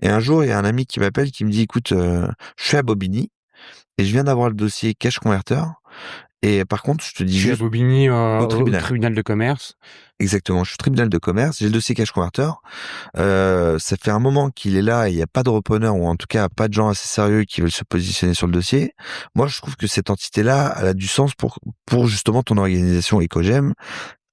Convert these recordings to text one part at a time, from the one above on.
Et un jour, il y a un ami qui m'appelle, qui me dit: «Écoute, je suis à Bobigny et je viens d'avoir le dossier Cash Converter et par contre, je te dis Je suis à juste» Bobigny, au au tribunal. tribunal de commerce. Exactement, je suis au tribunal de commerce, j'ai le dossier Cash Converter. Ça fait un moment qu'il est là et il y a pas de repreneur ou en tout cas pas de gens assez sérieux qui veulent se positionner sur le dossier. Moi, je trouve que cette entité-là, elle a du sens pour justement ton organisation Ecogem.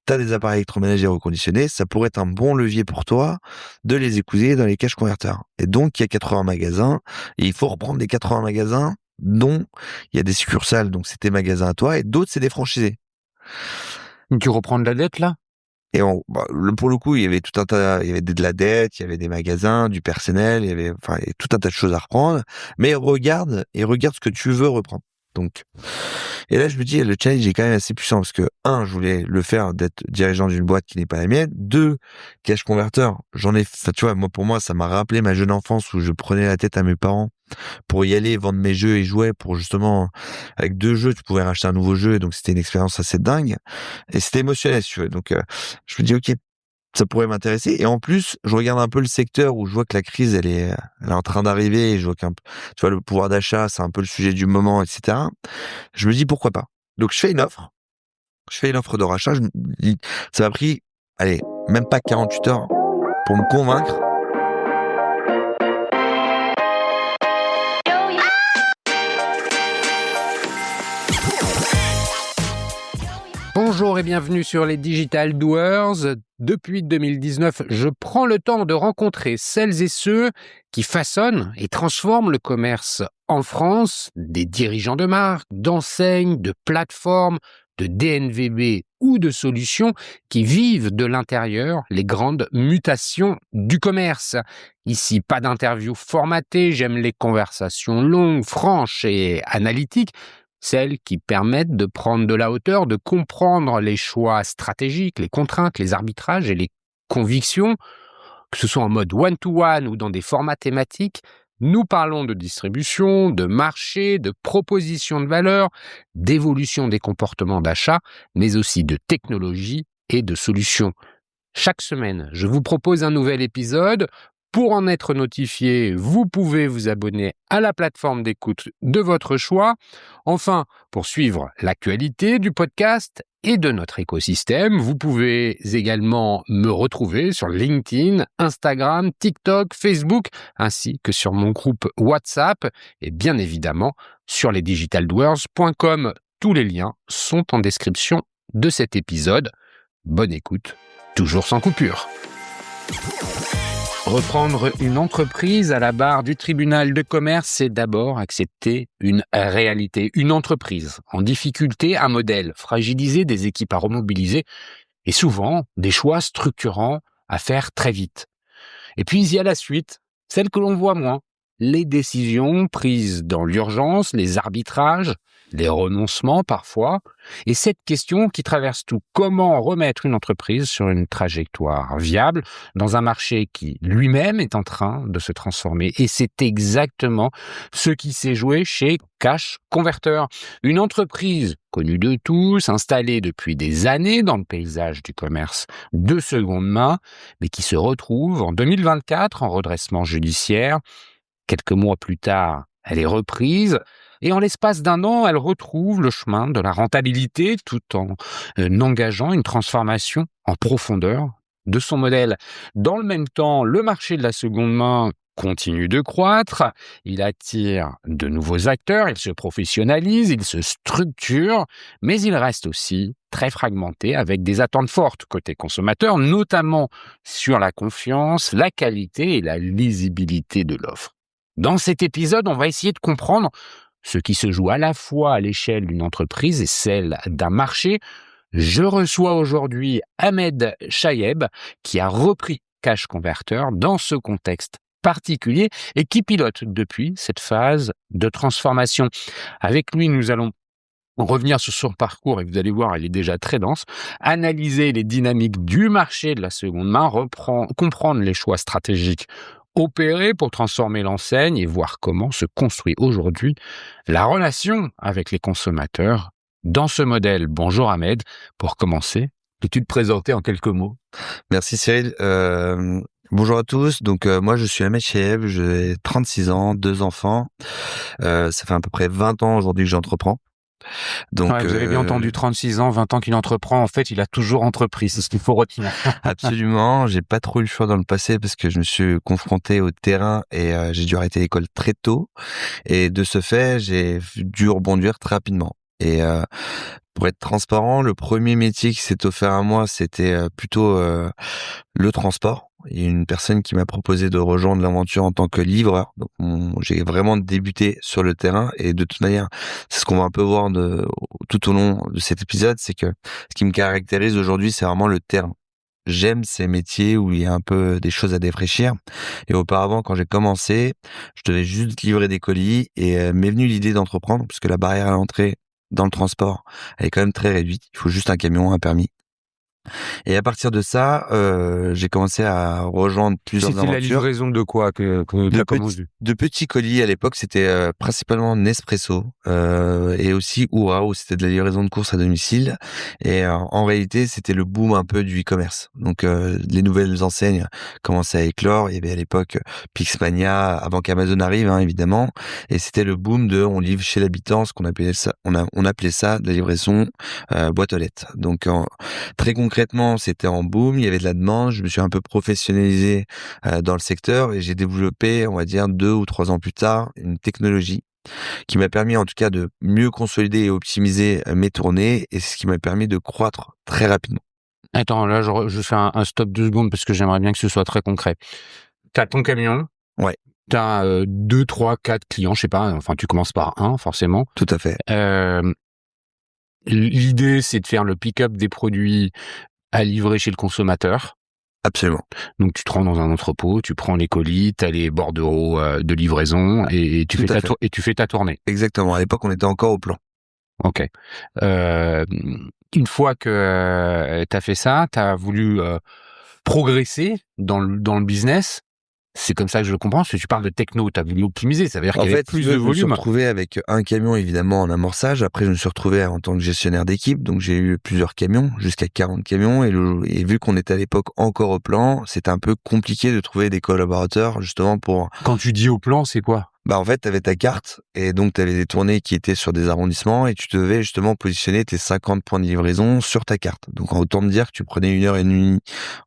Tu as des appareils électroménagers reconditionnés, ça pourrait être un bon levier pour toi de les épouser dans les cash converters. Et donc, il y a 80 magasins et il faut reprendre les 80 magasins dont il y a des succursales, donc c'est tes magasins à toi, et d'autres, c'est des franchisés. Tu reprends de la dette, là? Et pour le coup, il y avait tout un tas, il y avait de la dette, il y avait des magasins, du personnel, il y avait tout un tas de choses à reprendre. Mais regarde ce que tu veux reprendre. Donc, et là, je me dis, le challenge est quand même assez puissant parce que, un, je voulais le faire d'être dirigeant d'une boîte qui n'est pas la mienne. Deux, cash converter, tu vois, pour moi, ça m'a rappelé ma jeune enfance où je prenais la tête à mes parents pour y aller, vendre mes jeux et jouets pour justement, avec 2 jeux, tu pouvais racheter un nouveau jeu, et donc c'était une expérience assez dingue. Et c'était émotionnel, si tu veux. Donc, je me dis, OK, ça pourrait m'intéresser. Et en plus, je regarde un peu le secteur où je vois que la crise, elle est en train d'arriver, et je vois tu vois, le pouvoir d'achat, c'est un peu le sujet du moment, etc. Je me dis, pourquoi pas? Donc, je fais une offre. Je fais une offre de rachat. Je me dis, ça m'a pris, allez, même pas 48 heures pour me convaincre. Bonjour et bienvenue sur les Digital Doers. Depuis 2019, je prends le temps de rencontrer celles et ceux qui façonnent et transforment le commerce en France, des dirigeants de marques, d'enseignes, de plateformes, de DNVB ou de solutions qui vivent de l'intérieur les grandes mutations du commerce. Ici, pas d'interview formatée, j'aime les conversations longues, franches et analytiques, celles qui permettent de prendre de la hauteur, de comprendre les choix stratégiques, les contraintes, les arbitrages et les convictions, que ce soit en mode one-to-one ou dans des formats thématiques. Nous parlons de distribution, de marché, de proposition de valeur, d'évolution des comportements d'achat, mais aussi de technologie et de solutions. Chaque semaine, je vous propose un nouvel épisode. Pour en être notifié, vous pouvez vous abonner à la plateforme d'écoute de votre choix. Enfin, pour suivre l'actualité du podcast et de notre écosystème, vous pouvez également me retrouver sur LinkedIn, Instagram, TikTok, Facebook, ainsi que sur mon groupe WhatsApp et bien évidemment sur lesdigitaldoers.com. Tous les liens sont en description de cet épisode. Bonne écoute, toujours sans coupure. Reprendre une entreprise à la barre du tribunal de commerce, c'est d'abord accepter une réalité. Une entreprise en difficulté, un modèle fragilisé, des équipes à remobiliser et souvent des choix structurants à faire très vite. Et puis il y a la suite, celle que l'on voit moins. Les décisions prises dans l'urgence, les arbitrages, les renoncements parfois, et cette question qui traverse tout. Comment remettre une entreprise sur une trajectoire viable dans un marché qui lui-même est en train de se transformer? Et c'est exactement ce qui s'est joué chez Cash Converter, une entreprise connue de tous, installée depuis des années dans le paysage du commerce de seconde main, mais qui se retrouve en 2024 en redressement judiciaire. Quelques mois plus tard, elle est reprise et en l'espace d'un an, elle retrouve le chemin de la rentabilité tout en engageant une transformation en profondeur de son modèle. Dans le même temps, le marché de la seconde main continue de croître, il attire de nouveaux acteurs, il se professionnalise, il se structure, mais il reste aussi très fragmenté avec des attentes fortes côté consommateur, notamment sur la confiance, la qualité et la lisibilité de l'offre. Dans cet épisode, on va essayer de comprendre ce qui se joue à la fois à l'échelle d'une entreprise et celle d'un marché. Je reçois aujourd'hui Ahmed Chayeb, qui a repris Cash Converter dans ce contexte particulier et qui pilote depuis cette phase de transformation. Avec lui, nous allons revenir sur son parcours et vous allez voir, il est déjà très dense, analyser les dynamiques du marché de la seconde main, comprendre les choix stratégiques opérer pour transformer l'enseigne et voir comment se construit aujourd'hui la relation avec les consommateurs dans ce modèle. Bonjour Ahmed, pour commencer, peux-tu te présenter en quelques mots? Merci Cyril. Bonjour à tous. Donc moi je suis Ahmed Cheheb, j'ai 36 ans, 2 enfants. Ça fait à peu près 20 ans aujourd'hui que j'entreprends. Ouais, Donc vous avez bien entendu, 36 ans, 20 ans qu'il entreprend. En fait, il a toujours entrepris. C'est ce qu'il faut retenir. absolument, j'ai pas trop eu le choix dans le passé parce que je me suis confronté au terrain et j'ai dû arrêter l'école très tôt. Et de ce fait, j'ai dû rebondir très rapidement. Et pour être transparent, le premier métier qui s'est offert à moi, c'était plutôt le transport. Il y a une personne qui m'a proposé de rejoindre l'aventure en tant que livreur. Donc j'ai vraiment débuté sur le terrain et de toute manière, c'est ce qu'on va un peu voir tout au long de cet épisode, c'est que ce qui me caractérise aujourd'hui, c'est vraiment le terrain. J'aime ces métiers où il y a un peu des choses à défraîchir. Et auparavant, quand j'ai commencé, je devais juste livrer des colis et m'est venue l'idée d'entreprendre parce que la barrière à l'entrée dans le transport, elle est quand même très réduite. Il faut juste un camion, un permis. Et à partir de ça, j'ai commencé à rejoindre plusieurs C'était la aventures. livraison de quoi que De t'as petits, commencé? de petits colis à l'époque, c'était principalement Nespresso et aussi Oura, où c'était de la livraison de courses à domicile. Et en réalité, c'était le boom un peu du e-commerce. Donc les nouvelles enseignes commençaient à éclore. Il y avait à l'époque Pixmania, avant qu'Amazon arrive, hein, évidemment. Et c'était le boom de on livre chez l'habitant, ce qu'on appelait ça, on appelait ça de la livraison boîte aux lettres. Donc très concrètement, c'était en boom. Il y avait de la demande. Je me suis un peu professionnalisé dans le secteur et j'ai développé, on va dire 2 ou 3 ans plus tard, une technologie qui m'a permis en tout cas de mieux consolider et optimiser mes tournées et c'est ce qui m'a permis de croître très rapidement. Attends, là, je fais un stop 2 secondes parce que j'aimerais bien que ce soit très concret. T'as ton camion, Ouais, t'as 2, 3, 4 clients, je sais pas. Enfin, tu commences par un, forcément. tout à fait, Euh, L'idée, c'est de faire le pick-up des produits à livrer chez le consommateur. absolument. Donc tu te rends dans un entrepôt, tu prends les colis, t'as les bordereaux de livraison et tu Tout fais à fait. et tu fais ta tournée. Exactement. À l'époque, on était encore au plan. Ok. Euh, une fois que t'as fait ça, t'as voulu progresser dans le business. C'est comme ça que je le comprends, parce que tu parles de techno, t'as voulu optimiser, ça veut dire En qu'il y avait fait, si tu plus veux, de je me suis volume. retrouvé avec un camion évidemment en amorçage. Après, je me suis retrouvé en tant que gestionnaire d'équipe. Donc, j'ai eu plusieurs camions, jusqu'à 40 camions. Et vu qu'on était à l'époque encore au plan, c'était un peu compliqué de trouver des collaborateurs justement pour Quand tu dis au plan, c'est quoi? en fait, tu avais ta carte et donc tu avais des tournées qui étaient sur des arrondissements et tu devais justement positionner tes 50 points de livraison sur ta carte. Donc, autant te dire que tu prenais 1 heure et demie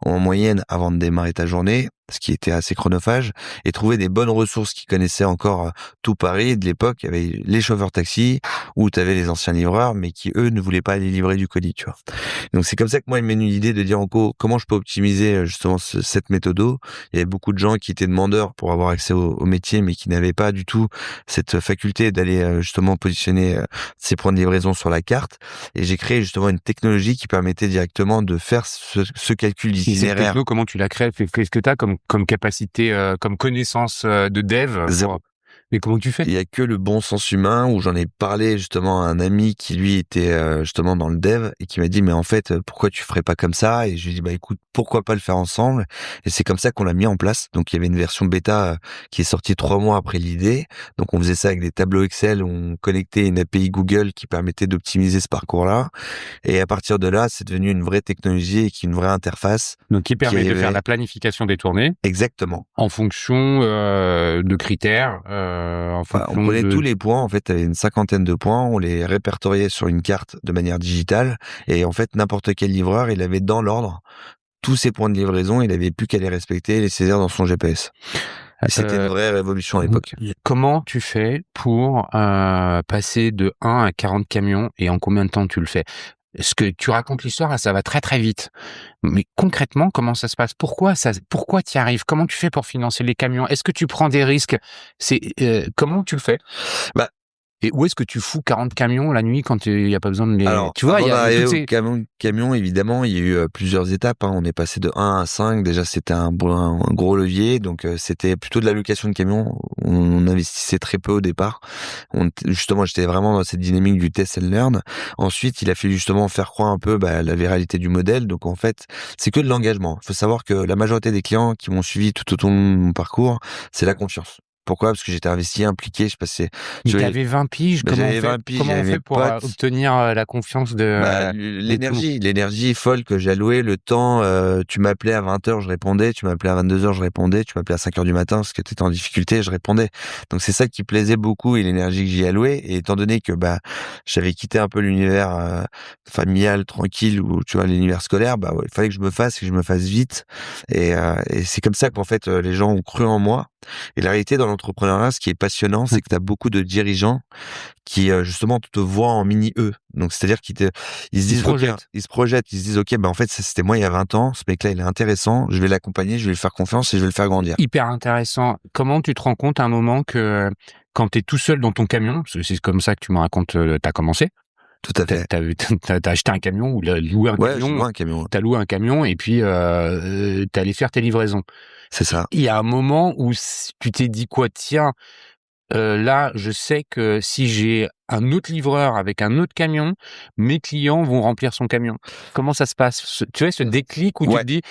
en moyenne avant de démarrer ta journée, ce qui était assez chronophage, et trouver des bonnes ressources qui connaissaient encore tout Paris. De l'époque, il y avait les chauffeurs taxi ou tu avais les anciens livreurs, mais qui, eux, ne voulaient pas aller livrer du colis, tu vois. Donc, c'est comme ça que moi, il m'est venu l'idée de dire, en gros, comment je peux optimiser justement cette méthode. Il y avait beaucoup de gens qui étaient demandeurs pour avoir accès au métier, mais qui n'avaient pas du tout cette faculté d'aller justement positionner ces points de livraison sur la carte. Et j'ai créé justement une technologie qui permettait directement de faire ce calcul Et cette d'itinéraire. techno, comment tu l'as créée? Qu'est-ce que t'as comme capacité, comme connaissance de dev? Zéro. Mais comment tu fais? Il y a que le bon sens humain où j'en ai parlé justement à un ami qui lui était justement dans le dev et qui m'a dit mais en fait pourquoi tu ferais pas comme ça et je lui ai dit bah écoute pourquoi pas le faire ensemble et c'est comme ça qu'on l'a mis en place. Donc il y avait une version bêta qui est sortie 3 mois après l'idée. Donc on faisait ça avec des tableaux Excel où on connectait une API Google qui permettait d'optimiser ce parcours-là et à partir de là c'est devenu une vraie technologie et une vraie interface Donc, qui permet de avait... faire la planification des tournées Exactement. en fonction de critères, en On fonction prenait de... tous les points, en fait, tu avais une cinquantaine de points, on les répertoriait sur une carte de manière digitale, et en fait, n'importe quel livreur, il avait dans l'ordre tous ses points de livraison, il avait plus qu'à les respecter et les saisir dans son GPS. Et c'était une vraie révolution à l'époque. Comment tu fais pour passer de 1 à 40 camions et en combien de temps tu le fais? Ce que tu racontes l'histoire, là, ça va très très vite. Mais concrètement, comment ça se passe? Pourquoi t'y arrives? Comment tu fais pour financer les camions? Est-ce que tu prends des risques? Comment tu le fais? Bah, Et où est-ce que tu fous 40 camions la nuit quand il y a pas besoin de les... alors, Tu vois, il avant y a d'arriver toutes au ces... camion, évidemment, il y a eu plusieurs étapes. Hein. On est passé de 1 à 5. Déjà, c'était un gros levier. Donc, c'était plutôt de la location de camions. On investissait très peu au départ. Justement, j'étais vraiment dans cette dynamique du test and learn. Ensuite, il a fallu justement faire croire un peu la viralité du modèle. Donc, en fait, c'est que de l'engagement. Il faut savoir que la majorité des clients qui m'ont suivi tout au long de mon parcours, c'est la confiance. Pourquoi? Parce que j'étais investi, impliqué, je passais. Mais t'avais 20 piges, comment J'avais 20 piges, on j'avais mes fait pour potes. obtenir la confiance de tout le monde? L'énergie folle que j'allouais, le temps, tu m'appelais à 20h, je répondais, tu m'appelais à 22h, je répondais, tu m'appelais à 5h du matin parce que t'étais en difficulté, je répondais. Donc c'est ça qui plaisait beaucoup et l'énergie que j'y allouais. Et étant donné que j'avais quitté un peu l'univers familial, tranquille, ou tu vois, l'univers scolaire, il fallait que je me fasse et que je me fasse vite. Et c'est comme ça qu'en fait les gens ont cru en moi. Et la réalité dans l'entrepreneuriat, ce qui est passionnant, c'est que tu as beaucoup de dirigeants qui justement te voient en mini eux. Donc c'est-à-dire ils se disent ils se projettent, ils se disent OK, en fait c'était moi il y a 20 ans, ce mec-là il est intéressant, je vais l'accompagner, je vais lui faire confiance et je vais le faire grandir. Hyper intéressant. Comment tu te rends compte à un moment que quand tu es tout seul dans ton camion, parce que c'est comme ça que tu me racontes, tu as commencé. Tout à fait. T'as acheté un camion ou loué un camion. J'ai loué un camion. T'as loué un camion et puis t'es allé faire tes livraisons. C'est ça. Il y a un moment où tu t'es dit quoi? Tiens, là, je sais que si j'ai un autre livreur avec un autre camion, mes clients vont remplir son camion. Comment ça se passe? Tu vois, ce déclic où tu te dis,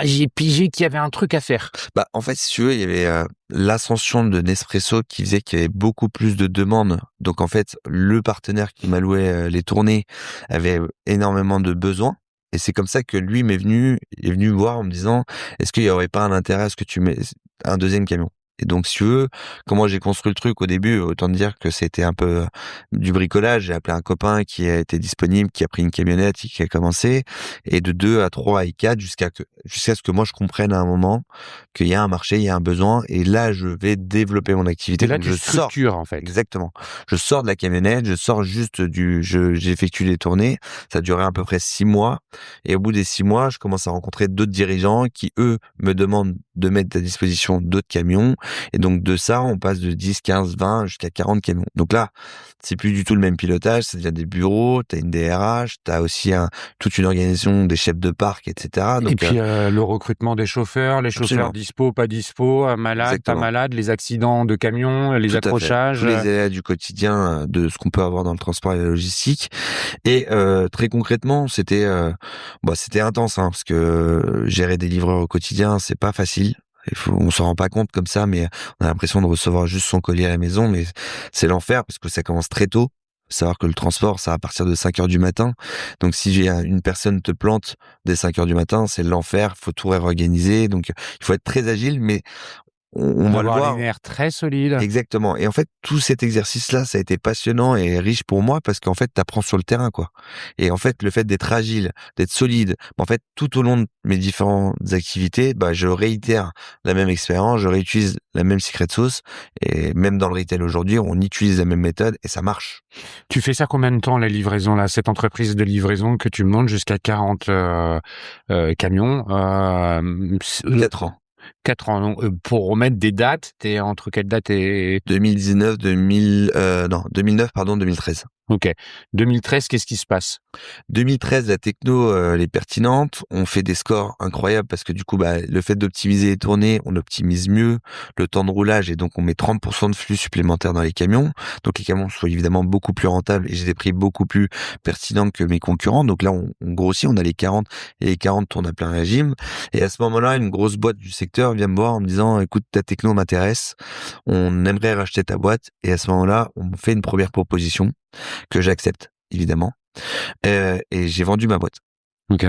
j'ai pigé qu'il y avait un truc à faire. En fait, si tu veux, il y avait l'ascension de Nespresso qui faisait qu'il y avait beaucoup plus de demandes. Donc, en fait, le partenaire qui m'allouait les tournées avait énormément de besoins. Et c'est comme ça que lui est venu me voir en me disant, est-ce qu'il y aurait pas un intérêt à ce que tu mets un deuxième camion? Et donc, si tu veux, comment j'ai construit le truc au début, autant dire que c'était un peu du bricolage. J'ai appelé un copain qui a été disponible, qui a pris une camionnette et qui a commencé. Et de 2 à 3 et 4 jusqu'à ce que moi je comprenne à un moment qu'il y a un marché, il y a un besoin. Et là, je vais développer mon activité. Et là, donc, tu structures, en fait. Exactement. Je sors de la camionnette, je sors juste j'effectue les tournées. Ça durait à peu près 6 mois. Et au bout des 6 mois, je commence à rencontrer d'autres dirigeants qui, eux, me demandent de mettre à disposition d'autres camions. Et donc, de ça, on passe de 10, 15, 20 jusqu'à 40 camions. Donc là, c'est plus du tout le même pilotage. C'est déjà des bureaux, t'as une DRH, t'as aussi toute une organisation des chefs de parc, etc. Donc, et puis, le recrutement des chauffeurs, les chauffeurs dispo, pas dispo, malades, pas malades, les accidents de camions, les accrochages. Tous les aléas du quotidien de ce qu'on peut avoir dans le transport et la logistique. Et très concrètement, c'était intense, parce que gérer des livreurs au quotidien, c'est pas facile. On s'en rend pas compte comme ça, mais on a l'impression de recevoir juste son colis à la maison, mais c'est l'enfer parce que ça commence très tôt. Faut savoir que le transport, ça à partir de 5h du matin. Donc si une personne te plante dès 5h du matin, c'est l'enfer, faut tout réorganiser. Donc il faut être très agile, mais on va le voir. Les nerfs très solides. Exactement. Et en fait, tout cet exercice-là, ça a été passionnant et riche pour moi parce qu'en fait, t'apprends sur le terrain, quoi. Et en fait, le fait d'être agile, d'être solide, en fait, tout au long de mes différentes activités, je réitère la même expérience, je réutilise la même secret sauce. Et même dans le retail aujourd'hui, on utilise la même méthode et ça marche. Tu fais ça combien de temps, la livraison, là, cette entreprise de livraison que tu montes jusqu'à 40 camions? 4 ans. 4 ans. Pour remettre des dates, t'es entre quelle date et 2019, 2009, 2013. Ok. 2013, qu'est-ce qui se passe? 2013, la techno, elle est pertinente. On fait des scores incroyables parce que du coup, le fait d'optimiser les tournées, on optimise mieux le temps de roulage et donc on met 30% de flux supplémentaires dans les camions. Donc les camions sont évidemment beaucoup plus rentables et j'ai des prix beaucoup plus pertinents que mes concurrents. Donc là, on grossit, on a les 40 et les 40 tournent à plein régime. Et à ce moment-là, une grosse boîte du secteur vient me voir en me disant, écoute, ta techno m'intéresse, on aimerait racheter ta boîte. Et à ce moment-là, on me fait une première proposition que j'accepte, évidemment. Et j'ai vendu ma boîte. Ok.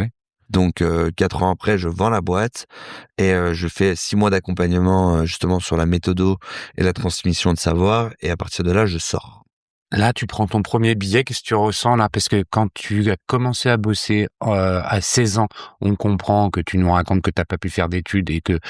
Donc 4 ans après, je vends la boîte et je fais 6 mois d'accompagnement justement sur la méthodo et la transmission de savoir. Et à partir de là, je sors. Là, tu prends ton premier billet. Qu'est-ce que tu ressens là? Parce que quand tu as commencé à bosser à 16 ans, on comprend que tu nous racontes que t'as pas pu faire d'études et que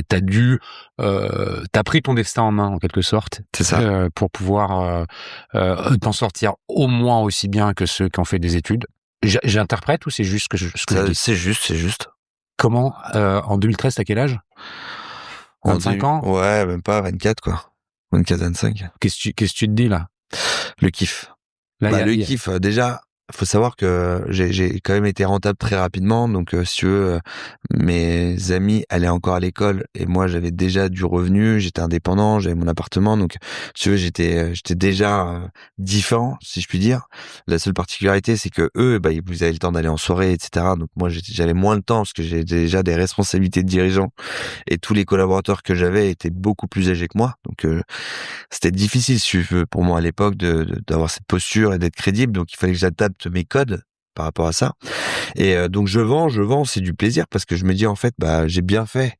t'as pris ton destin en main en quelque sorte. C'est ça. Pour pouvoir t'en sortir au moins aussi bien que ceux qui ont fait des études. J'interprète ou c'est juste ce que je dis? C'est juste. Comment en 2013, t'as quel âge? 25 ans? Ouais, même pas 24 quoi. 24, 25. Qu'est-ce que tu te dis là? Le kiff. Kiff, déjà, faut savoir que j'ai quand même été rentable très rapidement. Donc, si tu veux, mes amis allaient encore à l'école et moi, j'avais déjà du revenu. J'étais indépendant, j'avais mon appartement. Donc, si tu veux, j'étais déjà différent, si je puis dire. La seule particularité, c'est que eux, bah, ils avaient le temps d'aller en soirée, etc. Donc, moi, j'avais moins le temps parce que j'ai déjà des responsabilités de dirigeant et tous les collaborateurs que j'avais étaient beaucoup plus âgés que moi. Donc, c'était difficile, si tu veux, pour moi à l'époque d'avoir cette posture et d'être crédible. Donc, il fallait que j'adapte mes codes par rapport à ça. Et donc je vends, c'est du plaisir parce que je me dis en fait, bah j'ai bien fait.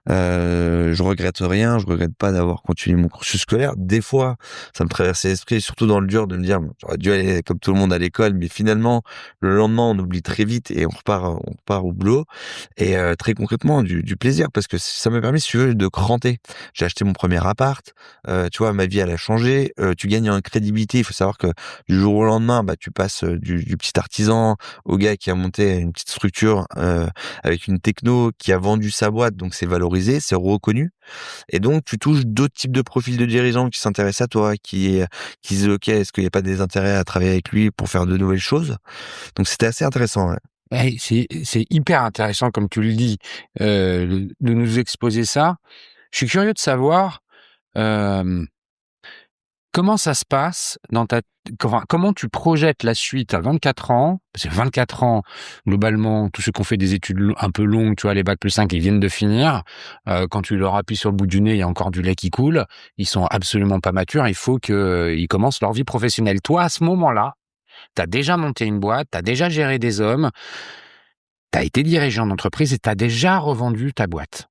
Je regrette rien, je regrette pas d'avoir continué mon cursus scolaire. Des fois, ça me traversait l'esprit, surtout dans le dur, de me dire, bon, j'aurais dû aller comme tout le monde à l'école, mais finalement, le lendemain, on oublie très vite et on repart au boulot. Et très concrètement, du plaisir parce que ça m'a permis, si tu veux, de cranter. J'ai acheté mon premier appart. Tu vois, ma vie, elle a changé. Tu gagnes en crédibilité. Il faut savoir que du jour au lendemain, bah, tu passes du petit artisan au gars qui a monté une petite structure avec une techno qui a vendu sa boîte, donc c'est valorisé, c'est reconnu. Et donc tu touches d'autres types de profils de dirigeants qui s'intéressent à toi, qui disent ok, est-ce qu'il n'y a pas des intérêts à travailler avec lui pour faire de nouvelles choses. Donc c'était assez intéressant. Ouais. Ouais, c'est hyper intéressant, comme tu le dis, de nous exposer ça. Je suis curieux de savoir comment ça se passe comment tu projettes la suite à 24 ans. Parce que 24 ans, globalement, tous ceux qui ont fait des études un peu longues, tu vois, les bac+5, ils viennent de finir. Quand tu leur appuies sur le bout du nez, il y a encore du lait qui coule. Ils sont absolument pas matures. Il faut qu'ils commencent leur vie professionnelle. Toi, à ce moment-là, t'as déjà monté une boîte, t'as déjà géré des hommes, t'as été dirigeant d'entreprise et t'as déjà revendu ta boîte.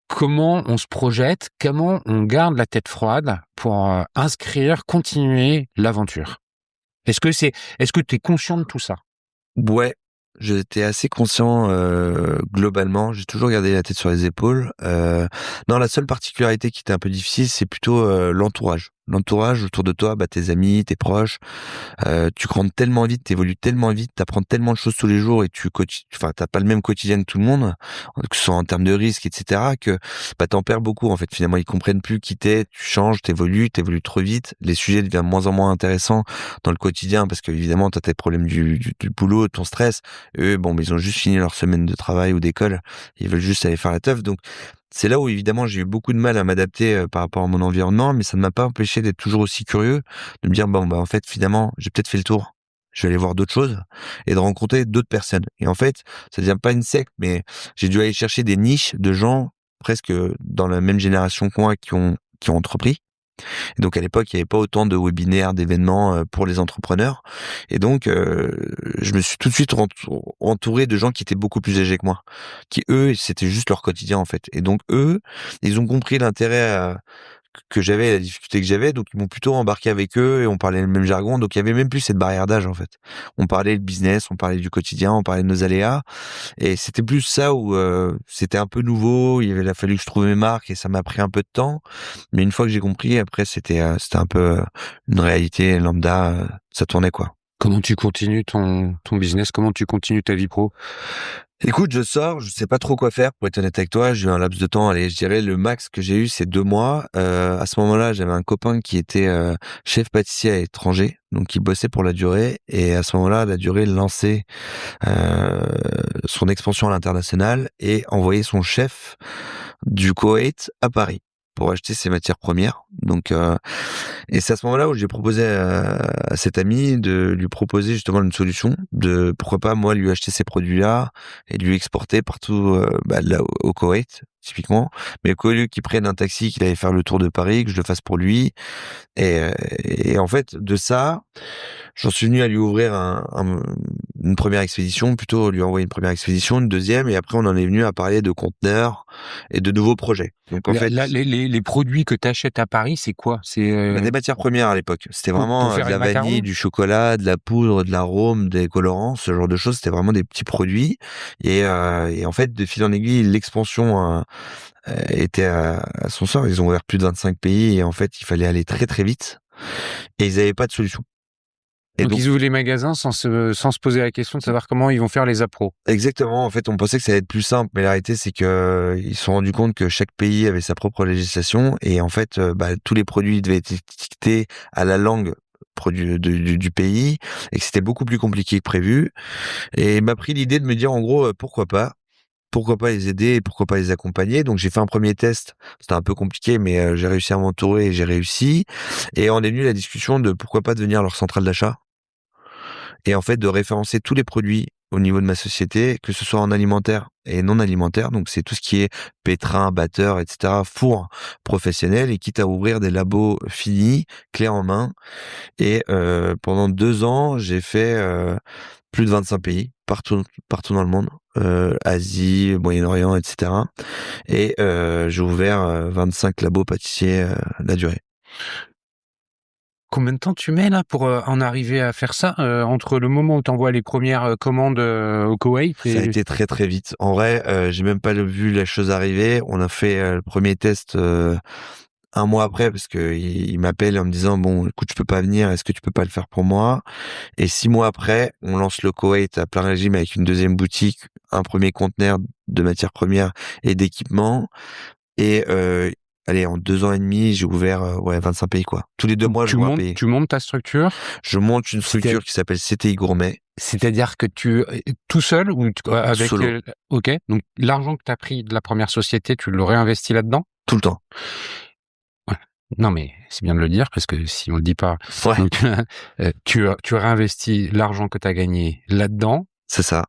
Comment on se projette, comment on garde la tête froide pour continuer l'aventure? Est-ce que tu es conscient de tout ça? Ouais, j'étais assez conscient globalement. J'ai toujours gardé la tête sur les épaules. Non, la seule particularité qui était un peu difficile, c'est plutôt l'entourage. L'entourage autour de toi, bah, tes amis, tes proches. Tu grandes tellement vite, t'évolues tellement vite, t'apprends tellement de choses tous les jours et t'as pas le même quotidien que tout le monde, que ce soit en termes de risques, etc., que bah t'en perds beaucoup en fait. Finalement, ils comprennent plus qui t'es, tu changes, t'évolues trop vite. Les sujets deviennent de moins en moins intéressants dans le quotidien parce que évidemment t'as tes problèmes du boulot, ton stress. Eux, bon, mais ils ont juste fini leur semaine de travail ou d'école, ils veulent juste aller faire la teuf. Donc c'est là où évidemment j'ai eu beaucoup de mal à m'adapter par rapport à mon environnement, mais ça ne m'a pas empêché d'être toujours aussi curieux, de me dire bon bah en fait finalement j'ai peut-être fait le tour, je vais aller voir d'autres choses et de rencontrer d'autres personnes. Et en fait ça devient pas une secte, mais j'ai dû aller chercher des niches de gens presque dans la même génération que moi qui ont entrepris. Et donc à l'époque, il n'y avait pas autant de webinaires, d'événements pour les entrepreneurs. Et donc, je me suis tout de suite entouré de gens qui étaient beaucoup plus âgés que moi, qui eux, c'était juste leur quotidien en fait. Et donc eux, ils ont compris l'intérêt que j'avais, la difficulté que j'avais, donc ils m'ont plutôt embarqué avec eux et on parlait le même jargon. Donc il y avait même plus cette barrière d'âge en fait. On parlait de business, on parlait du quotidien, on parlait de nos aléas. Et c'était plus ça où c'était un peu nouveau, il a fallu que je trouve mes marques et ça m'a pris un peu de temps. Mais une fois que j'ai compris, après c'était un peu une réalité lambda, ça tournait quoi. Comment tu continues ton business? Comment tu continues ta vie pro? Écoute, je sors, je sais pas trop quoi faire pour être honnête avec toi. J'ai eu un laps de temps, allez, je dirais le max que j'ai eu, c'est 2 mois. À ce moment-là, j'avais un copain qui était chef pâtissier à l'étranger, donc il bossait pour la durée. Et à ce moment-là, la durée lançait son expansion à l'international et envoyait son chef du Koweït à Paris pour acheter ses matières premières. Donc, et c'est à ce moment-là où j'ai proposé à cet ami de lui proposer justement une solution de pourquoi pas moi lui acheter ces produits-là et de lui exporter partout là au Koweït typiquement, mais qu'au lieu qu'il prenne un taxi, qu'il allait faire le tour de Paris, que je le fasse pour lui. Et en fait, de ça, j'en suis venu à lui ouvrir une première expédition, plutôt lui envoyer une première expédition, une deuxième, et après on en est venu à parler de conteneurs et de nouveaux projets. Donc en fait, Là, les produits que tu achètes à Paris, c'est quoi? C'est des matières premières à l'époque. C'était pour vraiment faire de les la vanille, macarons? du chocolat, de la poudre, de l'arôme, des colorants, ce genre de choses. C'était vraiment des petits produits. Et en fait, de fil en aiguille, l'expansion était à son sort. Ils ont ouvert plus de 25 pays et en fait, il fallait aller très très vite. Et ils n'avaient pas de solution. Et Donc donc, ils ouvrent les magasins sans se poser la question de savoir comment ils vont faire les appros. exactement. En fait, on pensait que ça allait être plus simple, mais la réalité, c'est que ils se sont rendus compte que chaque pays avait sa propre législation et en fait, tous les produits devaient être étiquetés à la langue produits du pays et que c'était beaucoup plus compliqué que prévu. Et il m'a pris l'idée de me dire en gros pourquoi pas les aider et pourquoi pas les accompagner. Donc j'ai fait un premier test, c'était un peu compliqué, mais j'ai réussi à m'entourer et j'ai réussi. Et on est venu à la discussion de pourquoi pas devenir leur centrale d'achat et en fait de référencer tous les produits au niveau de ma société, que ce soit en alimentaire et non alimentaire. Donc c'est tout ce qui est pétrin, batteur, etc., four professionnel, et quitte à ouvrir des labos finis, clés en main. Et pendant 2 ans, j'ai fait plus de 25 pays, partout dans le monde, Asie, Moyen-Orient, etc. Et j'ai ouvert 25 labos pâtissiers la durée. Combien de temps tu mets là pour en arriver à faire ça entre le moment où tu envoies les premières commandes au Koweït Ça a été très très vite. En vrai, j'ai même pas vu la chose arriver. On a fait le premier test 1 mois après, parce que il m'appelle en me disant bon, écoute, je peux pas venir. Est-ce que tu peux pas le faire pour moi? Et 6 mois après, on lance le Koweït à plein régime avec une deuxième boutique, un premier conteneur de matières premières et d'équipements. Et allez, en 2 ans et demi, j'ai ouvert 25 pays quoi. Tous les 2 mois, je ouvre un pays. Tu montes ta structure. Je monte une structure qui s'appelle CTI Gourmet. C'est-à-dire que tu tout seul ou avec Solo. OK. Donc l'argent que tu as pris de la première société, tu le réinvestis là-dedans? Tout le temps. Ouais. Non mais c'est bien de le dire parce que si on le dit pas. Ouais. Donc tu réinvestis l'argent que tu as gagné là-dedans. C'est ça.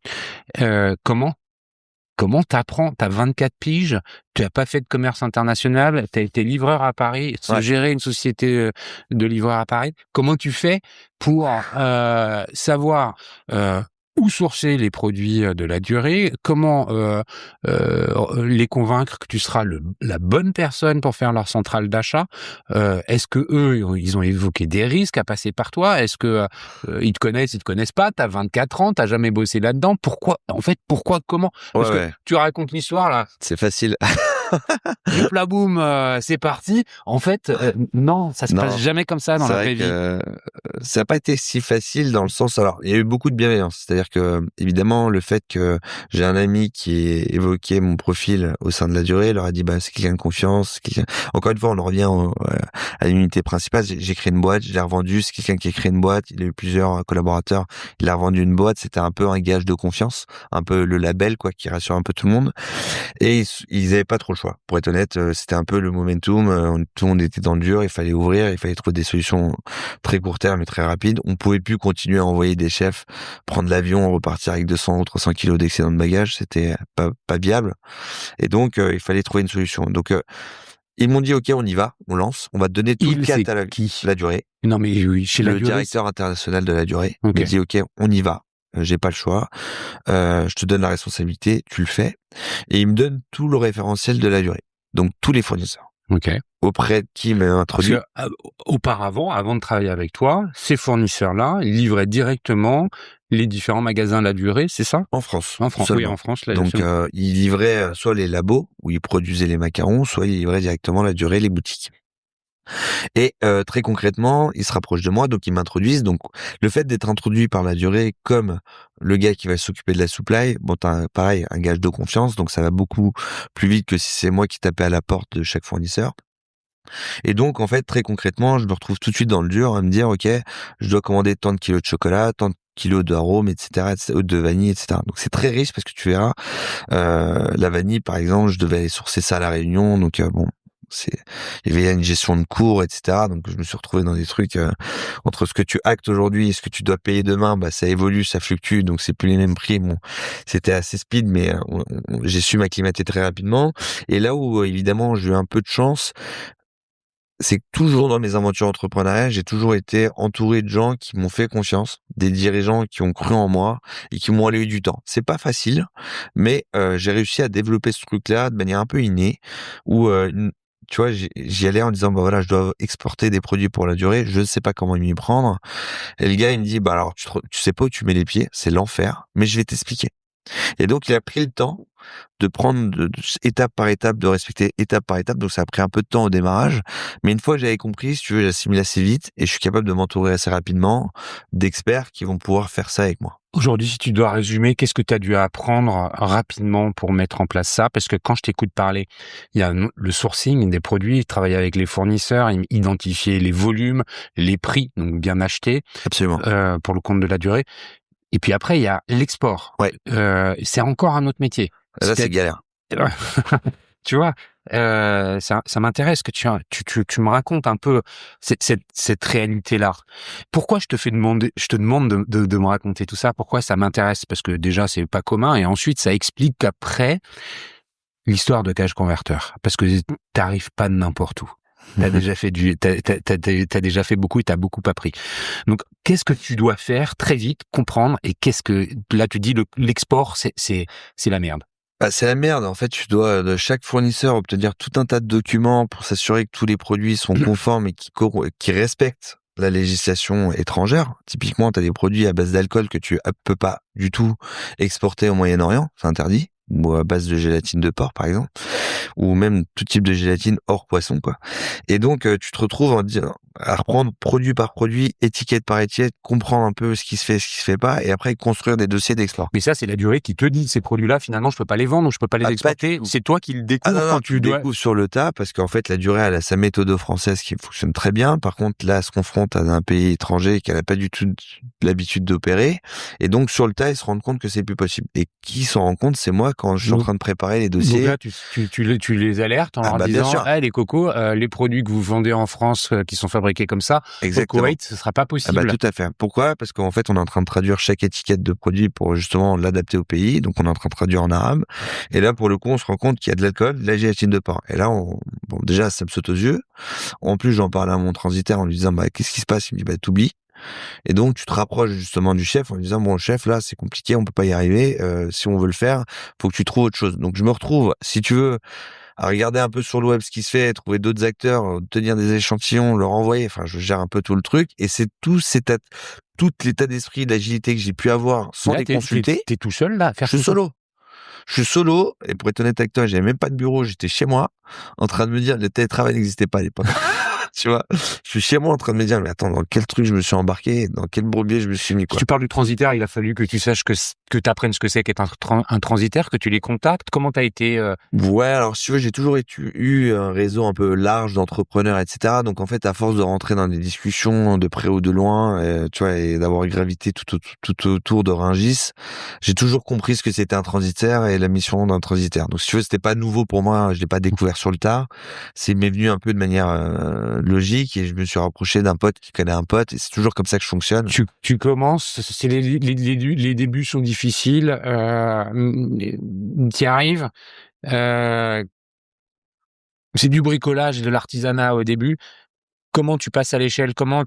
Comment t'apprends? T'as 24 piges, tu as pas fait de commerce international, t'as été livreur à Paris, gérer une société de livreur à Paris. Comment tu fais pour savoir où sourcer les produits de la durée? Comment les convaincre que tu seras la bonne personne pour faire leur centrale d'achat? Est-ce que eux, ils ont évoqué des risques à passer par toi? Est-ce que ils te connaissent pas? T'as 24 ans, t'as jamais bossé là-dedans. Pourquoi? Comment? Parce que tu racontes l'histoire là. C'est facile. Hop la boum, c'est parti. En fait, non, ça se passe jamais comme ça dans la vraie vie. Ça n'a pas été si facile dans le sens. Alors, il y a eu beaucoup de bienveillance. C'est-à-dire que, évidemment, le fait que j'ai un ami qui ait évoqué mon profil au sein de la durée, leur a dit, bah, c'est quelqu'un de confiance. Encore une fois, on en revient à l'unité principale. J'ai créé une boîte, je l'ai revendue. C'est quelqu'un qui a créé une boîte. Il a eu plusieurs collaborateurs. Il a revendu une boîte. C'était un peu un gage de confiance, un peu le label, quoi, qui rassure un peu tout le monde. Et ils avaient pas trop le choix. Pour être honnête, c'était un peu le momentum. Tout le monde était dans le dur. Il fallait ouvrir. Il fallait trouver des solutions très court terme et très rapides. On pouvait plus continuer à envoyer des chefs prendre l'avion, repartir avec 200 ou 300 kilos d'excédent de bagages. C'était pas viable. Et donc, il fallait trouver une solution. Donc, ils m'ont dit, OK, on y va, on lance. On va te donner tout le catalogue, la durée. Non, mais oui, chez la durée. Le directeur international de la durée me dit, OK, on y va. J'ai pas le choix. Je te donne la responsabilité, tu le fais. Et il me donne tout le référentiel de la durée. Donc, tous les fournisseurs. OK. Auprès de qui m'a introduit. Parce que, auparavant, avant de travailler avec toi, ces fournisseurs-là, ils livraient directement les différents magasins La Durée, c'est ça? En France. En France, oui, en France. Là, donc, ils livraient soit les labos où ils produisaient les macarons, soit ils livraient directement La Durée, les boutiques. Et très concrètement, ils se rapprochent de moi, donc ils m'introduisent. Donc, le fait d'être introduit par La Durée comme le gars qui va s'occuper de la supply, bon, t'as pareil, un gage de confiance, donc ça va beaucoup plus vite que si c'est moi qui tapais à la porte de chaque fournisseur. Et donc, en fait, très concrètement, je me retrouve tout de suite dans le dur à me dire, OK, je dois commander tant de kilos de chocolat, tant de kilos d'arômes, etc., de vanille, etc. Donc, c'est très riche parce que tu verras, la vanille, par exemple, je devais aller sourcer ça à La Réunion. Donc, bon, il y avait une gestion de cours, etc. Donc, je me suis retrouvé dans des trucs, entre ce que tu actes aujourd'hui et ce que tu dois payer demain, bah, ça évolue, ça fluctue. Donc, c'est plus les mêmes prix. Bon, c'était assez speed, mais j'ai su m'acclimater très rapidement. Et là où, évidemment, j'ai eu un peu de chance, c'est que toujours dans mes aventures entrepreneuriales, j'ai toujours été entouré de gens qui m'ont fait confiance, des dirigeants qui ont cru en moi et qui m'ont alloué du temps. C'est pas facile, mais j'ai réussi à développer ce truc-là de manière un peu innée, où tu vois, j'y allais en disant, bah voilà, je dois exporter des produits pour la durée, je ne sais pas comment m'y prendre. Et le gars, il me dit, bah alors, tu sais pas où tu mets les pieds, c'est l'enfer, mais je vais t'expliquer. Et donc, il a pris le temps de prendre étape par étape, de respecter étape par étape. Donc ça a pris un peu de temps au démarrage, mais une fois que j'avais compris, si tu veux, j'assimile assez vite et je suis capable de m'entourer assez rapidement d'experts qui vont pouvoir faire ça avec moi. Aujourd'hui, si tu dois résumer, qu'est-ce que tu as dû apprendre rapidement pour mettre en place ça? Parce que quand je t'écoute parler, il y a le sourcing des produits, travailler avec les fournisseurs, identifier les volumes, les prix, donc bien acheter, Absolument. pour le compte de la durée. Et puis après, il y a l'export. Ouais. C'est encore un autre métier. Là, c'est galère. Tu vois, ça m'intéresse que tu me racontes un peu cette réalité-là. Pourquoi je te demande de me raconter tout ça? Pourquoi ça m'intéresse? Parce que déjà, c'est pas commun, et ensuite, ça explique qu'après, l'histoire de Cash Converter. Parce que t'arrives pas de n'importe où. T'as déjà fait beaucoup et t'as beaucoup appris. Donc, qu'est-ce que tu dois faire très vite, comprendre, et qu'est-ce que, là, tu dis l'export, c'est la merde. Bah, c'est la merde. En fait, tu dois de chaque fournisseur obtenir tout un tas de documents pour s'assurer que tous les produits sont conformes et qui respectent la législation étrangère. Typiquement, tu as des produits à base d'alcool que tu peux pas du tout exporter au Moyen-Orient, c'est interdit, ou à base de gélatine de porc, par exemple, ou même tout type de gélatine hors poisson, quoi. Et donc, tu te retrouves à reprendre produit par produit, étiquette par étiquette, comprendre un peu ce qui se fait, ce qui se fait pas, et après construire des dossiers d'export. Mais ça, c'est la durée qui te dit, ces produits-là, finalement, je peux pas les vendre ou je peux pas les exporter. C'est toi qui le découvres quand tu découvres sur le tas, parce qu'en fait, la durée, elle a sa méthode française qui fonctionne très bien. Par contre, là, elle se confronte à un pays étranger qu'elle n'a pas du tout l'habitude d'opérer. Et donc, sur le tas, ils se rendent compte que c'est plus possible. Et qui s'en rend compte? C'est moi quand je suis en train de préparer les dossiers. Donc là, tu les alertes en leur disant, les cocos, les produits que vous vendez en France, qui sont fabriqués comme ça, exactement, au Koweït, ce sera pas possible. Tout à fait. Pourquoi? Parce qu'en fait, on est en train de traduire chaque étiquette de produit pour justement l'adapter au pays. Donc, on est en train de traduire en arabe. Et là, pour le coup, on se rend compte qu'il y a de l'alcool, de la gélatine de porc. Et là, déjà, ça me saute aux yeux. En plus, j'en parlais à mon transitaire en lui disant, qu'est-ce qui se passe? Il me dit, t'oublies. Et donc, tu te rapproches justement du chef en lui disant, bon, chef, là, c'est compliqué, on peut pas y arriver. Si on veut le faire, faut que tu trouves autre chose. Donc, je me retrouve, si tu veux, à regarder un peu sur le web ce qui se fait, trouver d'autres acteurs, tenir des échantillons, leur envoyer. Enfin, je gère un peu tout le truc. Et c'est tout l'état d'esprit, l'agilité que j'ai pu avoir sans les consulter. T'es tout seul, là, à faire Je suis solo. Je suis solo. Et pour être honnête avec toi, j'avais même pas de bureau. J'étais chez moi, en train de me dire, le télétravail n'existait pas à l'époque. Tu vois, je suis chez moi en train de me dire, mais attends, dans quel truc je me suis embarqué, dans quel bourbier je me suis mis, quoi. Tu parles du transitaire, il a fallu que tu saches que t'apprennes ce que c'est qu'être un transitaire, que tu les contactes. Comment t'as été Ouais, alors si tu veux, j'ai toujours eu un réseau un peu large d'entrepreneurs, etc. Donc en fait, à force de rentrer dans des discussions de près ou de loin, tu vois, et d'avoir gravité tout autour de Rungis, j'ai toujours compris ce que c'était un transitaire et la mission d'un transitaire. Donc si tu veux, c'était pas nouveau pour moi, je l'ai pas découvert sur le tard. C'est m'est venu un peu de manière logique, et je me suis rapproché d'un pote qui connaît un pote, et c'est toujours comme ça que je fonctionne. Tu commences, c'est les débuts sont difficiles, t'y arrives, c'est du bricolage et de l'artisanat au début. Comment tu passes à l'échelle? Comment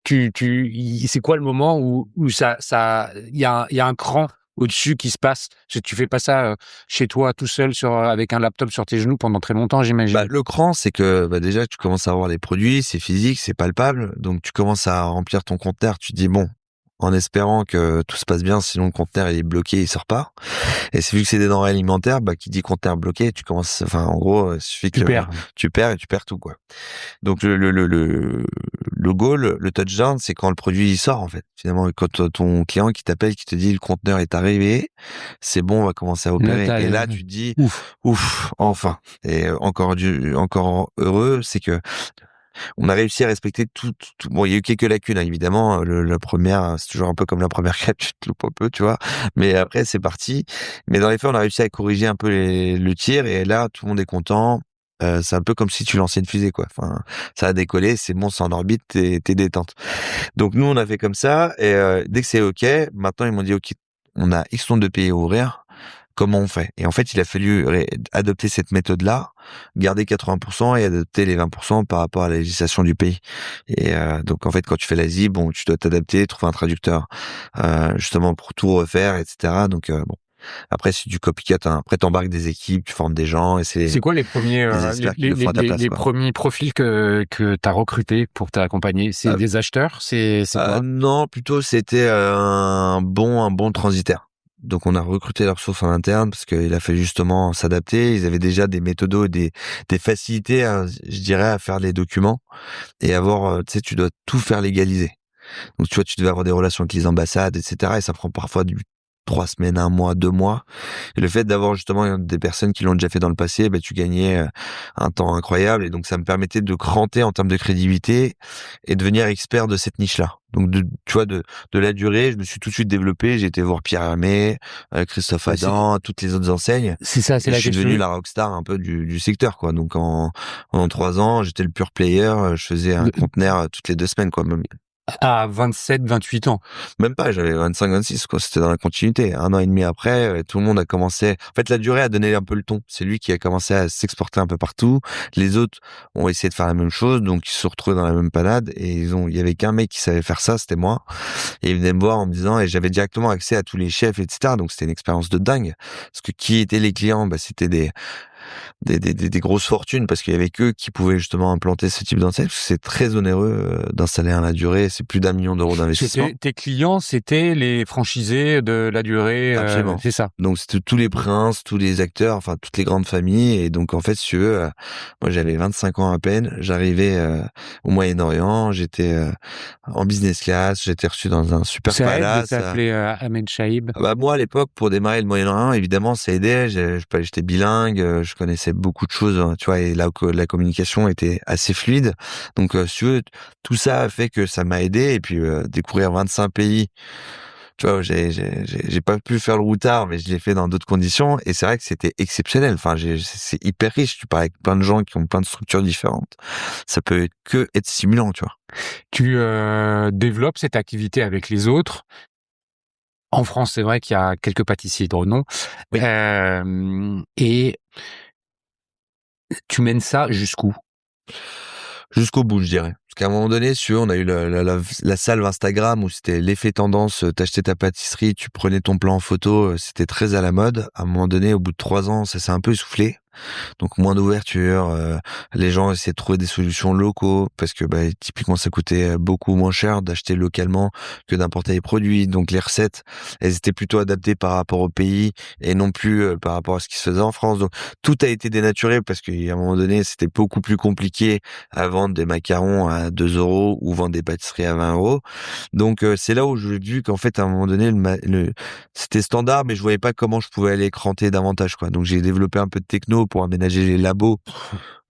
c'est quoi le moment où ça, il y a un cran au-dessus qui se passe? Tu fais pas ça chez toi tout seul avec un laptop sur tes genoux pendant très longtemps, j'imagine. Le cran, c'est que déjà tu commences à avoir les produits, c'est physique, c'est palpable, donc tu commences à remplir ton conteneur. Tu te dis bon, en espérant que tout se passe bien, sinon le conteneur il est bloqué, il sort pas. Et c'est vu que c'est des denrées alimentaires, qui dit conteneur bloqué, tu commences, enfin en gros, il suffit que tu perds tout, quoi. Donc le goal, le touchdown, c'est quand le produit il sort, en fait. Finalement, quand ton client qui t'appelle, qui te dit le conteneur est arrivé, c'est bon, on va commencer à opérer. Et là, tu te dis ouf, enfin. Et encore heureux, c'est que on a réussi à respecter tout. Bon, il y a eu quelques lacunes, hein, évidemment. La première, c'est toujours un peu comme la première crêpe, tu te loupes un peu, tu vois. Mais après, c'est parti. Mais dans les faits, on a réussi à corriger un peu le tir, et là, tout le monde est content. C'est un peu comme si tu lançais une fusée, quoi. Enfin, ça a décollé, c'est bon, c'est en orbite, t'es détente. Donc nous, on a fait comme ça, et dès que c'est OK, maintenant ils m'ont dit OK, on a X nombre de pays à ouvrir. Comment on fait? Et en fait, il a fallu adopter cette méthode-là, garder 80% et adopter les 20% par rapport à la législation du pays. Et donc, en fait, quand tu fais l'Asie, bon, tu dois t'adapter, trouver un traducteur, justement pour tout refaire, etc. Donc, bon. Après, c'est du copycat, hein. Après, t'embarques des équipes, tu formes des gens, et c'est quoi les premiers, les premiers profils que t'as recrutés pour t'accompagner? C'est des acheteurs? C'est quoi? Non, plutôt, c'était un bon transitaire. Donc on a recruté leurs ressources en interne parce qu'il a fallu justement s'adapter. Ils avaient déjà des méthodos, des facilités, je dirais, à faire les documents et avoir, tu sais, tu dois tout faire légaliser. Donc tu vois, tu devais avoir des relations avec les ambassades, etc. Et ça prend parfois 3 semaines, 1 mois, 2 mois. Et le fait d'avoir justement des personnes qui l'ont déjà fait dans le passé, ben, tu gagnais un temps incroyable. Et donc ça me permettait de cranter en termes de crédibilité et devenir expert de cette niche-là. Donc tu vois, de la durée, je me suis tout de suite développé. J'ai été voir Pierre Hermé, Christophe Adam, toutes les autres enseignes. C'est ça, c'est et la je suis question. devenu la rockstar un peu du secteur, quoi. Donc en 3 ans, j'étais le pure player. Je faisais un conteneur toutes les 2 semaines, quoi. À 27, 28 ans. Même pas, j'avais 25, 26, quoi. C'était dans la continuité. 1 an et demi après, tout le monde a commencé. En fait, la durée a donné un peu le ton. C'est lui qui a commencé à s'exporter un peu partout. Les autres ont essayé de faire la même chose, donc ils se sont retrouvés dans la même panade. Et il y avait qu'un mec qui savait faire ça, c'était moi. Et il venait me voir en me disant, et j'avais directement accès à tous les chefs, etc. Donc c'était une expérience de dingue. Parce que qui étaient les clients? Bah, c'était des grosses fortunes parce qu'il y avait qu'eux qui pouvaient justement implanter ce type d'enseigne. C'est très onéreux d'installer un La Durée. C'est plus d'1 million d'euros d'investissement. Tes clients, c'était les franchisés de La Durée. Absolument. C'est ça. Donc c'était tous les princes, tous les acteurs, enfin toutes les grandes familles. Et donc en fait, si tu veux, moi j'avais 25 ans à peine. J'arrivais au Moyen-Orient. J'étais en business class. J'étais reçu dans un super palace. Ça s'appelait Ahmed Chaïb. Bah moi à l'époque, pour démarrer le Moyen-Orient, évidemment ça aidait. J'étais bilingue, je connaissais beaucoup de choses, tu vois, et la communication était assez fluide. Donc si tu veux, tout ça a fait que ça m'a aidé. Et puis découvrir 25 pays, tu vois, j'ai pas pu faire le routard, mais je l'ai fait dans d'autres conditions. Et c'est vrai que c'était exceptionnel. Enfin, c'est hyper riche. Tu parles avec plein de gens qui ont plein de structures différentes. Ça peut que être stimulant, tu vois. Tu développes cette activité avec les autres. En France, c'est vrai qu'il y a quelques pâtissiers de renom. Oui. Et tu mènes ça jusqu'où? Jusqu'au bout, je dirais. Parce qu'à un moment donné, si tu veux, on a eu la salve Instagram où c'était l'effet tendance, t'achetais ta pâtisserie, tu prenais ton plan en photo, c'était très à la mode. À un moment donné, au bout de 3 ans, ça s'est un peu essoufflé. Donc moins d'ouverture, les gens essaient de trouver des solutions locaux parce que typiquement ça coûtait beaucoup moins cher d'acheter localement que d'importer les produits. Donc les recettes, elles étaient plutôt adaptées par rapport au pays et non plus par rapport à ce qui se faisait en France. Donc tout a été dénaturé parce qu'à un moment donné c'était beaucoup plus compliqué à vendre des macarons à 2 € ou vendre des pâtisseries à 20 €. Donc c'est là où j'ai vu qu'en fait à un moment donné c'était standard, mais je voyais pas comment je pouvais aller cranter davantage, quoi. Donc j'ai développé un peu de techno pour aménager les labos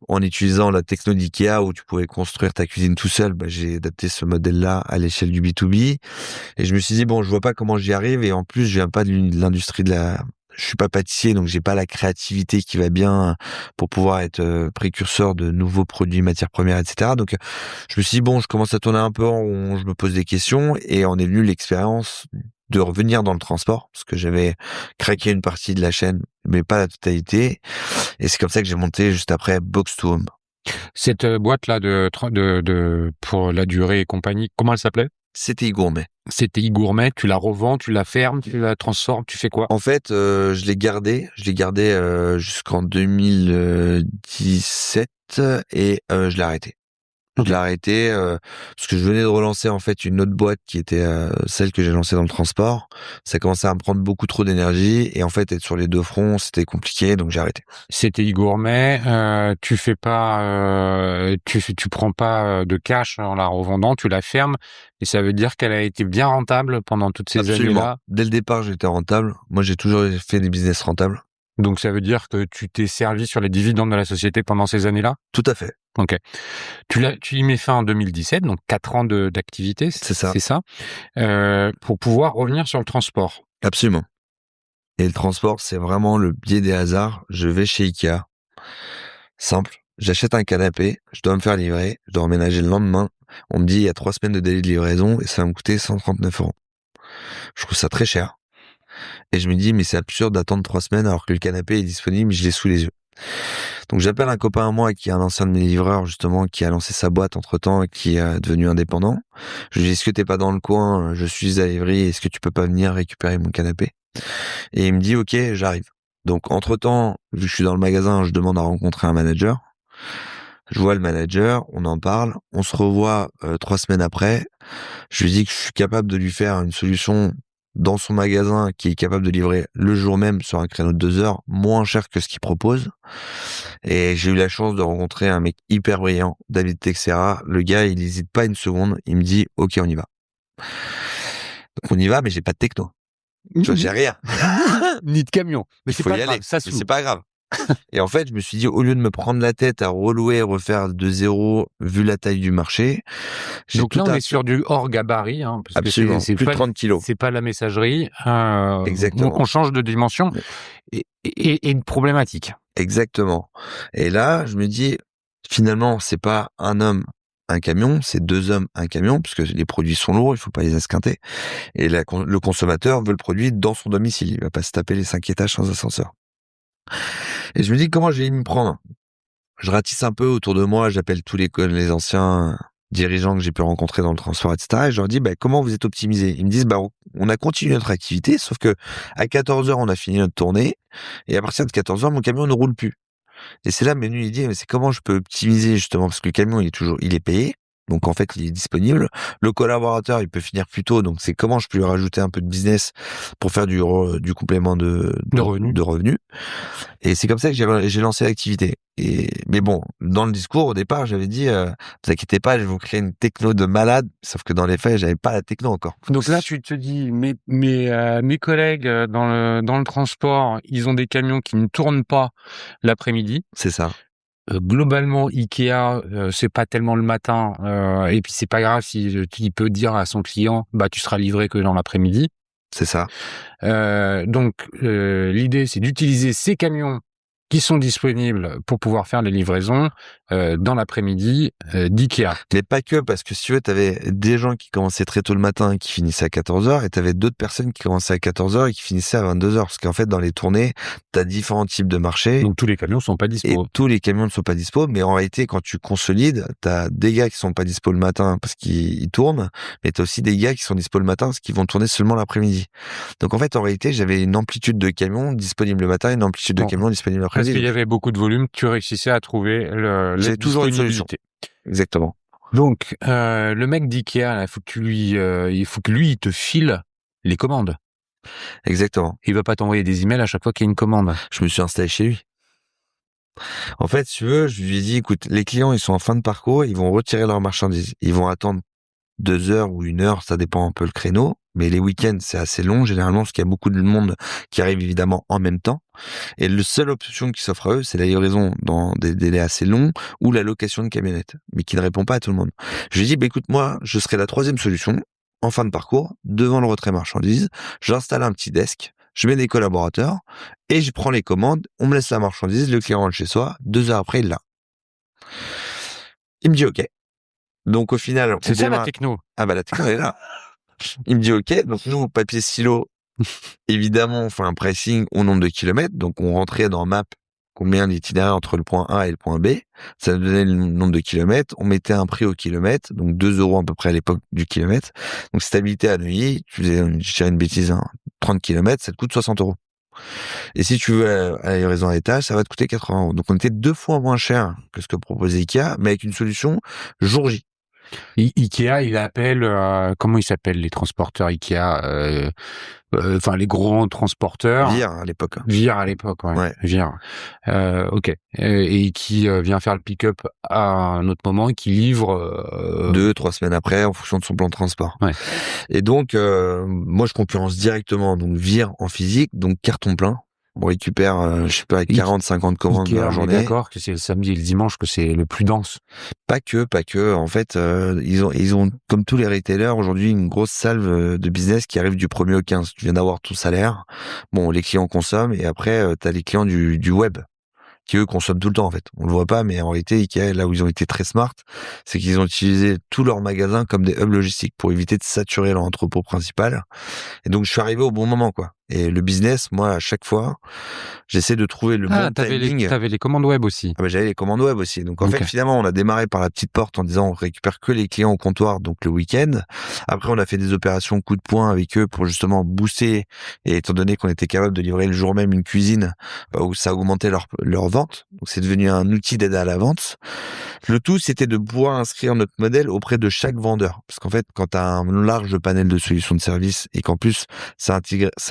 en utilisant la techno d'IKEA où tu pouvais construire ta cuisine tout seul. J'ai adapté ce modèle-là à l'échelle du B2B et je me suis dit bon, je vois pas comment j'y arrive et en plus je viens pas de l'industrie je suis pas pâtissier, donc j'ai pas la créativité qui va bien pour pouvoir être précurseur de nouveaux produits, matières premières, etc. Donc je me suis dit bon, je commence à tourner un peu en rond, je me pose des questions et en est venue l'expérience de revenir dans le transport parce que j'avais craqué une partie de la chaîne mais pas la totalité et c'est comme ça que j'ai monté juste après Box to Home. Cette boîte-là pour La Durée et compagnie, comment elle s'appelait? C'était Gourmet. C'était Gourmet. Tu la revends, tu la fermes, tu la transformes, tu fais quoi? En fait, je l'ai gardé jusqu'en 2017 et je l'ai arrêté. Je l'ai arrêté parce que je venais de relancer en fait une autre boîte qui était celle que j'ai lancée dans le transport. Ça commençait à me prendre beaucoup trop d'énergie et en fait être sur les deux fronts c'était compliqué, donc j'ai arrêté. C'était Gourmet. Tu fais pas, tu prends pas de cash en la revendant, tu la fermes. Et ça veut dire qu'elle a été bien rentable pendant toutes ces années-là. Dès le départ j'étais rentable. Moi j'ai toujours fait des business rentables. Donc ça veut dire que tu t'es servi sur les dividendes de la société pendant ces années-là? Tout à fait. Ok. Tu y mets fin en 2017, donc 4 ans d'activité. C'est ça. C'est ça. Pour pouvoir revenir sur le transport. Absolument. Et le transport, c'est vraiment le biais des hasards. Je vais chez Ikea. Simple. J'achète un canapé. Je dois me faire livrer. Je dois emménager le lendemain. On me dit, il y a 3 semaines de délai de livraison et ça va me coûter 139 €. Je trouve ça très cher. Et je me dis, mais c'est absurde d'attendre 3 semaines alors que le canapé est disponible, je l'ai sous les yeux. Donc j'appelle un copain à moi qui est un ancien de mes livreurs justement, qui a lancé sa boîte entre-temps et qui est devenu indépendant. Je lui dis, est-ce que t'es pas dans le coin? Je suis à Évry, est-ce que tu peux pas venir récupérer mon canapé? Et il me dit, ok, j'arrive. Donc entre-temps, vu que je suis dans le magasin, je demande à rencontrer un manager. Je vois le manager, on en parle, on se revoit 3 semaines après. Je lui dis que je suis capable de lui faire une solution dans son magasin qui est capable de livrer le jour même sur un créneau de 2 heures, moins cher que ce qu'il propose. Et j'ai eu la chance de rencontrer un mec hyper brillant, David Texera. Le gars, il n'hésite pas une seconde. Il me dit, OK, on y va. Donc on y va, mais j'ai pas de techno. Tu vois, j'ai rien. Ni de camion. Mais c'est Faut pas y grave, aller. ça se Mais loue. c'est pas grave. Et en fait, je me suis dit, au lieu de me prendre la tête à relouer et refaire de zéro, vu la taille du marché, j'ai Donc là, tout on est sur du hors gabarit, hein, parce Absolument, que c'est plus de pas, 30 kilos. c'est pas la messagerie. Exactement. On change de dimension et une problématique. Exactement. Et là, je me dis, finalement, c'est pas un homme, un camion, c'est 2 hommes, un camion, puisque les produits sont lourds, il faut pas les esquinter. Et le consommateur veut le produit dans son domicile. Il va pas se taper les 5 étages sans ascenseur. Et je me dis, comment je vais m'y prendre? Je ratisse un peu autour de moi, j'appelle tous les anciens dirigeants que j'ai pu rencontrer dans le transport, etc. Et je leur dis, comment vous êtes optimisés? Ils me disent, on a continué notre activité, sauf que à 14 heures, on a fini notre tournée. Et à partir de 14 heures, mon camion ne roule plus. Et c'est là, Manu, il dit, mais c'est comment je peux optimiser, justement, parce que le camion, il est payé. Donc, en fait, il est disponible. Le collaborateur, il peut finir plus tôt. Donc, c'est comment je peux lui rajouter un peu de business pour faire du complément de revenus. Et c'est comme ça que j'ai lancé l'activité. Mais bon, dans le discours, au départ, j'avais dit, vous inquiétez pas, je vais vous créer une techno de malade. Sauf que dans les faits, j'avais pas la techno encore. Donc là, tu te dis, mes collègues dans le transport, ils ont des camions qui ne tournent pas l'après-midi. C'est ça. Globalement, Ikea, c'est pas tellement le matin, et puis c'est pas grave si il peut dire à son client, tu seras livré que dans l'après-midi. C'est ça. Donc l'idée, c'est d'utiliser ces camions qui sont disponibles pour pouvoir faire les livraisons dans l'après-midi d'Ikea. Mais pas que, parce que si tu veux, t'avais des gens qui commençaient très tôt le matin et qui finissaient à 14 heures, et t'avais d'autres personnes qui commençaient à 14 heures et qui finissaient à 22 heures. Parce qu'en fait, dans les tournées, t'as différents types de marchés. Donc tous les camions sont pas dispo. Et tous les camions ne sont pas dispo, mais en réalité, quand tu consolides, t'as des gars qui sont pas dispo le matin parce qu'ils tournent, mais t'as aussi des gars qui sont dispo le matin parce qu'ils vont tourner seulement l'après-midi. Donc en fait, en réalité, j'avais une amplitude de camions disponibles le matin et une amplitude de camions disponibles l'après-midi. Parce qu'il y avait beaucoup de volume, tu réussissais à trouver j'ai toujours une solution. Exactement. Donc, le mec d'Ikea, il faut que lui, il te file les commandes. Exactement. Il va pas t'envoyer des emails à chaque fois qu'il y a une commande. Je me suis installé chez lui. En fait, si tu veux, je lui ai dit, écoute, les clients, ils sont en fin de parcours, ils vont retirer leurs marchandises. Ils vont attendre 2 heures ou 1 heure, ça dépend un peu le créneau. Mais les week-ends, c'est assez long, généralement, parce qu'il y a beaucoup de monde qui arrive évidemment en même temps. Et la seule option qui s'offre à eux, c'est la livraison dans des délais assez longs ou la location de camionnette, mais qui ne répond pas à tout le monde. Je lui ai dit, écoute, moi, je serai la 3e solution, en fin de parcours, devant le retrait marchandise. J'installe un petit desk, je mets des collaborateurs et je prends les commandes, on me laisse la marchandise, le client rentre chez soi, 2 heures après, il l'a. Il me dit, OK. Donc, au final, c'est ça la techno. Ah la techno est là. Il me dit, OK. Donc, nous, papier stylo, évidemment, on fait un pricing au nombre de kilomètres. Donc, on rentrait dans Map combien l'itinéraire entre le point A et le point B. Ça nous donnait le nombre de kilomètres. On mettait un prix au kilomètre. Donc, 2 € à peu près à l'époque du kilomètre. Donc, si t'habitais à Neuilly, tu faisais, je dirais une bêtise, 30 kilomètres, ça te coûte 60 €. Et si tu veux à la livraison à l'étage, ça va te coûter 80 €. Donc, on était 2 fois moins cher que ce que proposait Ikea, mais avec une solution jour J. Ikea, il appelle, comment ils s'appellent les transporteurs Ikea, enfin les gros transporteurs. Vire à l'époque. Vire à l'époque, ouais. Vire. OK. Et qui vient faire le pick-up à un autre moment et qui livre 2-3 semaines après en fonction de son plan de transport. Ouais. Et donc moi je concurrence directement donc Vire en physique, donc carton plein. On récupère, je sais pas, 40-50 commandes dans la journée. D'accord, que c'est le samedi et le dimanche que c'est le plus dense. Pas que. En fait, ils ont, comme tous les retailers, aujourd'hui, une grosse salve de business qui arrive du 1er au 15. Tu viens d'avoir ton salaire. Bon, les clients consomment et après, t'as les clients du web qui eux consomment tout le temps en fait. On le voit pas, mais en réalité, Ikea, là où ils ont été très smart, c'est qu'ils ont utilisé tous leurs magasins comme des hubs logistiques pour éviter de saturer leur entrepôt principal. Et donc, je suis arrivé au bon moment, quoi. Et le business, moi, à chaque fois, j'essaie de trouver le bon timing. T'avais les commandes web aussi. Ah bah, j'avais les commandes web aussi. Donc, en fait, finalement, on a démarré par la petite porte en disant on récupère que les clients au comptoir, donc le week-end. Après, on a fait des opérations coup de poing avec eux pour justement booster. Et étant donné qu'on était capable de livrer le jour même une cuisine, où ça augmentait leur vente. Donc, c'est devenu un outil d'aide à la vente. Le tout, c'était de pouvoir inscrire notre modèle auprès de chaque vendeur. Parce qu'en fait, quand tu as un large panel de solutions de services et qu'en plus, ça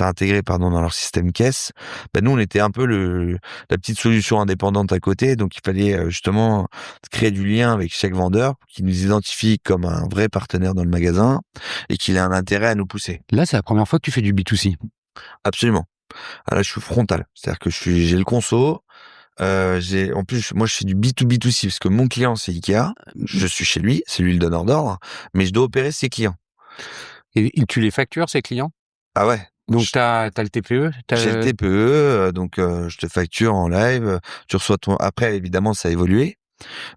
intégré dans leur système caisse, nous, on était un peu la petite solution indépendante à côté. Donc, il fallait justement créer du lien avec chaque vendeur qui nous identifie comme un vrai partenaire dans le magasin et qu'il a un intérêt à nous pousser. Là, c'est la première fois que tu fais du B2C. Absolument. Ah, là, je suis frontal. C'est-à-dire que j'ai le conso. En plus, moi, je fais du B2B2C parce que mon client, c'est Ikea. Je suis chez lui, c'est lui le donneur d'ordre, mais je dois opérer ses clients. Et tu les factures, ces clients? Ah ouais. Donc, t'as le TPE? J'ai le TPE, donc je te facture en live. Tu reçois Après, évidemment, ça a évolué.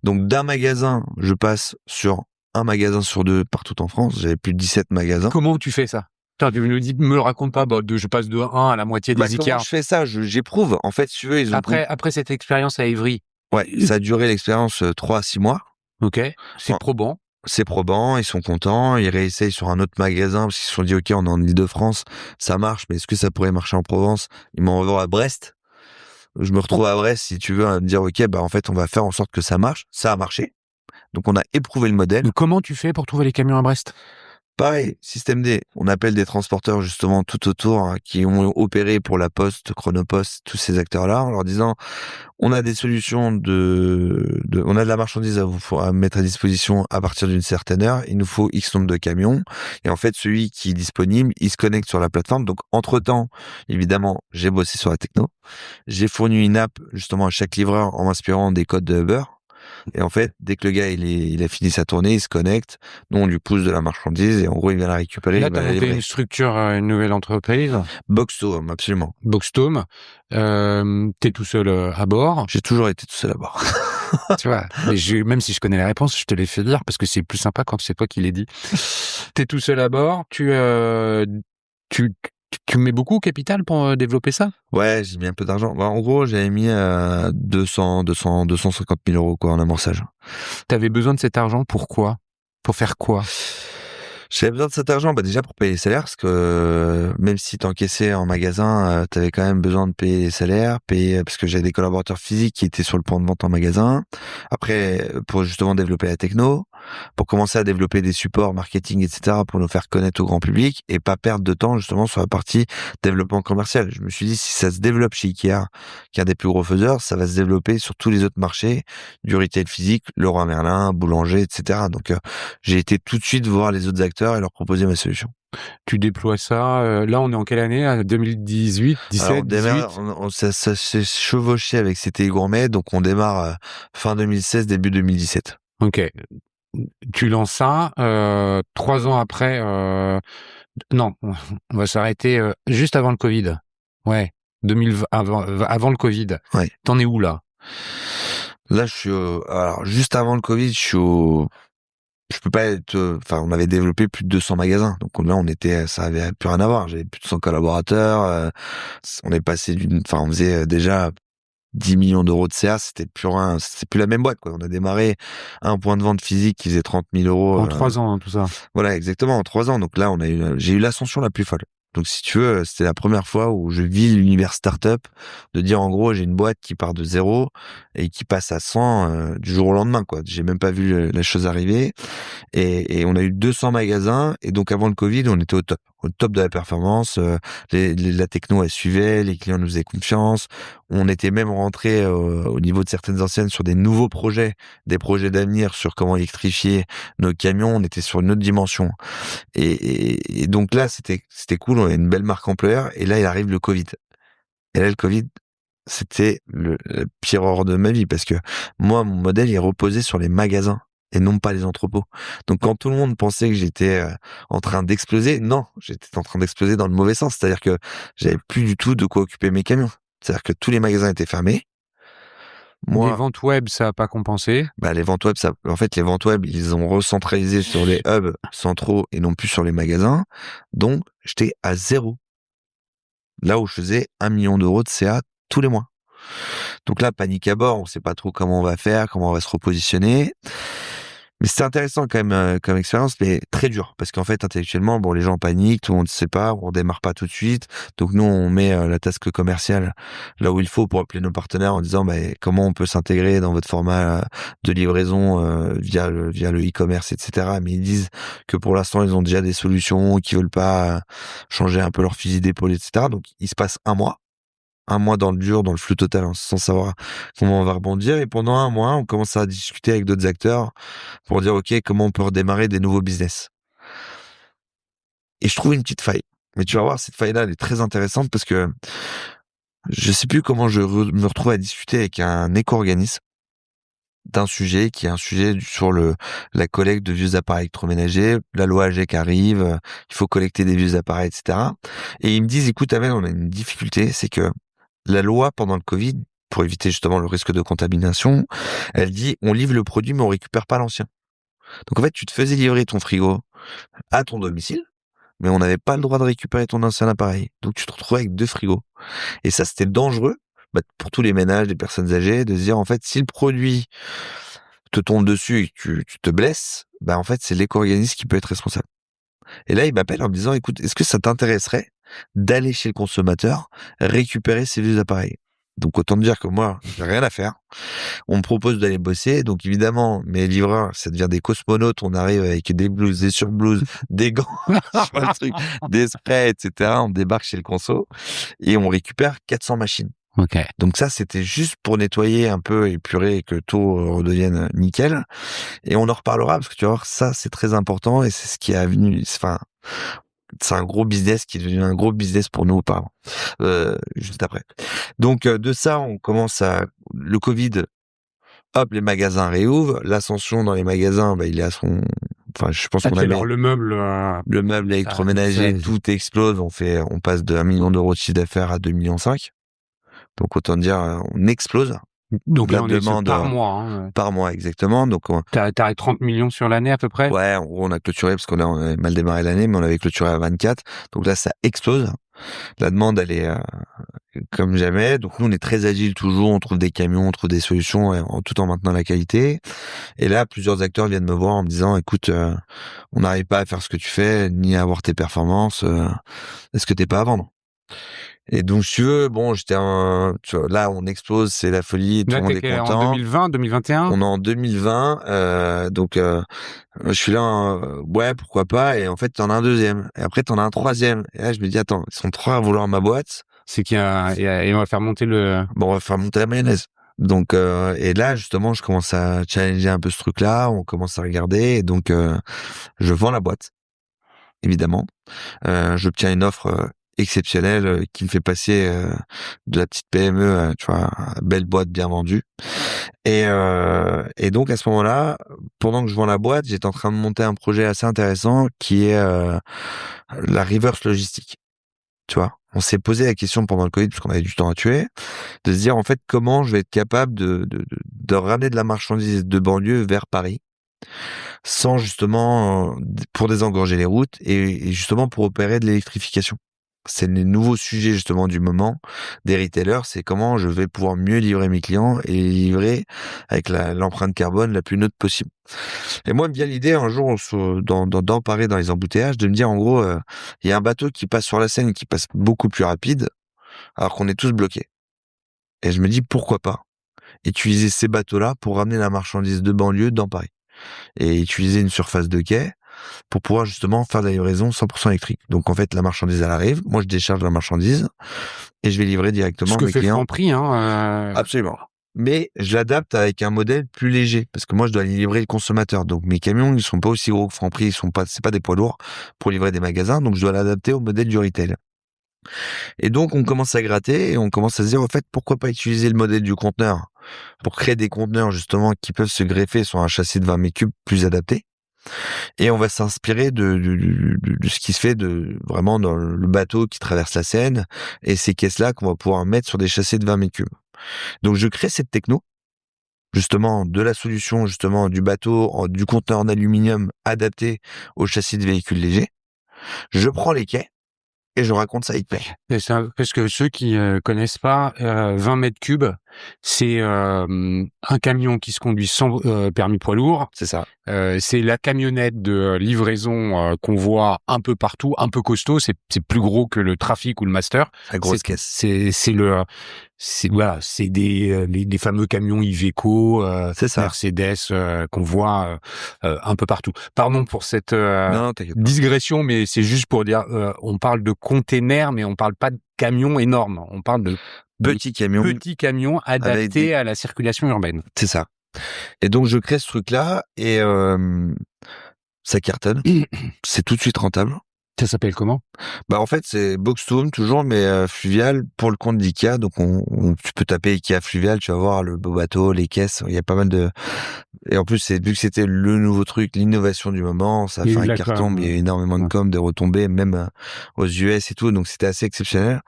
Donc, d'un magasin, je passe sur un magasin sur 2 partout en France. J'avais plus de 17 magasins. Comment tu fais ça? Tu me le raconte pas, je passe de 1 à la moitié des Ikea. Comment je fais ça? J'éprouve. En fait, si tu veux, Après cette expérience à Évry. Ouais, ça a duré l'expérience 3 à 6 mois. Ok. C'est probant. C'est probant, ils sont contents, ils réessayent sur un autre magasin parce qu'ils se sont dit ok, on est en Île-de-France, ça marche, mais est-ce que ça pourrait marcher en Provence? Ils m'envoient à Brest. Je me retrouve à Brest, si tu veux, à me dire ok, en fait, on va faire en sorte que ça marche. Ça a marché. Donc on a éprouvé le modèle. Donc, comment tu fais pour trouver les camions à Brest? Pareil, système D. On appelle des transporteurs justement tout autour qui ont opéré pour la Poste, Chronopost, tous ces acteurs-là, en leur disant on a des solutions on a de la marchandise à mettre à disposition à partir d'une certaine heure. Il nous faut X nombre de camions. Et en fait, celui qui est disponible, il se connecte sur la plateforme. Donc, entre-temps, évidemment, j'ai bossé sur la techno. J'ai fourni une app justement à chaque livreur en m'inspirant des codes de Uber. Et en fait, dès que le gars il a fini sa tournée, il se connecte. Nous, on lui pousse de la marchandise et en gros, il vient la récupérer. Là, t'as monté une structure, une nouvelle entreprise. Boxtome, absolument. Boxtome. T'es tout seul à bord. J'ai toujours été tout seul à bord. Tu vois, même si je connais les réponses, je te les fais lire parce que c'est plus sympa quand c'est toi qui les dis. T'es tout seul à bord. Tu mets beaucoup au capital pour développer ça? Ouais, j'ai mis un peu d'argent. En gros, j'avais mis 250 000 euros en amorçage. T'avais besoin de cet argent pour faire quoi? J'avais besoin de cet argent, déjà pour payer les salaires, parce que même si t'encaissais en magasin, t'avais quand même besoin de payer les salaires, parce que j'avais des collaborateurs physiques qui étaient sur le point de vente en magasin. Après, pour justement développer la techno, pour commencer à développer des supports marketing, etc., pour nous faire connaître au grand public et pas perdre de temps justement sur la partie développement commercial. Je me suis dit, si ça se développe chez Ikea, qui est un des plus gros faiseurs, ça va se développer sur tous les autres marchés, du retail physique, Leroy Merlin, boulanger, etc. Donc, j'ai été tout de suite voir les autres acteurs et leur proposer ma solution. Tu déploies ça, là on est en quelle année? 2018, 17, Alors, on démarre, 18? ça s'est chevauché avec CTI Gourmet, donc on démarre fin 2016, début 2017. Ok. Tu lances ça, 3 ans après, non, on va s'arrêter juste avant le Covid. Ouais, 2020, avant le Covid. Ouais. T'en es où là? Là, je suis alors juste avant le Covid, je peux pas être, on avait développé plus de 200 magasins. Donc là, ça avait plus rien à voir. J'avais plus de 100 collaborateurs. On est passé on faisait déjà 10 millions d'euros de CA. C'était plus la même boîte, quoi. On a démarré un point de vente physique qui faisait 30 000 euros. En 3 ans, tout ça. Voilà, exactement, en 3 ans. Donc là, j'ai eu l'ascension la plus folle. Donc, si tu veux, c'était la première fois où je vis l'univers startup, de dire, en gros, j'ai une boîte qui part de 0 et qui passe à 100 du jour au lendemain, quoi. J'ai même pas vu la chose arriver. Et on a eu 200 magasins. Et donc, avant le Covid, on était au top de la performance. La techno, elle suivait, les clients nous faisaient confiance. On était même rentré au niveau de certaines anciennes sur des nouveaux projets, des projets d'avenir sur comment électrifier nos camions. On était sur une autre dimension. Et donc là, c'était cool. On a une belle marque employeur. Et là, il arrive le Covid. Et là, le Covid, c'était le pire horreur de ma vie parce que moi, mon modèle, il reposait sur les magasins et non pas les entrepôts. Donc, quand tout le monde pensait que j'étais en train d'exploser, non, j'étais en train d'exploser dans le mauvais sens. C'est-à-dire que j'avais plus du tout de quoi occuper mes camions. C'est-à-dire que tous les magasins étaient fermés. Les ventes web, ça a pas compensé. Les ventes web, les ventes web, ils ont recentralisé sur les hubs centraux et non plus sur les magasins. Donc, j'étais à zéro. là où je faisais 1 million d'euros de CA tous les mois. Donc là, panique à bord, on sait pas trop comment on va faire, comment on va se repositionner. Mais c'était intéressant quand même comme expérience, mais très dur. Parce qu'en fait, intellectuellement, bon, les gens paniquent, tout le monde ne sait pas, on démarre pas tout de suite. Donc nous, on met la task commerciale là où il faut pour appeler nos partenaires en disant comment on peut s'intégrer dans votre format de livraison via le e-commerce, etc. Mais ils disent que pour l'instant, ils ont déjà des solutions, qu'ils veulent pas changer un peu leur fusil d'épaule, etc. Donc il se passe un mois dans le dur, dans le flou total, sans savoir comment on va rebondir. Et pendant un mois, on commence à discuter avec d'autres acteurs pour dire, OK, comment on peut redémarrer des nouveaux business. Et je trouve une petite faille. Mais tu vas voir, cette faille-là, elle est très intéressante parce que je sais plus comment me retrouve à discuter avec un éco-organisme d'un sujet qui est un sujet sur la collecte de vieux appareils électroménagers, la loi AGEC arrive, il faut collecter des vieux appareils, etc. Et ils me disent, écoute, Amel, on a une difficulté, c'est que la loi pendant le Covid, pour éviter justement le risque de contamination, elle dit on livre le produit mais on récupère pas l'ancien. Donc en fait, tu te faisais livrer ton frigo à ton domicile, mais on n'avait pas le droit de récupérer ton ancien appareil. Donc tu te retrouvais avec 2 frigos. Et ça, c'était dangereux pour tous les ménages, les personnes âgées, de se dire en fait, si le produit te tombe dessus et que tu te blesses, en fait, c'est l'éco-organisme qui peut être responsable. Et là, il m'appelle en me disant, écoute, est-ce que ça t'intéresserait d'aller chez le consommateur récupérer ces vieux appareils? Donc, autant dire que moi, j'ai rien à faire. On me propose d'aller bosser. Donc, évidemment, mes livreurs, ça devient des cosmonautes. On arrive avec des blouses, des surblouses, des gants, sur le truc, des sprays, etc. On débarque chez le conso et on récupère 400 machines. Okay. Donc ça, c'était juste pour nettoyer un peu, épurer et que tout redevienne nickel. Et on en reparlera parce que tu vas voir, ça, c'est très important et c'est ce qui est venu, enfin, c'est un gros business qui est devenu un gros business pour nous, pardon, juste après. Donc, de ça, on commence le Covid, hop, les magasins réouvrent, l'ascension dans les magasins, il est à son, enfin, je pense qu'on a le meuble électroménager, tout explose, on passe de 1 million d'euros de chiffre d'affaires à 2,5 millions. Donc, autant dire, on explose. Donc là, on est par mois. Par mois, exactement. Donc, t'as 30 millions sur l'année à peu près? Ouais, en gros, on a clôturé parce qu'on avait mal démarré l'année, mais on avait clôturé à 24. Donc là, ça explose. La demande, elle est comme jamais. Donc nous, on est très agile toujours. On trouve des camions, on trouve des solutions, tout en maintenant la qualité. Et là, plusieurs acteurs viennent me voir en me disant, écoute, on n'arrive pas à faire ce que tu fais, ni à avoir tes performances. Est-ce que t'es pas à vendre? Et donc, si tu veux, bon, là, on explose, c'est la folie, tout le monde est content. En 2020, 2021? On est en 2020, donc je suis là, ouais, pourquoi pas, et en fait, t'en as un deuxième, et après, t'en as un troisième, et là, je me dis, attends, ils sont 3 à vouloir ma boîte. C'est et on va faire monter Bon, on va faire monter la mayonnaise. Donc, et là, justement, je commence à challenger un peu ce truc-là, on commence à regarder, et donc, je vends la boîte, évidemment. J'obtiens une offre exceptionnelle qui me fait passer de la petite PME, tu vois, belle boîte bien vendue. Et donc à ce moment-là, pendant que je vends la boîte, j'étais en train de monter un projet assez intéressant qui est la reverse logistique. Tu vois, on s'est posé la question pendant le Covid, parce qu'on avait du temps à tuer, de se dire en fait comment je vais être capable de ramener de la marchandise de banlieue vers Paris, sans justement pour désengorger les routes et justement pour opérer de l'électrification. C'est le nouveau sujet justement du moment des retailers, c'est comment je vais pouvoir mieux livrer mes clients et les livrer avec l'empreinte carbone la plus neutre possible. Et moi, bien l'idée un jour dans Paris, dans les embouteillages, de me dire en gros, il y a un bateau qui passe sur la Seine qui passe beaucoup plus rapide, alors qu'on est tous bloqués. Et je me dis pourquoi pas utiliser ces bateaux-là pour ramener la marchandise de banlieue dans Paris et utiliser une surface de quai pour pouvoir justement faire de la livraison 100% électrique. Donc en fait, la marchandise, elle arrive, moi je décharge la marchandise et je vais livrer directement mes clients. Ce que fait Franprix, Absolument. Mais je l'adapte avec un modèle plus léger parce que moi je dois livrer le consommateur. Donc mes camions, ils sont pas aussi gros que Franprix, c'est pas des poids lourds pour livrer des magasins, donc je dois l'adapter au modèle du retail. Et donc on commence à gratter et on commence à se dire en fait pourquoi pas utiliser le modèle du conteneur pour créer des conteneurs justement qui peuvent se greffer sur un châssis de 20 mètres cubes plus adapté. Et on va s'inspirer de ce qui se fait vraiment dans le bateau qui traverse la Seine et ces caisses-là qu'on va pouvoir mettre sur des châssis de 20 mètres cubes. Donc je crée cette techno, justement de la solution justement du bateau, du conteneur en aluminium adapté au châssis de véhicules légers. Je prends les quais et je raconte ça, ils te payent. Et ça, parce que ceux qui connaissent pas, 20 mètres cubes, c'est un camion qui se conduit sans permis poids lourd. C'est ça. C'est la camionnette de livraison qu'on voit un peu partout, un peu costaud. C'est plus gros que le Trafic ou le Master. La grosse caisse. C'est des fameux camions Iveco, C'est ça. Mercedes qu'on voit un peu partout. Pardon pour cette Non, t'inquiète pas. digression, mais c'est juste pour dire, on parle de containers, mais on parle pas de camions énormes. On parle de Petits camions adaptés à la circulation urbaine. C'est ça. Et donc, je crée ce truc-là et ça cartonne. C'est tout de suite rentable. Ça s'appelle comment? Bah en fait c'est box to home toujours, mais fluvial pour le compte d'IKEA. Donc tu peux taper IKEA fluvial, tu vas voir le beau bateau, les caisses. Il y a pas mal de. Et en plus vu que c'était le nouveau truc, l'innovation du moment, ça a fait un carton. Il y a eu énormément de com, de retombées, même aux US et tout. Donc c'était assez exceptionnel.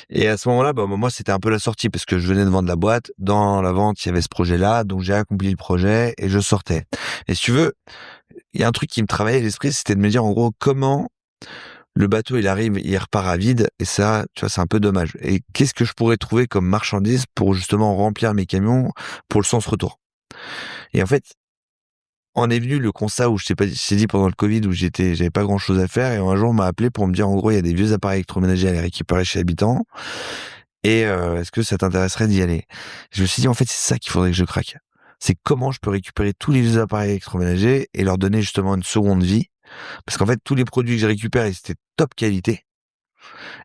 Et à ce moment-là, bah moi c'était un peu la sortie parce que je venais de vendre la boîte. Dans la vente, il y avait ce projet-là, donc j'ai accompli le projet et je sortais. Et si tu veux, il y a un truc qui me travaillait à l'esprit, c'était de me dire en gros comment le bateau, il arrive, il repart à vide, et ça, tu vois, c'est un peu dommage. Et qu'est-ce que je pourrais trouver comme marchandise pour justement remplir mes camions pour le sens retour? Et en fait, en est venu le constat où je t'ai dit pendant le Covid où j'avais pas grand chose à faire, et un jour on m'a appelé pour me dire en gros, il y a des vieux appareils électroménagers à les récupérer chez l'habitant, et est-ce que ça t'intéresserait d'y aller? Je me suis dit en fait, c'est ça qu'il faudrait que je craque. C'est comment je peux récupérer tous les vieux appareils électroménagers et leur donner justement une seconde vie. Parce qu'en fait, tous les produits que je récupère, ils étaient top qualité.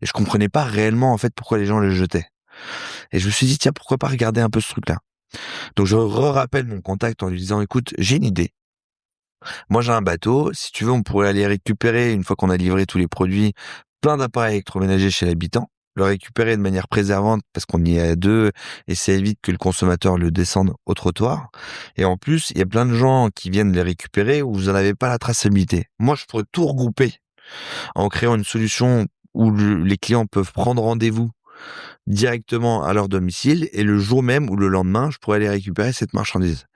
Et je comprenais pas réellement, en fait, pourquoi les gens les jetaient. Et je me suis dit, tiens, pourquoi pas regarder un peu ce truc-là? Donc, je rappelle mon contact en lui disant, écoute, j'ai une idée. Moi, j'ai un bateau. Si tu veux, on pourrait aller récupérer, une fois qu'on a livré tous les produits, plein d'appareils électroménagers chez l'habitant, le récupérer de manière préservante parce qu'on y est à deux et ça évite que le consommateur le descende au trottoir. Et en plus, il y a plein de gens qui viennent les récupérer où vous n'en avez pas la traçabilité. Moi, je pourrais tout regrouper en créant une solution où les clients peuvent prendre rendez-vous directement à leur domicile et le jour même ou le lendemain, je pourrais aller récupérer cette marchandise.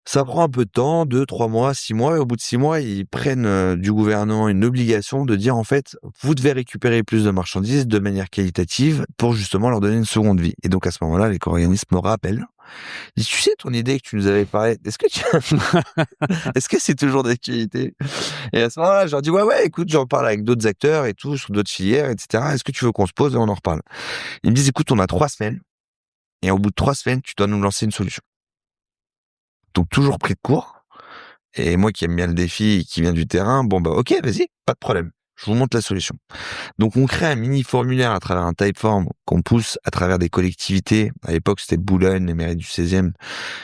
Ça prend un peu de temps, 2, 3 mois, 6 mois, et au bout de 6 mois, ils prennent du gouvernement une obligation de dire, en fait, vous devez récupérer plus de marchandises de manière qualitative pour justement leur donner une seconde vie. Et donc, à ce moment-là, l'éco-organisme me rappelle. Ils disent, tu sais, ton idée que tu nous avais parlé, est-ce que c'est toujours d'actualité? Et à ce moment-là, je leur dis, ouais, écoute, j'en parle avec d'autres acteurs et tout, sur d'autres filières, etc. Est-ce que tu veux qu'on se pose et on en reparle? Ils me disent, écoute, on a 3 semaines. Et au bout de 3 semaines, tu dois nous lancer une solution. Donc, toujours pris de court. Et moi qui aime bien le défi et qui vient du terrain, bon bah ok, vas-y, pas de problème. Je vous montre la solution. Donc on crée un mini formulaire à travers un Typeform qu'on pousse à travers des collectivités. À l'époque, c'était Boulogne, les mairies du 16e.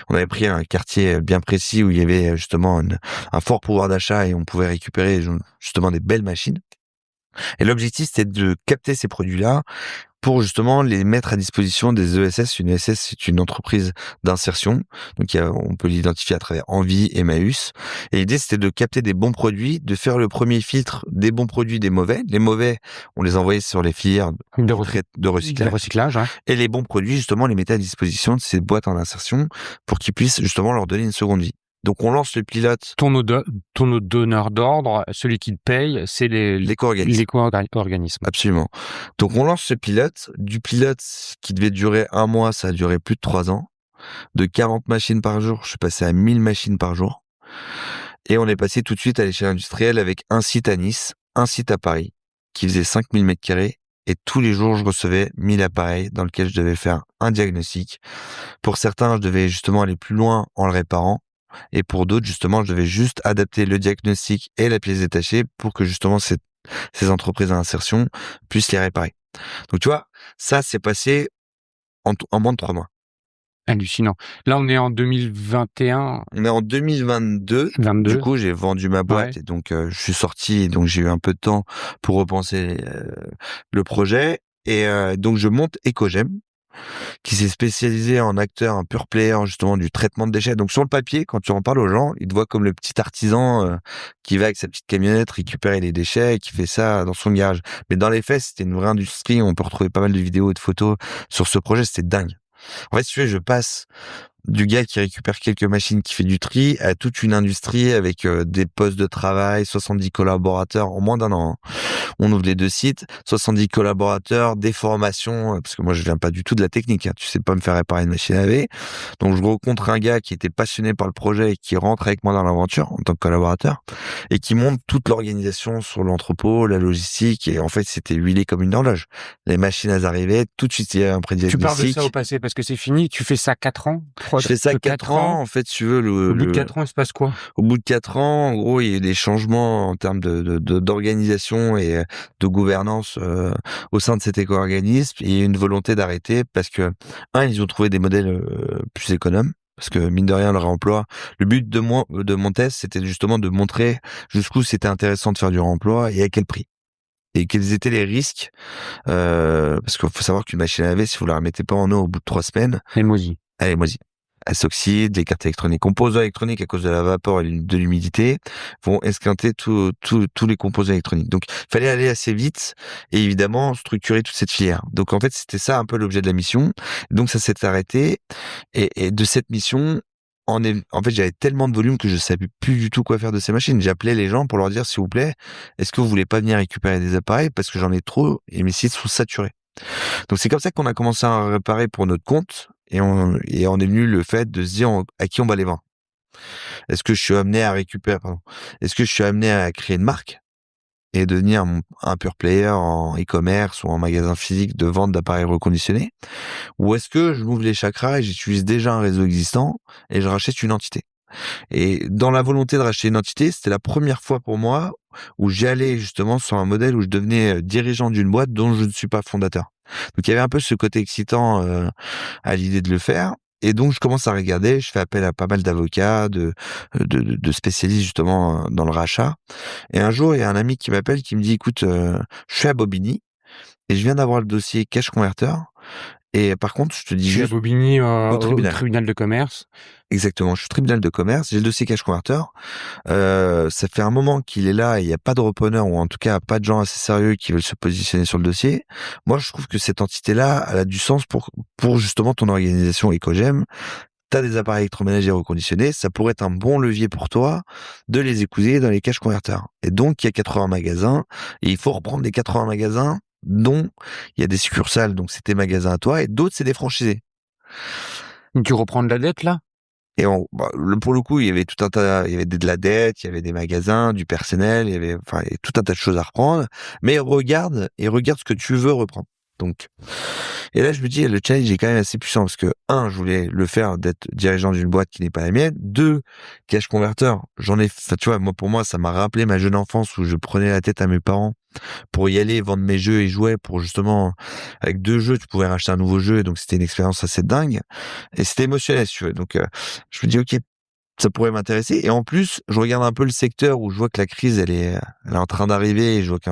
On avait pris un quartier bien précis où il y avait justement un fort pouvoir d'achat et on pouvait récupérer justement des belles machines. Et l'objectif, c'était de capter ces produits-là pour justement les mettre à disposition des ESS. Une ESS, c'est une entreprise d'insertion. Donc, on peut l'identifier à travers Envie, Emmaüs. Et l'idée, c'était de capter des bons produits, de faire le premier filtre des bons produits, des mauvais. Les mauvais, on les envoyait sur les filières de recyclage. Ouais. Et les bons produits, justement, on les mettait à disposition de ces boîtes en insertion pour qu'ils puissent justement leur donner une seconde vie. Donc, on lance le pilote. Ton donneur d'ordre, celui qui te paye, c'est l'éco-organisme. Absolument. Donc, on lance ce pilote. Du pilote qui devait durer 1 mois, ça a duré plus de 3 ans. De 40 machines par jour, je suis passé à 1000 machines par jour. Et on est passé tout de suite à l'échelle industrielle avec un site à Nice, un site à Paris, qui faisait 5000 m². Et tous les jours, je recevais 1000 appareils dans lesquels je devais faire un diagnostic. Pour certains, je devais justement aller plus loin en le réparant. Et pour d'autres, justement, je devais juste adapter le diagnostic et la pièce détachée pour que justement ces entreprises à insertion puissent les réparer. Donc tu vois, ça s'est passé en moins de 3 mois. Hallucinant. Là, on est en 2021. On est en 2022. Du coup, j'ai vendu ma boîte et donc je suis sorti et donc j'ai eu un peu de temps pour repenser le projet. Et donc je monte Ecogem, qui s'est spécialisé en acteur, un pure player justement du traitement de déchets. Donc sur le papier, quand tu en parles aux gens, ils te voient comme le petit artisan qui va avec sa petite camionnette récupérer les déchets et qui fait ça dans son garage. Mais dans les faits, c'était une vraie industrie. On peut retrouver pas mal de vidéos et de photos sur ce projet. C'était dingue. En fait, si tu veux, je passe du gars qui récupère quelques machines, qui fait du tri, à toute une industrie avec des postes de travail, 70 collaborateurs en moins d'un an. Hein. On ouvre les 2 sites, 70 collaborateurs, des formations, parce que moi je viens pas du tout de la technique, hein, tu sais pas me faire réparer une machine à laver. Donc je rencontre un gars qui était passionné par le projet et qui rentre avec moi dans l'aventure en tant que collaborateur et qui monte toute l'organisation sur l'entrepôt, la logistique, et en fait c'était huilé comme une horloge. Les machines elles arrivaient, tout de suite il y avait un Tu parles de prédiagnostic. ça au passé parce que c'est fini. Tu fais ça 4 ans? Je fais ça 4 ans, en fait, si tu veux, Au bout de 4 ans, il se passe quoi? au bout de 4 ans, en gros, il y a eu des changements en termes d'organisation et de gouvernance au sein de cet éco-organisme, et il y a eu une volonté d'arrêter parce que, ils ont trouvé des modèles plus économes. Parce que, mine de rien, le réemploi, le but de mon test, c'était justement de montrer jusqu'où c'était intéressant de faire du réemploi et à quel prix. Et quels étaient les risques, parce qu'il faut savoir qu'une machine à laver, si vous la remettez pas en eau au bout de 3 semaines, Elle moisit. elle est moisie. Elle s'oxyde, les cartes électroniques, composants électroniques à cause de la vapeur et de l'humidité vont esquinter tous les composants électroniques. Donc, il fallait aller assez vite et évidemment structurer toute cette filière. Donc, en fait, c'était ça un peu l'objet de la mission. Donc, ça s'est arrêté et de cette mission, en fait, j'avais tellement de volume que je savais plus du tout quoi faire de ces machines. J'appelais les gens pour leur dire, s'il vous plaît, est-ce que vous voulez pas venir récupérer des appareils parce que j'en ai trop et mes sites sont saturés. Donc c'est comme ça qu'on a commencé à réparer pour notre compte et on est venu le fait de se dire à qui on va les vendre. Est-ce que je suis amené à récupérer, pardon, est-ce que je suis amené à créer une marque et devenir un pure player en e-commerce ou en magasin physique de vente d'appareils reconditionnés, ou est-ce que je m'ouvre les chakras et j'utilise déjà un réseau existant et je rachète une entité? Et dans la volonté de racheter une entité, c'était la première fois pour moi où j'allais justement sur un modèle où je devenais dirigeant d'une boîte dont je ne suis pas fondateur. Donc il y avait un peu ce côté excitant à l'idée de le faire. Et donc je commence à regarder, je fais appel à pas mal d'avocats, de spécialistes justement dans le rachat. Et un jour, il y a un ami qui m'appelle qui me dit, écoute, je suis à Bobigny et je viens d'avoir le dossier Cash Converter. Et par contre, je te dis Je suis à juste Bobigny, au au tribunal. tribunal de commerce. Exactement, je suis tribunal de commerce, j'ai le dossier Cash Converter. Ça fait un moment qu'il est là et il n'y a pas de repreneur, ou en tout cas pas de gens assez sérieux qui veulent se positionner sur le dossier. Moi, je trouve que cette entité-là, elle a du sens pour justement ton organisation Ecogem. T'as des appareils électroménagers reconditionnés, ça pourrait être un bon levier pour toi de les épouser dans les cash converters. Et donc, il y a 80 magasins, et il faut reprendre les 80 magasins dont il y a des succursales, donc c'est tes magasins à toi, et d'autres, c'est des franchisés. Tu reprends de la dette, là? Et pour le coup, il y avait tout un tas, il y avait de la dette, il y avait des magasins, du personnel, il y avait tout un tas de choses à reprendre. Mais regarde ce que tu veux reprendre. Donc, et là, je me dis, le challenge est quand même assez puissant parce que, je voulais le faire d'être dirigeant d'une boîte qui n'est pas la mienne. 2, cash converteur. Tu vois, pour moi, ça m'a rappelé ma jeune enfance où je prenais la tête à mes parents pour y aller, vendre mes jeux et jouets pour justement, avec 2 jeux, tu pouvais racheter un nouveau jeu, et donc c'était une expérience assez dingue. Et c'était émotionnel, si tu veux. Donc, je me dis, OK, ça pourrait m'intéresser. Et en plus, je regarde un peu le secteur où je vois que la crise, elle est en train d'arriver, et je vois tu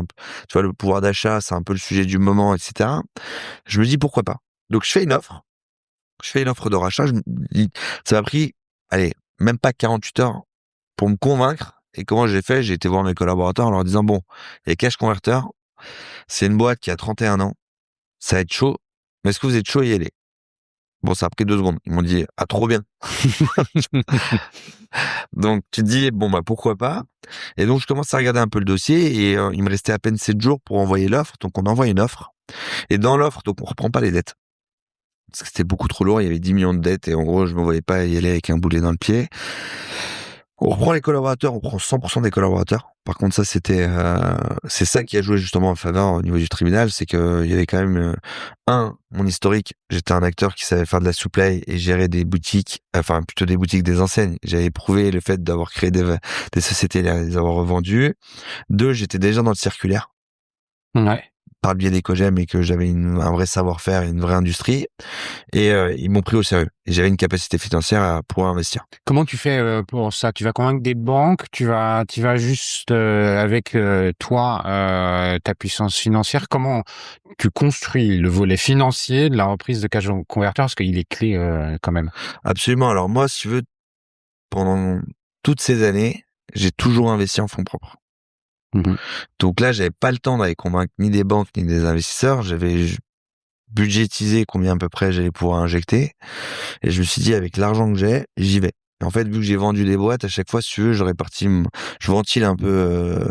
vois, le pouvoir d'achat, c'est un peu le sujet du moment, etc. Je me dis, pourquoi pas? Donc, je fais une offre. Je fais une offre de rachat. Ça m'a pris, allez, même pas 48 heures pour me convaincre. Et comment j'ai fait? J'ai été voir mes collaborateurs en leur disant, bon, les Cash Converter, c'est une boîte qui a 31 ans. Ça va être chaud. Mais est-ce que vous êtes chaud à y aller? Bon, ça a pris 2 secondes. Ils m'ont dit, ah, trop bien. Donc, tu te dis, bon, pourquoi pas? Et donc, je commence à regarder un peu le dossier, et il me restait à peine 7 jours pour envoyer l'offre. Donc, on envoie une offre. Et dans l'offre, donc, on reprend pas les dettes. Parce que c'était beaucoup trop lourd. Il y avait 10 millions de dettes et en gros, je me voyais pas y aller avec un boulet dans le pied. On reprend les collaborateurs, on prend 100% des collaborateurs. Par contre, ça, c'est ça qui a joué justement en faveur au niveau du tribunal, c'est que il y avait quand même, mon historique. J'étais un acteur qui savait faire de la supply et gérer des boutiques, enfin, plutôt des boutiques, des enseignes. J'avais prouvé le fait d'avoir créé des sociétés, les avoir revendues. 2, j'étais déjà dans le circulaire. Ouais. Par le biais d'Ecogem, et que j'avais un vrai savoir-faire et une vraie industrie. Et ils m'ont pris au sérieux. Et j'avais une capacité financière à pouvoir investir. Comment tu fais pour ça? Tu vas convaincre des banques? Tu vas juste avec toi, ta puissance financière? Comment tu construis le volet financier de la reprise de Cash Converter? Parce qu'il est clé quand même. Absolument. Alors moi, si tu veux, pendant toutes ces années, j'ai toujours investi en fonds propres. Mmh. Donc là, j'avais pas le temps d'aller convaincre ni des banques ni des investisseurs. budgétisé combien à peu près j'allais pouvoir injecter. Et je me suis dit, avec l'argent que j'ai, j'y vais. Et en fait, vu que j'ai vendu des boîtes, à chaque fois, si tu veux, je ventile un peu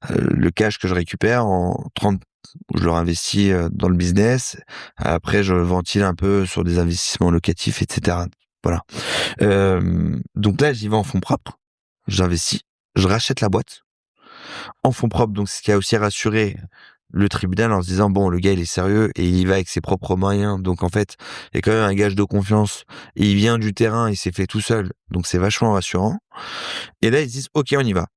le cash que je récupère en 30, je le réinvestis dans le business. Après, je ventile un peu sur des investissements locatifs, etc. Voilà. Donc là, j'y vais en fonds propres. J'investis. Je rachète la boîte en fonds propres. Donc, ce qui a aussi rassuré le tribunal en se disant, bon, le gars, il est sérieux et il y va avec ses propres moyens. Donc, en fait, il y a quand même un gage de confiance. Et il vient du terrain, il s'est fait tout seul. Donc, c'est vachement rassurant. Et là, ils disent, OK, on y va.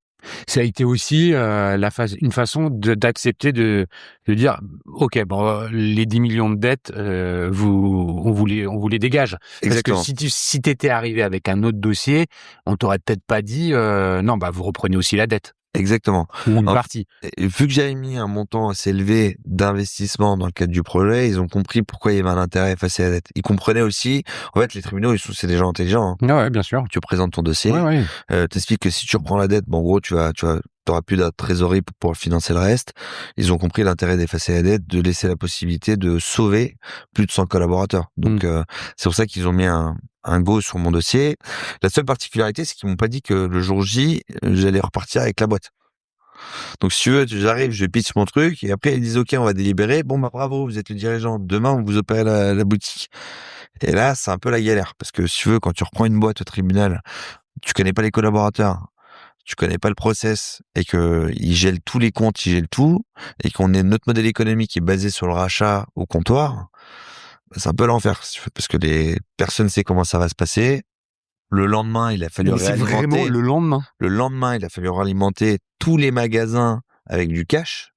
Ça a été aussi une façon d'accepter de dire ok bon les 10 millions de dettes on vous les dégage. Exactement. Parce que si t'étais arrivé avec un autre dossier, on t'aurait peut-être pas dit non bah vous reprenez aussi la dette. Exactement. Ou une partie. Et vu que j'avais mis un montant assez élevé d'investissement dans le cadre du projet, ils ont compris pourquoi il y avait un intérêt à effacer la dette. Ils comprenaient aussi, en fait, les tribunaux, c'est des gens intelligents. Hein. Ouais, bien sûr. Tu présentes ton dossier, ouais. T'expliques que si tu reprends la dette, bon, en gros, t'auras plus de trésorerie pour pouvoir financer le reste. Ils ont compris l'intérêt d'effacer la dette, de laisser la possibilité de sauver plus de 100 collaborateurs. Donc, c'est pour ça qu'ils ont mis un go sur mon dossier. La seule particularité, c'est qu'ils m'ont pas dit que le jour J, j'allais repartir avec la boîte. Donc, si tu veux, j'arrive, je pitch mon truc, et après, ils disent, OK, on va délibérer. Bon, bah, bravo, vous êtes le dirigeant. Demain, on vous opère la boutique. Et là, c'est un peu la galère. Parce que si tu veux, quand tu reprends une boîte au tribunal, tu connais pas les collaborateurs, tu connais pas le process, et que ils gèlent tous les comptes, ils gèlent tout, et qu'on ait notre modèle économique qui est basé sur le rachat au comptoir, c'est un peu l'enfer, si tu veux, parce que personne sait comment ça va se passer. Le lendemain, il a fallu réalimenter. C'est vraiment le lendemain. Le lendemain, il a fallu réalimenter tous les magasins avec du cash.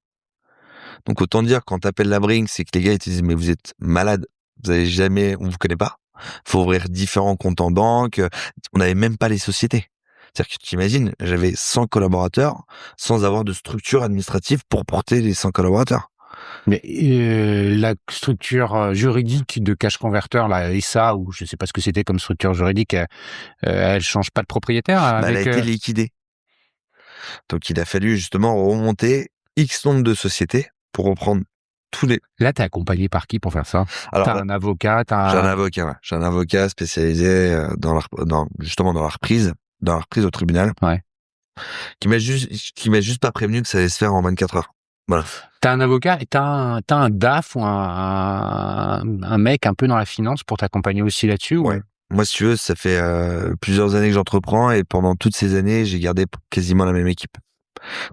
Donc, autant dire, quand t'appelles la Brinks, c'est que les gars, ils te disent, mais vous êtes malade. On vous connaît pas. Faut ouvrir différents comptes en banque. On n'avait même pas les sociétés. C'est-à-dire que tu t'imagines, j'avais 100 collaborateurs sans avoir de structure administrative pour porter les 100 collaborateurs. Mais la structure juridique de Cash Converter, la SA, ou je sais pas ce que c'était comme structure juridique, elle change pas de propriétaire Elle a été liquidée. Donc il a fallu justement remonter X nombre de sociétés pour reprendre tous les... Là, t'es accompagné par qui pour faire ça? Alors, t'as un avocat, J'ai un avocat, ouais. J'ai un avocat spécialisé justement dans la reprise au tribunal. Ouais. Qui m'a juste pas prévenu que ça allait se faire en 24 heures. Voilà. T'as un avocat et t'as un DAF ou un mec un peu dans la finance pour t'accompagner aussi là-dessus? Ouais. Moi, si tu veux, ça fait plusieurs années que j'entreprends, et pendant toutes ces années, j'ai gardé quasiment la même équipe.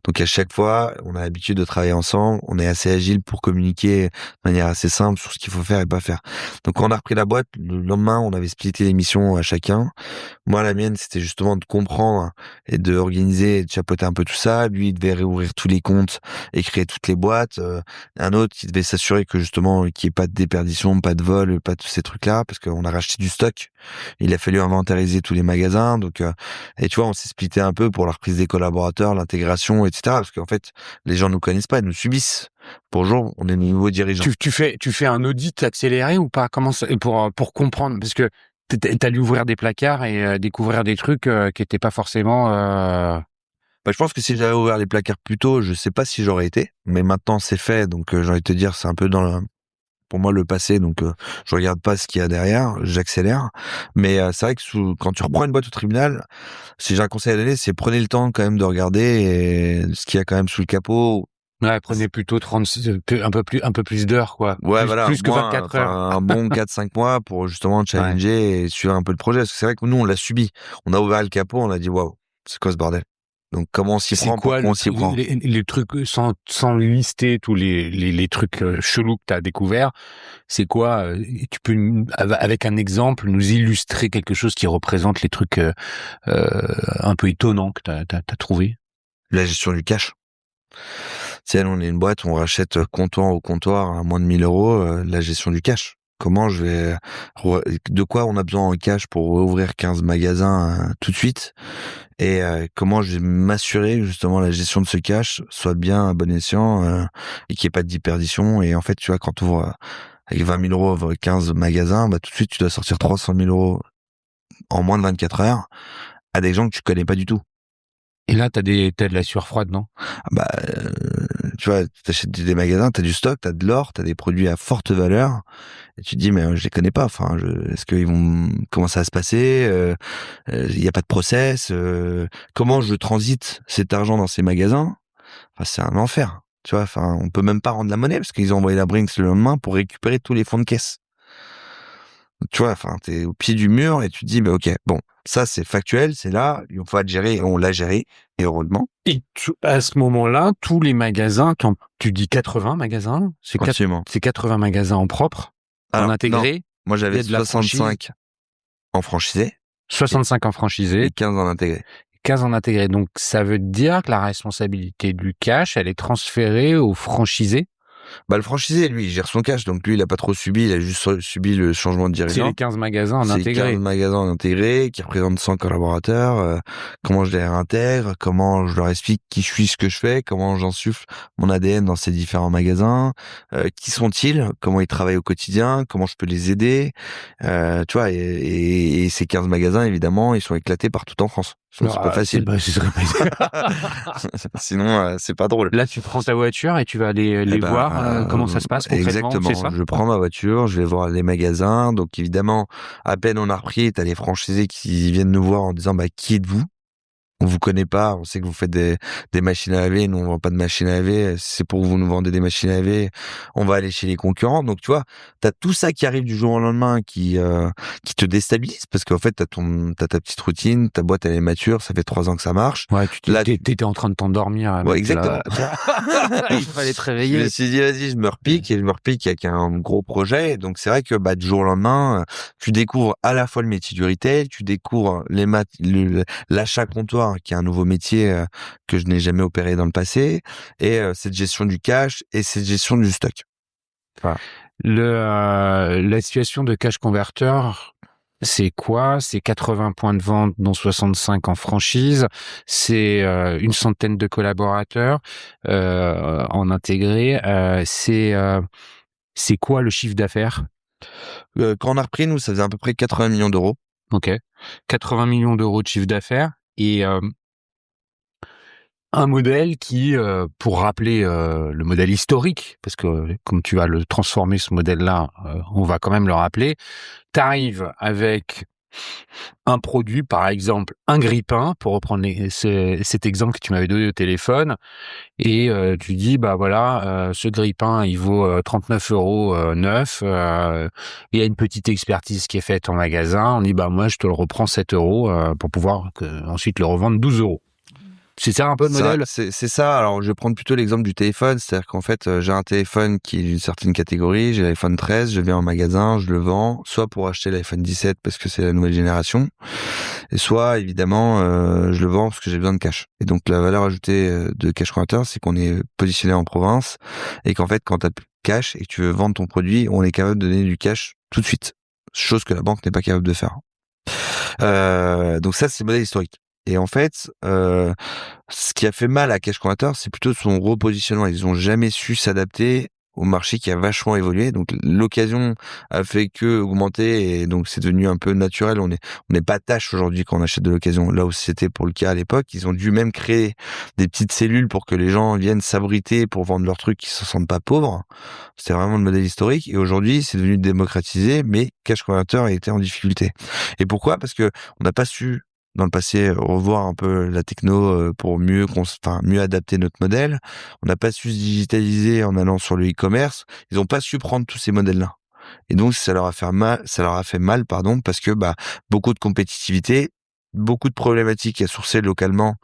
Donc à chaque fois, on a l'habitude de travailler ensemble, on est assez agile pour communiquer de manière assez simple sur ce qu'il faut faire et pas faire. Donc quand on a repris la boîte, le lendemain, on avait splitté les missions à chacun. Moi, la mienne, c'était justement de comprendre et de organiser et de chapeauter un peu tout ça. Lui, il devait réouvrir tous les comptes et créer toutes les boîtes. Un autre qui devait s'assurer que justement, qu'il n'y ait pas de déperdition, pas de vol, pas tous ces trucs-là, parce qu'on a racheté du stock. Il a fallu inventariser tous les magasins. Donc, et tu vois, on s'est splitté un peu pour la reprise des collaborateurs, l'intégration, etc. Parce qu'en fait, les gens nous connaissent pas, ils nous subissent. Bonjour, on est nouveaux dirigeants. Tu fais un audit accéléré ou pas? Comment ça, pour comprendre? Parce que t'as dû ouvrir des placards et découvrir des trucs qui étaient pas forcément... Bah, je pense que si j'avais ouvert les placards plus tôt, je sais pas si j'aurais été. Mais maintenant, c'est fait. Donc, j'ai envie de te dire, c'est un peu pour moi, le passé. Donc, je regarde pas ce qu'il y a derrière. J'accélère. Mais c'est vrai que quand tu reprends une boîte au tribunal, si j'ai un conseil à donner, c'est prenez le temps quand même de regarder ce qu'il y a quand même sous le capot. Ouais, prenez plutôt un peu plus d'heures, quoi. Ouais, voilà. Plus que 24 heures. Un bon 4-5 mois pour justement challenger et suivre un peu le projet. Parce que c'est vrai que nous, on l'a subi. On a ouvert le capot, on a dit, waouh, c'est quoi ce bordel? Donc, comment on s'y prend? Pourquoi on s'y prend? Les trucs, sans lister tous les trucs chelous que t'as découvert, c'est quoi? Tu peux, avec un exemple, nous illustrer quelque chose qui représente les trucs un peu étonnants que t'as trouvé? La gestion du cash. Si on est une boîte, on rachète comptoir au comptoir à moins de 1 000 euros, la gestion du cash. Comment de quoi on a besoin en cash pour ouvrir 15 magasins tout de suite? Et comment je vais m'assurer justement la gestion de ce cash soit bien à bon escient et qu'il n'y ait pas de déperdition. Et en fait, tu vois, quand tu ouvres avec 20 000 euros 15 magasins, bah tout de suite, tu dois sortir 300 000 euros en moins de 24 heures à des gens que tu connais pas du tout. Et là, t'as de la sueur froide, non? Bah, tu vois, t'achètes des magasins, t'as du stock, t'as de l'or, t'as des produits à forte valeur, et tu te dis, mais je les connais pas. Enfin, est-ce qu'ils vont, comment ça va se passer? Il y a pas de process. Comment je transite cet argent dans ces magasins? Enfin, c'est un enfer. Tu vois, enfin, on peut même pas rendre la monnaie parce qu'ils ont envoyé la Brinks le lendemain pour récupérer tous les fonds de caisse. Tu vois, enfin, t'es au pied du mur et tu te dis, bah, ok, bon, ça c'est factuel, c'est là, il faut le gérer et on l'a géré, et heureusement. Et à ce moment-là, tous les magasins, tu dis 80 magasins, c'est 80 magasins en propre, en intégré. Non, moi j'avais 65 en franchisé. 65 en franchisé. Et 15 en intégré. 15 en intégré. Donc, ça veut dire que la responsabilité du cash, elle est transférée au franchisé. Bah, le franchisé, lui, il gère son cash, donc lui, il a pas trop subi, il a juste subi le changement de dirigeant. C'est les 15 magasins en intégré. C'est 15 magasins en intégré, qui représentent 100 collaborateurs, comment je les réintègre, comment je leur explique qui je suis, ce que je fais, comment j'insuffle mon ADN dans ces différents magasins, qui sont-ils, comment ils travaillent au quotidien, comment je peux les aider, tu vois, et ces 15 magasins, évidemment, ils sont éclatés partout en France. Sinon, c'est pas facile. Sinon, c'est pas drôle. Là, tu prends ta voiture et tu vas aller voir comment ça se passe concrètement. Exactement. C'est ça. Je prends ma voiture, je vais voir les magasins. Donc, évidemment, à peine on a repris, t'as les franchisés qui viennent nous voir en disant, bah, qui êtes-vous? On vous connaît pas, on sait que vous faites des machines à laver, nous on vend pas de machines à laver, c'est pour que vous nous vendez des machines à laver, on va aller chez les concurrents. Donc tu vois, t'as tout ça qui arrive du jour au lendemain qui te déstabilise parce qu'en fait t'as ta petite routine, ta boîte elle est mature, ça fait 3 ans que ça marche. Ouais, t'étais en train de t'endormir. Ouais, exactement. Il fallait te réveiller. Je me suis dit vas-y, je me repique avec un gros projet. Donc c'est vrai que bah du jour au lendemain, tu découvres à la fois le métier du retail, tu découvres l'achat comptoir qui est un nouveau métier que je n'ai jamais opéré dans le passé, et cette gestion du cash et cette gestion du stock. Voilà. La situation de cash converteur, c'est quoi? C'est 80 points de vente, dont 65 en franchise. C'est une centaine de collaborateurs en intégré. C'est quoi le chiffre d'affaires? Quand on a repris, nous, ça faisait à peu près 80 millions d'euros. Ok. 80 millions d'euros de chiffre d'affaires. Et un modèle qui, pour rappeler le modèle historique, parce que comme tu vas le transformer ce modèle-là, on va quand même le rappeler, t'arrives avec un produit, par exemple un grille-pain, pour reprendre cet exemple que tu m'avais donné au téléphone, et tu dis, bah voilà, ce grille-pain, il vaut 39 € neuf, il y a une petite expertise qui est faite en magasin, on dit, bah moi je te le reprends 7 € pour pouvoir ensuite le revendre 12 €. C'est ça un peu le modèle? C'est ça. Alors, je vais prendre plutôt l'exemple du téléphone. C'est-à-dire qu'en fait, j'ai un téléphone qui est d'une certaine catégorie. J'ai l'iPhone 13, je vais en magasin, je le vends, soit pour acheter l'iPhone 17 parce que c'est la nouvelle génération, et soit, évidemment, je le vends parce que j'ai besoin de cash. Et donc, la valeur ajoutée de Cash Converter, c'est qu'on est positionné en province et qu'en fait, quand tu as plus de cash et que tu veux vendre ton produit, on est capable de donner du cash tout de suite. Chose que la banque n'est pas capable de faire. Donc ça, c'est le modèle historique. Et en fait, ce qui a fait mal à Cash Converter, c'est plutôt son repositionnement. Ils ont jamais su s'adapter au marché qui a vachement évolué. Donc l'occasion a fait que augmenter, et donc c'est devenu un peu naturel. On n'est pas tâche aujourd'hui quand on achète de l'occasion. Là où c'était pour le cas à l'époque, ils ont dû même créer des petites cellules pour que les gens viennent s'abriter pour vendre leurs trucs, qui se sentent pas pauvres. C'était vraiment le modèle historique. Et aujourd'hui, c'est devenu démocratisé, mais Cash Converter a été en difficulté. Et pourquoi? Parce que on n'a pas su dans le passé revoir un peu la techno pour mieux adapter notre modèle. On n'a pas su se digitaliser en allant sur le e-commerce. Ils n'ont pas su prendre tous ces modèles-là. Et donc ça leur a fait mal, parce que beaucoup de compétitivité, beaucoup de problématiques à sourcer localement.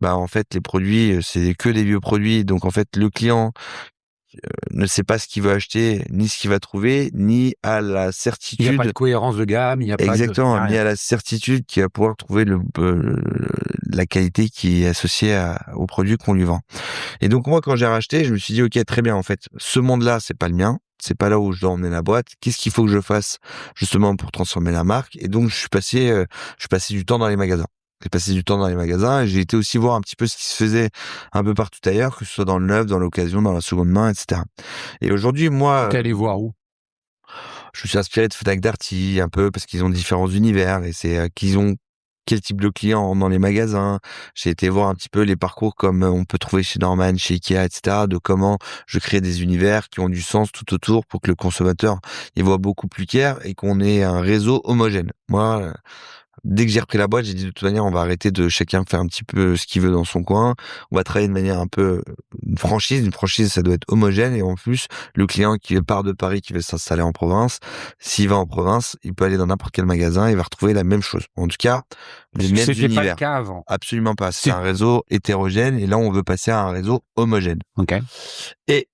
En fait, les produits, c'est que des vieux produits. Donc en fait, le client ne sait pas ce qu'il veut acheter, ni ce qu'il va trouver, ni à la certitude. Il n'y a pas de cohérence de gamme, il n'y a pas exactement, ni à la certitude qu'il va pouvoir trouver la qualité qui est associée au produit qu'on lui vend. Et donc moi, quand j'ai racheté, je me suis dit, ok, très bien, en fait, ce monde-là, c'est pas le mien, c'est pas là où je dois emmener la boîte. Qu'est-ce qu'il faut que je fasse justement pour transformer la marque? Et donc je suis passé du temps dans les magasins. J'ai passé du temps dans les magasins et j'ai été aussi voir un petit peu ce qui se faisait un peu partout ailleurs, que ce soit dans le neuf, dans l'occasion, dans la seconde main, etc. Et aujourd'hui, moi... T'es allé voir où? Je me suis inspiré de Fnac Darty un peu parce qu'ils ont différents univers, et c'est qu'ils ont quel type de clients rentrent dans les magasins. J'ai été voir un petit peu les parcours comme on peut trouver chez Norman, chez Ikea, etc., de comment je crée des univers qui ont du sens tout autour pour que le consommateur il voit beaucoup plus clair et qu'on ait un réseau homogène. Moi, dès que j'ai repris la boîte, j'ai dit de toute manière, on va arrêter de chacun faire un petit peu ce qu'il veut dans son coin. On va travailler de manière un peu une franchise. Une franchise, ça doit être homogène. Et en plus, le client qui part de Paris, qui veut s'installer en province, s'il va en province, il peut aller dans n'importe quel magasin, il va retrouver la même chose. En tout cas, les mêmes C'était pas le univers. cas avant. Absolument pas. C'est un réseau hétérogène. Et là, on veut passer à un réseau homogène. Ok. Et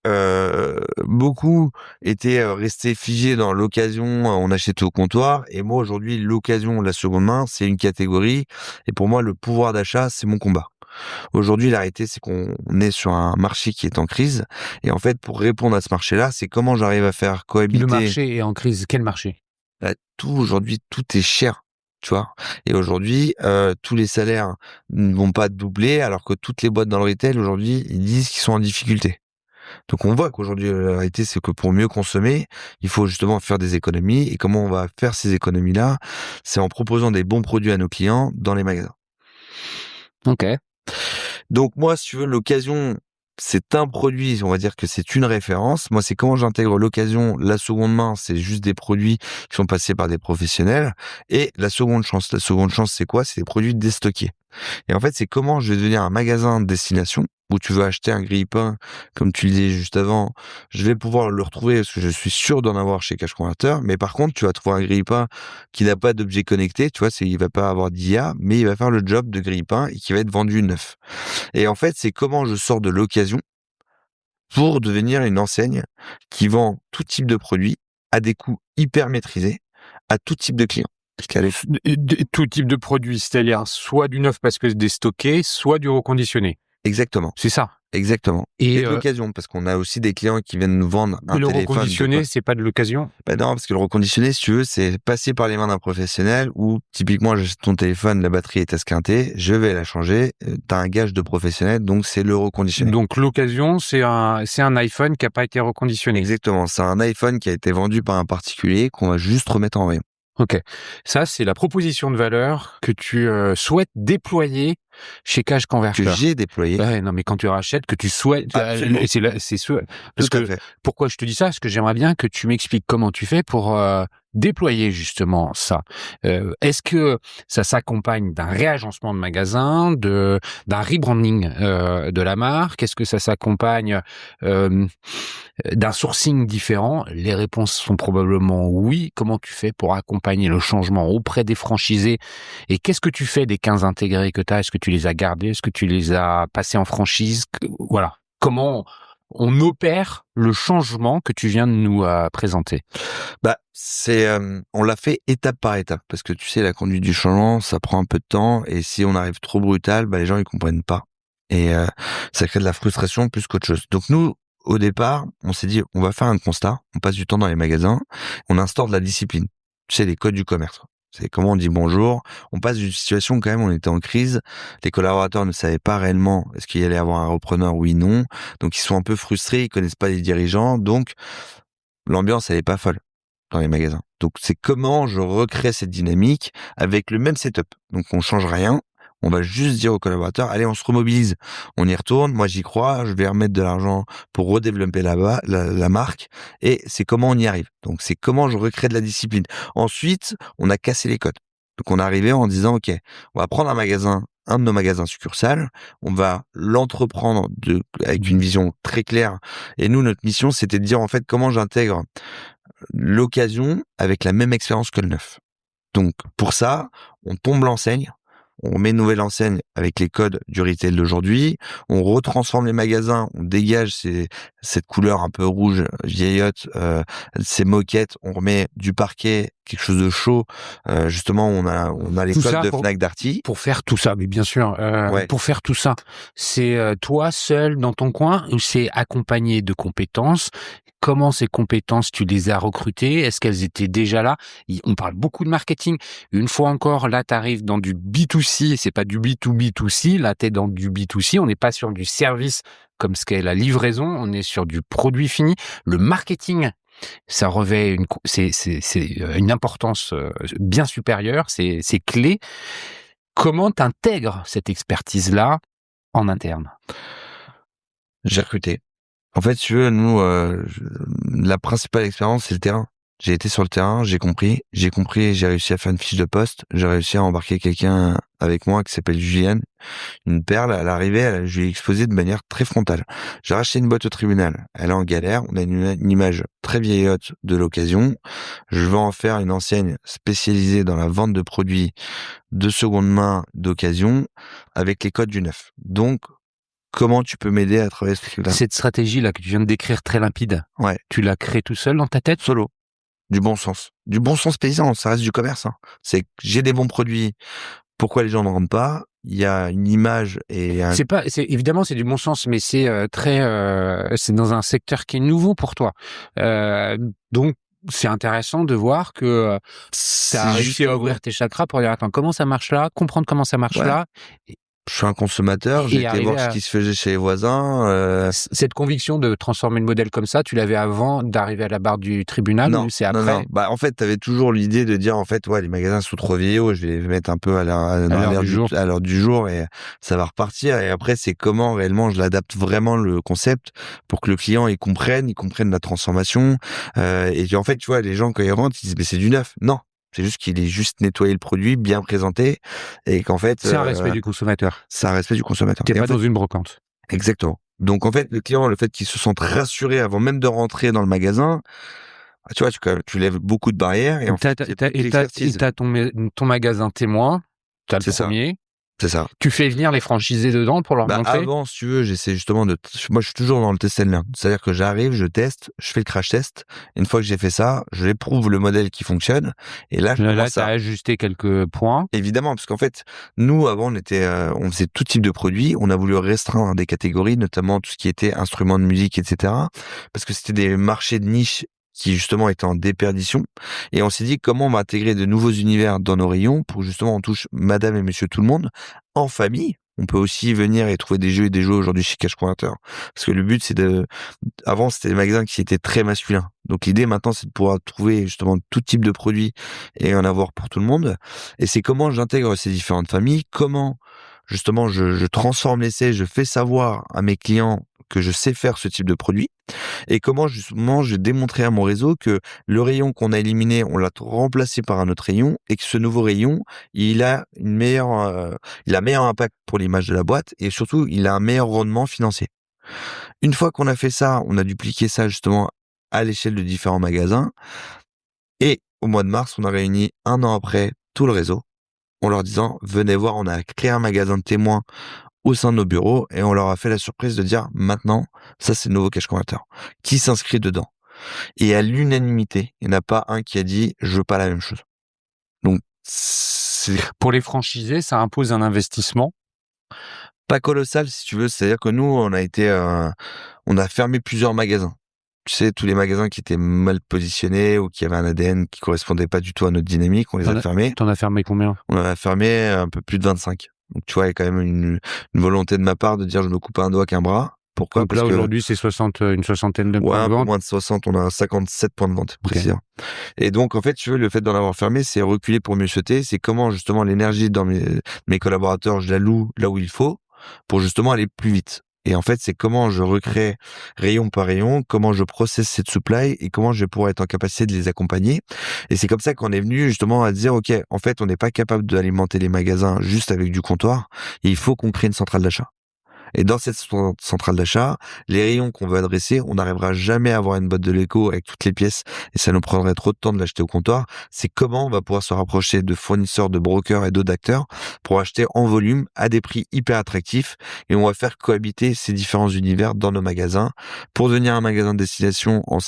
beaucoup étaient restés figés dans l'occasion, on achète au comptoir. Et moi, aujourd'hui, l'occasion, la seconde main, c'est une catégorie. Et pour moi, le pouvoir d'achat, c'est mon combat. Aujourd'hui, la réalité, c'est qu'on est sur un marché qui est en crise. Et en fait, pour répondre à ce marché-là, c'est comment j'arrive à faire cohabiter... Le marché est en crise. Quel marché? Tout, aujourd'hui, tout est cher. Tu vois. Et aujourd'hui, tous les salaires ne vont pas doubler, alors que toutes les boîtes dans le retail, aujourd'hui, ils disent qu'ils sont en difficulté. Donc on voit qu'aujourd'hui, la réalité, c'est que pour mieux consommer, il faut justement faire des économies. Et comment on va faire ces économies-là? C'est en proposant des bons produits à nos clients dans les magasins. Ok. Donc moi, si tu veux, l'occasion, c'est un produit, on va dire que c'est une référence. Moi, c'est comment j'intègre l'occasion. La seconde main, c'est juste des produits qui sont passés par des professionnels. Et la seconde chance, c'est quoi? C'est des produits déstockés. Et en fait, c'est comment je vais devenir un magasin de destination où tu veux acheter un grille-pain, comme tu le disais juste avant, je vais pouvoir le retrouver parce que je suis sûr d'en avoir chez Cash Converter. Mais par contre, tu vas trouver un grille-pain qui n'a pas d'objet connecté, tu vois, il va pas avoir d'IA, mais il va faire le job de grille-pain et qui va être vendu neuf. Et en fait, c'est comment je sors de l'occasion pour devenir une enseigne qui vend tout type de produits à des coûts hyper maîtrisés à tout type de clients. Tout type de produit, c'est-à-dire soit du neuf parce que c'est déstocké, soit du reconditionné. Exactement. C'est ça. Exactement. Et de l'occasion, parce qu'on a aussi des clients qui viennent nous vendre un téléphone. Le reconditionné, c'est pas de l'occasion? Ben non, parce que le reconditionné, si tu veux, c'est passer par les mains d'un professionnel où, typiquement, j'achète ton téléphone, la batterie est esquintée, je vais la changer, t'as un gage de professionnel, donc c'est le reconditionné. Donc l'occasion, c'est un iPhone qui a pas été reconditionné. Exactement. C'est un iPhone qui a été vendu par un particulier qu'on va juste remettre en rayon. Ok. Ça, c'est la proposition de valeur que tu souhaites déployer chez Cash Converter. Que j'ai déployé. Ouais, non, mais quand tu rachètes, que tu souhaites, c'est sûr. Parce que pourquoi je te dis ça? Parce que j'aimerais bien que tu m'expliques comment tu fais pour déployer justement ça. Est-ce que ça s'accompagne d'un réagencement de magasin, d'un rebranding de la marque? Est-ce que ça s'accompagne d'un sourcing différent? Les réponses sont probablement oui. Comment tu fais pour accompagner le changement auprès des franchisés? Et qu'est-ce que tu fais des 15 intégrés que tu as? Est-ce que tu les as gardés? Est-ce que tu les as passés en franchise? Voilà. Comment on opère le changement que tu viens de nous présenter? On l'a fait étape par étape, parce que tu sais, la conduite du changement, ça prend un peu de temps, et si on arrive trop brutal, les gens ils comprennent pas, et ça crée de la frustration plus qu'autre chose. Donc nous, au départ, on s'est dit, on va faire un constat, on passe du temps dans les magasins, on instaure de la discipline. Tu sais, les codes du commerce. C'est comment on dit bonjour. On passe d'une situation quand même, on était en crise. Les collaborateurs ne savaient pas réellement est-ce qu'il y allait avoir un repreneur, oui, non. Donc ils sont un peu frustrés, ils connaissent pas les dirigeants. Donc l'ambiance, elle est pas folle dans les magasins. Donc c'est comment je recrée cette dynamique avec le même setup. Donc on change rien. On va juste dire aux collaborateurs, allez, on se remobilise. On y retourne. Moi, j'y crois. Je vais remettre de l'argent pour redévelopper la marque. Et c'est comment on y arrive. Donc, c'est comment je recrée de la discipline. Ensuite, on a cassé les codes. Donc, on est arrivé en disant, OK, on va prendre un de nos magasins succursales. On va l'entreprendre avec une vision très claire. Et nous, notre mission, c'était de dire, en fait, comment j'intègre l'occasion avec la même expérience que le neuf. Donc, pour ça, on tombe l'enseigne. On met une nouvelle enseigne avec les codes du retail d'aujourd'hui. On retransforme les magasins. On dégage cette couleur un peu rouge vieillotte, ces moquettes. On remet du parquet, quelque chose de chaud. Justement, on a les codes de Fnac Darty. Pour faire tout ça, mais bien sûr, pour faire tout ça, c'est toi seul dans ton coin ou c'est accompagné de compétences? Comment ces compétences, tu les as recrutées? Est-ce qu'elles étaient déjà là? On parle beaucoup de marketing. Une fois encore, là, tu arrives dans du B2C, c'est pas du B2B2C. Là, tu es dans du B2C. On n'est pas sur du service comme ce qu'est la livraison. On est sur du produit fini. Le marketing, ça revêt c'est une importance bien supérieure. C'est clé. comment t'intègres cette expertise-là en interne? J'ai recruté. En fait, si tu veux, nous, la principale expérience, c'est le terrain. J'ai été sur le terrain, j'ai compris, j'ai réussi à faire une fiche de poste, j'ai réussi à embarquer quelqu'un avec moi qui s'appelle Julienne, une perle. À l'arrivée, je lui ai exposé de manière très frontale. J'ai racheté une boîte au tribunal. Elle est en galère. On a une image très vieillotte de l'occasion. Je veux en faire une enseigne spécialisée dans la vente de produits de seconde main d'occasion avec les codes du neuf. Donc, comment tu peux m'aider à travailler ce truc-là? Cette stratégie-là que tu viens de décrire très limpide, Ouais, tu l'as créée tout seul dans ta tête? solo. Du bon sens. Du bon sens paysan, ça reste du commerce. Hein. C'est que j'ai des bons produits. Pourquoi les gens ne rentrent pas? Il y a une image et un... Évidemment, c'est du bon sens, mais c'est c'est dans un secteur qui est nouveau pour toi. Donc, c'est intéressant de voir que tu as réussi à ouvrir tes chakras pour dire, attends, comment ça marche là? Comprendre comment ça marche là. Je suis un consommateur, j'ai été voir ce qui se faisait chez les voisins. Cette conviction de transformer le modèle comme ça, tu l'avais avant d'arriver à la barre du tribunal ou c'est après? Non. Bah, en fait, tu avais toujours l'idée de dire, en fait, ouais, les magasins sont trop vieillots, je vais les mettre un peu à l'heure du jour et ça va repartir. Et après, c'est comment réellement je l'adapte vraiment le concept pour que le client, il comprenne la transformation. Et en fait, tu vois, les gens, quand ils rentrent, ils disent, mais c'est du neuf. Non. C'est juste qu'il est juste nettoyé le produit, bien présenté, et qu'en fait... C'est un respect du consommateur. C'est un respect du consommateur. T'es pas dans une brocante. Exactement. Donc en fait, le client, le fait qu'il se sente rassuré avant même de rentrer dans le magasin, tu vois, tu lèves beaucoup de barrières. Et en fait, t'as ton magasin témoin, t'as le premier. C'est ça. Tu fais venir les franchisés dedans pour leur montrer. Avant, si tu veux, j'essaie justement moi, je suis toujours dans le test and learn. C'est-à-dire que j'arrive, je teste, je fais le crash test. Une fois que j'ai fait ça, je l'éprouve le modèle qui fonctionne. Et là, t'as ajusté quelques points. Évidemment, parce qu'en fait, nous, avant, on faisait tout type de produits. On a voulu restreindre des catégories, notamment tout ce qui était instruments de musique, etc. Parce que c'était des marchés de niche qui justement étaient en déperdition. Et on s'est dit comment on va intégrer de nouveaux univers dans nos rayons pour justement on touche madame et monsieur tout le monde en famille. On peut aussi venir et trouver des jeux et des jouets aujourd'hui chez Cash Converter. Parce que le but, avant, c'était des magasins qui étaient très masculins. Donc l'idée maintenant, c'est de pouvoir trouver justement tout type de produits et en avoir pour tout le monde. Et c'est comment j'intègre ces différentes familles, comment justement je transforme l'essai, je fais savoir à mes clients que je sais faire ce type de produit. Et comment justement je démontrais à mon réseau que le rayon qu'on a éliminé, on l'a remplacé par un autre rayon et que ce nouveau rayon, il a meilleur impact pour l'image de la boîte et surtout il a un meilleur rendement financier. Une fois qu'on a fait ça, on a dupliqué ça justement à l'échelle de différents magasins et au mois de mars, on a réuni 1 an après tout le réseau en leur disant venez voir, on a créé un magasin de témoins au sein de nos bureaux et on leur a fait la surprise de dire maintenant, ça c'est le nouveau Cash Converter. Qui s'inscrit dedans? Et à l'unanimité, il n'y en a pas un qui a dit je veux pas la même chose. Donc, pour les franchisés, ça impose un investissement pas colossal si tu veux. C'est-à-dire que nous, on a fermé plusieurs magasins. Tu sais, tous les magasins qui étaient mal positionnés ou qui avaient un ADN qui correspondait pas du tout à notre dynamique, on les a fermés. T'en as fermé combien? On en a fermé un peu plus de 25. Donc, tu vois, il y a quand même une volonté de ma part de dire je me coupe un doigt qu'un bras. Pourquoi? Donc là, aujourd'hui, c'est une soixantaine de points de vente. Moins de 60, on a 57 points de vente, précisément. Et donc, en fait, tu veux, le fait d'en avoir fermé, c'est reculer pour mieux sauter. C'est comment, justement, l'énergie dans mes collaborateurs, je la loue là où il faut pour justement aller plus vite. Et en fait, c'est comment je recrée rayon par rayon, comment je processe cette supply et comment je vais pouvoir être en capacité de les accompagner. Et c'est comme ça qu'on est venu justement à dire, OK, en fait, on n'est pas capable d'alimenter les magasins juste avec du comptoir. Et il faut qu'on crée une centrale d'achat. Et dans cette centrale d'achat, les rayons qu'on veut adresser, on n'arrivera jamais à avoir une boîte de Lego avec toutes les pièces et ça nous prendrait trop de temps de l'acheter au comptoir. C'est comment on va pouvoir se rapprocher de fournisseurs, de brokers et d'autres acteurs pour acheter en volume à des prix hyper attractifs et on va faire cohabiter ces différents univers dans nos magasins pour devenir un magasin de destination en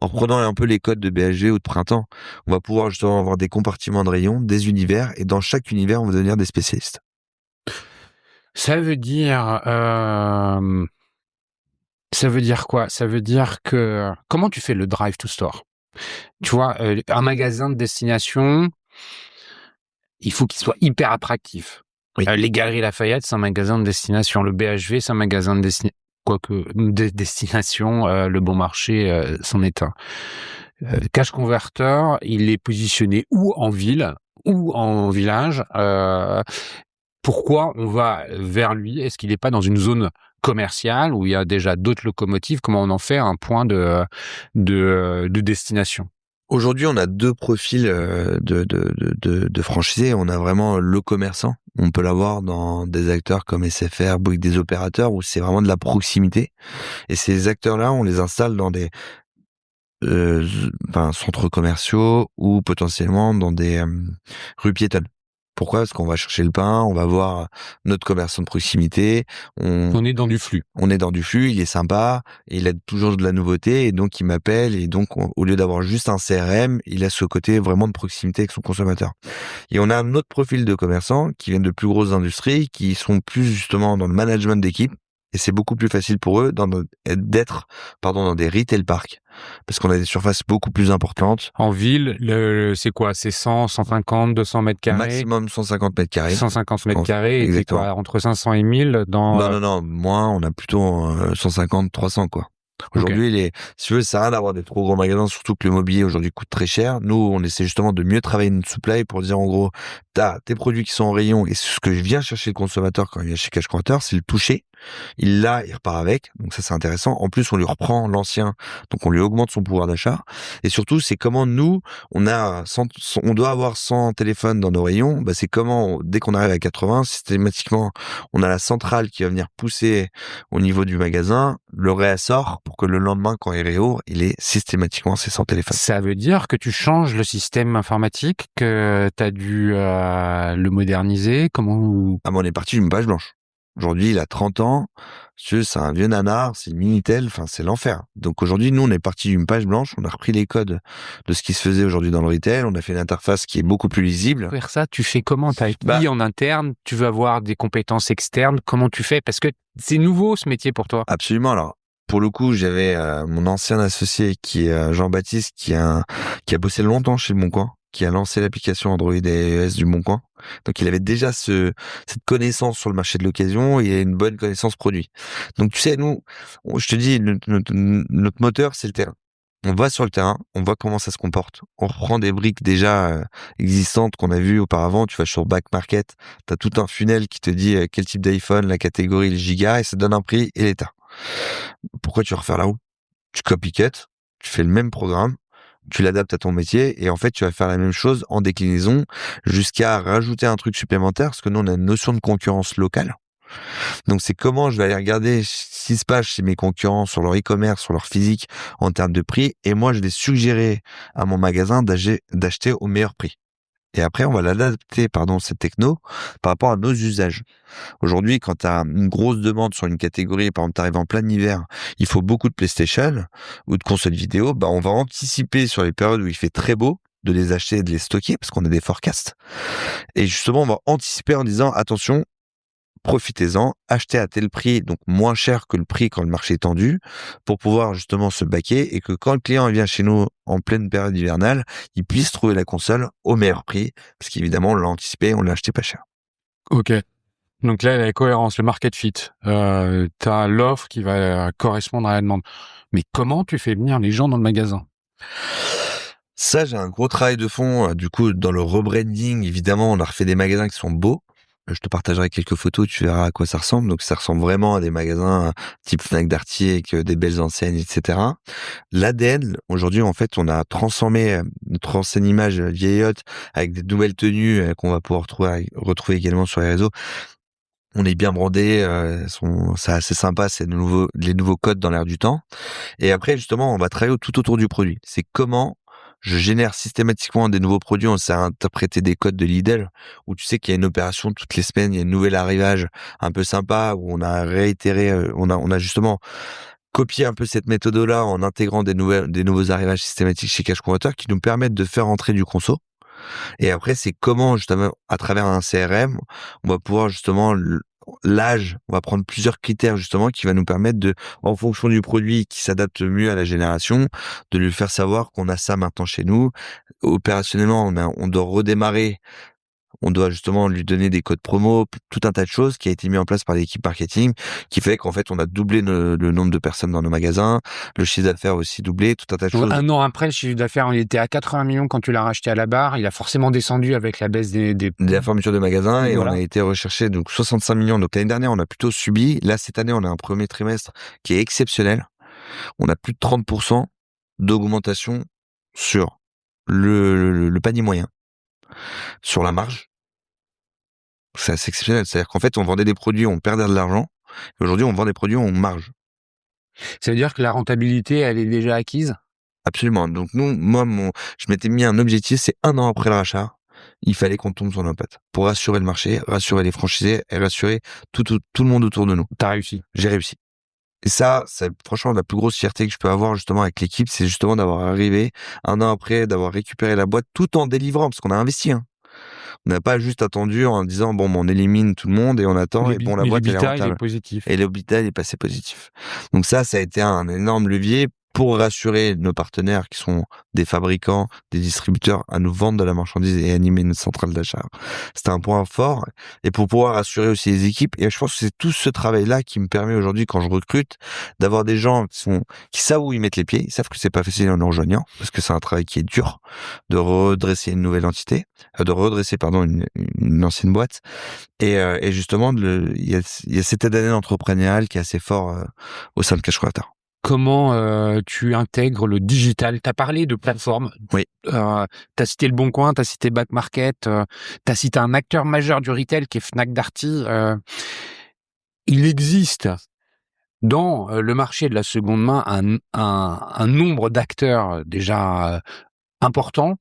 prenant un peu les codes de BHG ou de Printemps. On va pouvoir justement avoir des compartiments de rayons, des univers et dans chaque univers, on va devenir des spécialistes. Ça veut dire quoi? Ça veut dire que comment tu fais le drive to store? Tu vois, un magasin de destination, il faut qu'il soit hyper attractif. Oui. Les Galeries Lafayette, c'est un magasin de destination. Le BHV, c'est un magasin de destination. Le Bon Marché, c'en est un. Cash Converter, il est positionné où en ville ou en village, pourquoi on va vers lui? Est-ce qu'il n'est pas dans une zone commerciale où il y a déjà d'autres locomotives? Comment on en fait un point de destination? Aujourd'hui, on a 2 profils, de franchisés. On a vraiment le commerçant. On peut l'avoir dans des acteurs comme SFR, Bouygues, des opérateurs où c'est vraiment de la proximité et ces acteurs-là, on les installe dans des, centres commerciaux ou potentiellement dans des, rues piétonnes. Pourquoi? Parce qu'on va chercher le pain, on va voir notre commerçant de proximité, On est dans du flux. on est dans du flux, il est sympa, il a toujours de la nouveauté et donc il m'appelle et donc au lieu d'avoir juste un CRM, il a ce côté vraiment de proximité avec son consommateur. Et on a un autre profil de commerçants qui viennent de plus grosses industries, qui sont plus justement dans le management d'équipe et c'est beaucoup plus facile pour eux d'être dans des retail parks parce qu'on a des surfaces beaucoup plus importantes. En ville, c'est quoi? C'est 100, 150, 200 mètres carrés? Maximum 150 mètres carrés. 150 mètres carrés, et c'est Exactement. quoi? Entre 500 et 1000 dans... Non, moins, on a plutôt 150, 300 quoi. Ok. Aujourd'hui, si tu veux, ça sert à rien d'avoir des trop gros magasins, surtout que le mobilier aujourd'hui coûte très cher. Nous, on essaie justement de mieux travailler notre supply pour dire en gros, t'as tes produits qui sont en rayon et ce que vient chercher le consommateur quand il vient chez Cash Converter, c'est le toucher. Il l'a, il repart avec. Donc ça, c'est intéressant. En plus, on lui reprend l'ancien. Donc on lui augmente son pouvoir d'achat. Et surtout, c'est comment nous, on doit avoir 100 téléphones dans nos rayons. Bah, c'est comment, dès qu'on arrive à 80, systématiquement, on a la centrale qui va venir pousser au niveau du magasin, le réassort pour que le lendemain, quand il réouvre, il ait systématiquement ses 100 téléphones. Ça veut dire que tu changes le système informatique, que tu as dû le moderniser? Comment? Ah, mais on est parti d'une page blanche. Aujourd'hui, il a 30 ans. C'est un vieux nanar, c'est Minitel, enfin, c'est l'enfer. Donc aujourd'hui, nous, on est parti d'une page blanche. On a repris les codes de ce qui se faisait aujourd'hui dans le retail. On a fait une interface qui est beaucoup plus lisible. Faire ça, tu fais comment? T'as qui en interne? Tu veux avoir des compétences externes? Comment tu fais? Parce que c'est nouveau ce métier pour toi. Absolument. Alors, pour le coup, j'avais mon ancien associé qui est Jean-Baptiste, qui a bossé longtemps chez Le Bon Coin, qui a lancé l'application Android et iOS du Bon Coin. Donc, il avait déjà cette connaissance sur le marché de l'occasion et une bonne connaissance produit. Donc, tu sais, nous, je te dis, notre moteur, c'est le terrain. On va sur le terrain, on voit comment ça se comporte. On reprend des briques déjà existantes qu'on a vues auparavant. Tu vas sur Back Market, tu as tout un funnel qui te dit quel type d'iPhone, la catégorie, le giga, et ça donne un prix et l'état. Pourquoi tu refais la roue? Tu copycat, tu fais le même programme, tu l'adaptes à ton métier et en fait, tu vas faire la même chose en déclinaison jusqu'à rajouter un truc supplémentaire parce que nous, on a une notion de concurrence locale. Donc, c'est comment je vais aller regarder ce qui se passe chez mes concurrents sur leur e-commerce, sur leur physique en termes de prix et moi, je vais suggérer à mon magasin d'acheter au meilleur prix. Et après, on va l'adapter, cette techno, par rapport à nos usages. Aujourd'hui, quand tu as une grosse demande sur une catégorie, par exemple, tu arrives en plein hiver, il faut beaucoup de PlayStation ou de consoles vidéo, bah, on va anticiper sur les périodes où il fait très beau, de les acheter et de les stocker, parce qu'on a des forecasts. Et justement, on va anticiper en disant, attention, profitez-en, achetez à tel prix, donc moins cher que le prix quand le marché est tendu, pour pouvoir justement se baquer et que quand le client vient chez nous en pleine période hivernale, il puisse trouver la console au meilleur prix, parce qu'évidemment, on l'a anticipé, on l'a acheté pas cher. Ok. Donc là, la cohérence, le market fit. T'as l'offre qui va correspondre à la demande. Mais comment tu fais venir les gens dans le magasin? Ça, j'ai un gros travail de fond. Du coup, dans le rebranding, évidemment, on a refait des magasins qui sont beaux. Je te partagerai quelques photos, tu verras à quoi ça ressemble. Donc, ça ressemble vraiment à des magasins type Fnac Darty avec des belles enseignes, etc. L'ADN, aujourd'hui, en fait, on a transformé notre ancienne image vieillotte avec des nouvelles tenues qu'on va pouvoir retrouver également sur les réseaux. On est bien brandé, c'est assez sympa, c'est les nouveaux codes dans l'air du temps. Et après, justement, on va travailler tout autour du produit. C'est comment je génère systématiquement des nouveaux produits. On s'est interprété des codes de Lidl où tu sais qu'il y a une opération toutes les semaines, il y a un nouvel arrivage un peu sympa où on a réitéré, on a justement copié un peu cette méthode-là en intégrant des nouveaux arrivages systématiques chez Cash Converter qui nous permettent de faire entrer du conso. Et après, c'est comment justement à travers un CRM, on va pouvoir justement l'âge, on va prendre plusieurs critères justement qui va nous permettre de, en fonction du produit qui s'adapte mieux à la génération, de lui faire savoir qu'on a ça maintenant chez nous. Opérationnellement, on doit redémarrer On doit justement lui donner des codes promo, tout un tas de choses qui a été mis en place par l'équipe marketing, qui fait qu'en fait, on a doublé le nombre de personnes dans nos magasins, le chiffre d'affaires aussi doublé, tout un tas de Donc, choses. un an après, le chiffre d'affaires, il était à 80 millions quand tu l'as racheté à la barre. Il a forcément descendu avec la baisse des... La fermeture de magasins et Voilà. on a été recherché donc 65 millions. Donc l'année dernière, on a plutôt subi. Là, cette année, on a un premier trimestre qui est exceptionnel. On a plus de 30% d'augmentation sur le panier moyen, sur la marge. C'est assez exceptionnel. C'est-à-dire qu'en fait, on vendait des produits, on perdait de l'argent. Et aujourd'hui, on vend des produits, on marge. Ça veut dire que la rentabilité, elle est déjà acquise? Absolument. Donc je m'étais mis un objectif, c'est 1 an après le rachat. Il fallait qu'on tombe sur nos pattes pour rassurer le marché, rassurer les franchisés et rassurer tout le monde autour de nous. T'as réussi. J'ai réussi. Et ça, c'est franchement la plus grosse fierté que je peux avoir justement avec l'équipe, c'est justement d'avoir arrivé 1 an après, d'avoir récupéré la boîte tout en délivrant, parce qu'on a investi. On n'a pas juste attendu en disant bon, on élimine tout le monde et on attend et bon, la boîte elle est l'EBITDA, il est rentable. positif. Et l'hôpital est passé positif. Donc ça a été un énorme levier pour rassurer nos partenaires qui sont des fabricants, des distributeurs à nous vendre de la marchandise et animer notre centrale d'achat. C'était un point fort et pour pouvoir rassurer aussi les équipes. Et je pense que c'est tout ce travail-là qui me permet aujourd'hui, quand je recrute, d'avoir des gens qui savent où ils mettent les pieds. Ils savent que c'est pas facile en nous rejoignant parce que c'est un travail qui est dur de redresser une nouvelle entité, de redresser, pardon, une ancienne boîte. Et justement, il y a cet ADN entrepreneurial qui est assez fort au sein de Cash Converter. Comment tu intègres le digital? Tu as parlé de plateforme. Oui. Tu as cité Le Bon Coin, tu as cité Back Market, tu as cité un acteur majeur du retail qui est Fnac Darty. Il existe dans le marché de la seconde main un nombre d'acteurs déjà important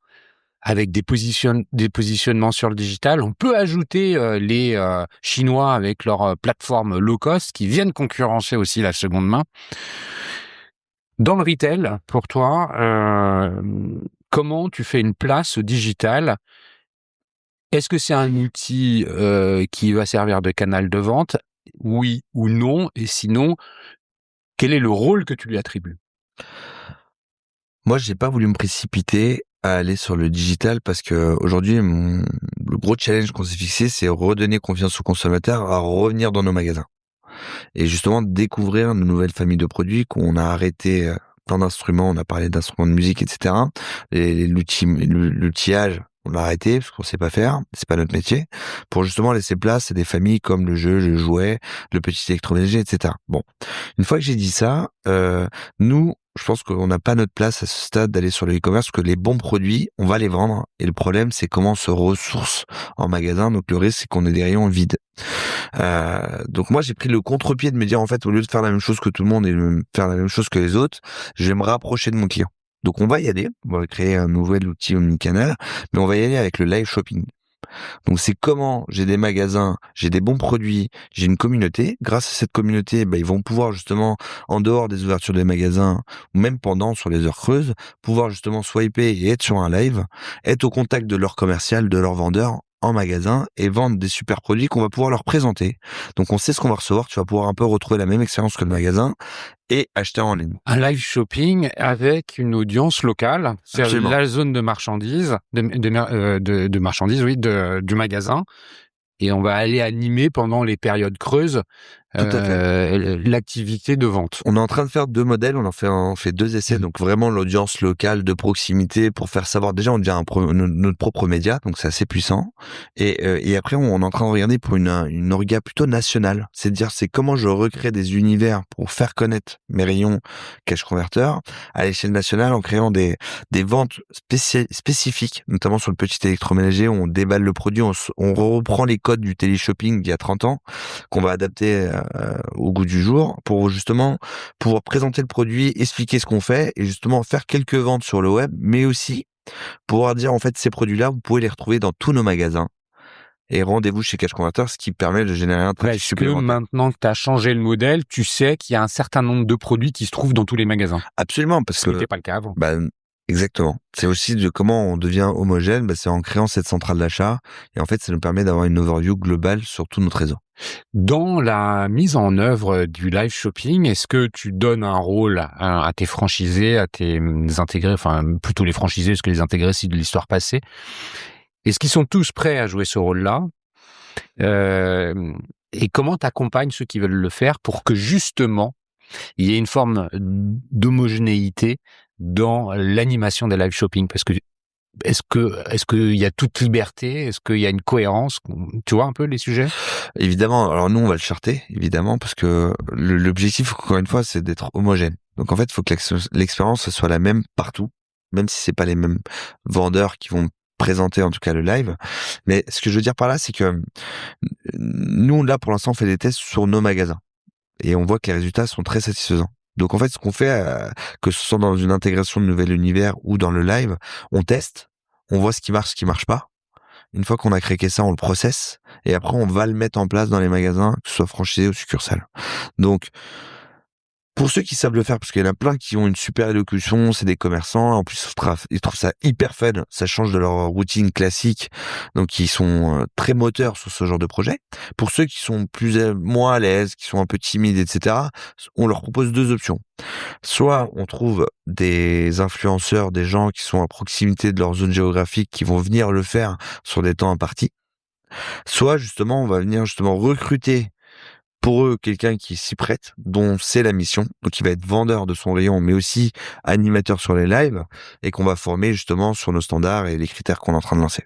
avec des positionnements sur le digital. On peut ajouter les Chinois avec leur plateforme low cost qui viennent concurrencer aussi la seconde main. Dans le retail, pour toi, comment tu fais une place au digital? Est-ce que c'est un outil qui va servir de canal de vente? Oui ou non? Et sinon, quel est le rôle que tu lui attribues? Moi, j'ai pas voulu me précipiter à aller sur le digital parce que aujourd'hui, le gros challenge qu'on s'est fixé, c'est redonner confiance aux consommateurs à revenir dans nos magasins. Et justement, découvrir une nouvelle famille de produits qu'on a arrêté plein d'instruments. On a parlé d'instruments de musique, etc. L'outillage, on l'a arrêté parce qu'on sait pas faire. C'est pas notre métier. Pour justement laisser place à des familles comme le jeu, le jouet, le petit électroménager, etc. Bon. Une fois que j'ai dit ça, nous, je pense qu'on n'a pas notre place à ce stade d'aller sur le e-commerce, parce que les bons produits, on va les vendre. Et le problème, c'est comment on se ressource en magasin. Donc le risque, c'est qu'on ait des rayons vides. Donc moi, j'ai pris le contre-pied de me dire, en fait, au lieu de faire la même chose que tout le monde et de faire la même chose que les autres, je vais me rapprocher de mon client. Donc on va y aller. On va créer un nouvel outil omnicanal, mais on va y aller avec le live shopping. Donc c'est comment j'ai des magasins, j'ai des bons produits, j'ai une communauté. Grâce à cette communauté, ils vont pouvoir justement, en dehors des ouvertures des magasins, ou même pendant, sur les heures creuses, pouvoir justement swiper et être sur un live, être au contact de leur commercial, de leur vendeur en magasin et vendre des super produits qu'on va pouvoir leur présenter. Donc on sait ce qu'on va recevoir, tu vas pouvoir un peu retrouver la même expérience que le magasin et acheter en ligne. Un live shopping avec une audience locale, c'est la zone de marchandises, de marchandises, oui, du magasin. Et on va aller animer pendant les périodes creuses l'activité de vente. On est en train de faire 2 modèles, on fait 2 essais, donc vraiment l'audience locale de proximité pour faire savoir. Déjà, on devient notre propre média, donc c'est assez puissant. Et après, on est en train de regarder pour une orga plutôt nationale. C'est comment je recrée des univers pour faire connaître mes rayons Cash Converter à l'échelle nationale en créant des ventes spécifiques, notamment sur le petit électroménager où on déballe le produit, on reprend les codes du téléshopping d'il y a 30 ans qu'on va adapter au goût du jour pour justement pouvoir présenter le produit, expliquer ce qu'on fait et justement faire quelques ventes sur le web, mais aussi pouvoir dire en fait ces produits-là, vous pouvez les retrouver dans tous nos magasins. Et rendez-vous chez Cash Converter, ce qui permet de générer un trafic supplémentaire. Est-ce que maintenant que tu as changé le modèle, tu sais qu'il y a un certain nombre de produits qui se trouvent dans tous les magasins? Absolument, parce que c'était pas le cas avant. Exactement. C'est aussi de comment on devient homogène, c'est en créant cette centrale d'achat. Et en fait, ça nous permet d'avoir une overview globale sur tout notre réseau. Dans la mise en œuvre du live shopping, est-ce que tu donnes un rôle à tes franchisés, à tes intégrés, enfin plutôt les franchisés, parce que les intégrés, c'est de l'histoire passée. Est-ce qu'ils sont tous prêts à jouer ce rôle-là? Et comment t'accompagnes ceux qui veulent le faire pour que justement il y ait une forme d'homogénéité dans l'animation des live shopping? Parce que est-ce qu'il y a toute liberté? Est-ce qu'il y a une cohérence? Tu vois un peu les sujets? Évidemment, alors nous on va le charter, évidemment, parce que l'objectif, encore une fois, c'est d'être homogène. Donc en fait, il faut que l'expérience soit la même partout, même si c'est pas les mêmes vendeurs qui vont présenter en tout cas le live. Mais ce que je veux dire par là, c'est que nous, là, pour l'instant, on fait des tests sur nos magasins. Et on voit que les résultats sont très satisfaisants. Donc en fait, ce qu'on fait, que ce soit dans une intégration de nouvel univers ou dans le live, on teste, on voit ce qui marche pas. Une fois qu'on a craqué ça, on le processe et après on va le mettre en place dans les magasins, que ce soit franchisé ou succursale. Donc pour ceux qui savent le faire, parce qu'il y en a plein qui ont une super élocution, c'est des commerçants, en plus ils trouvent ça hyper fun, ça change de leur routine classique, donc ils sont très moteurs sur ce genre de projet. Pour ceux qui sont moins à l'aise, qui sont un peu timides, etc., on leur propose deux options. Soit on trouve des influenceurs, des gens qui sont à proximité de leur zone géographique, qui vont venir le faire sur des temps impartis. Soit justement, on va venir justement recruter pour eux quelqu'un qui s'y prête, dont c'est la mission, donc il va être vendeur de son rayon, mais aussi animateur sur les lives, et qu'on va former justement sur nos standards et les critères qu'on est en train de lancer.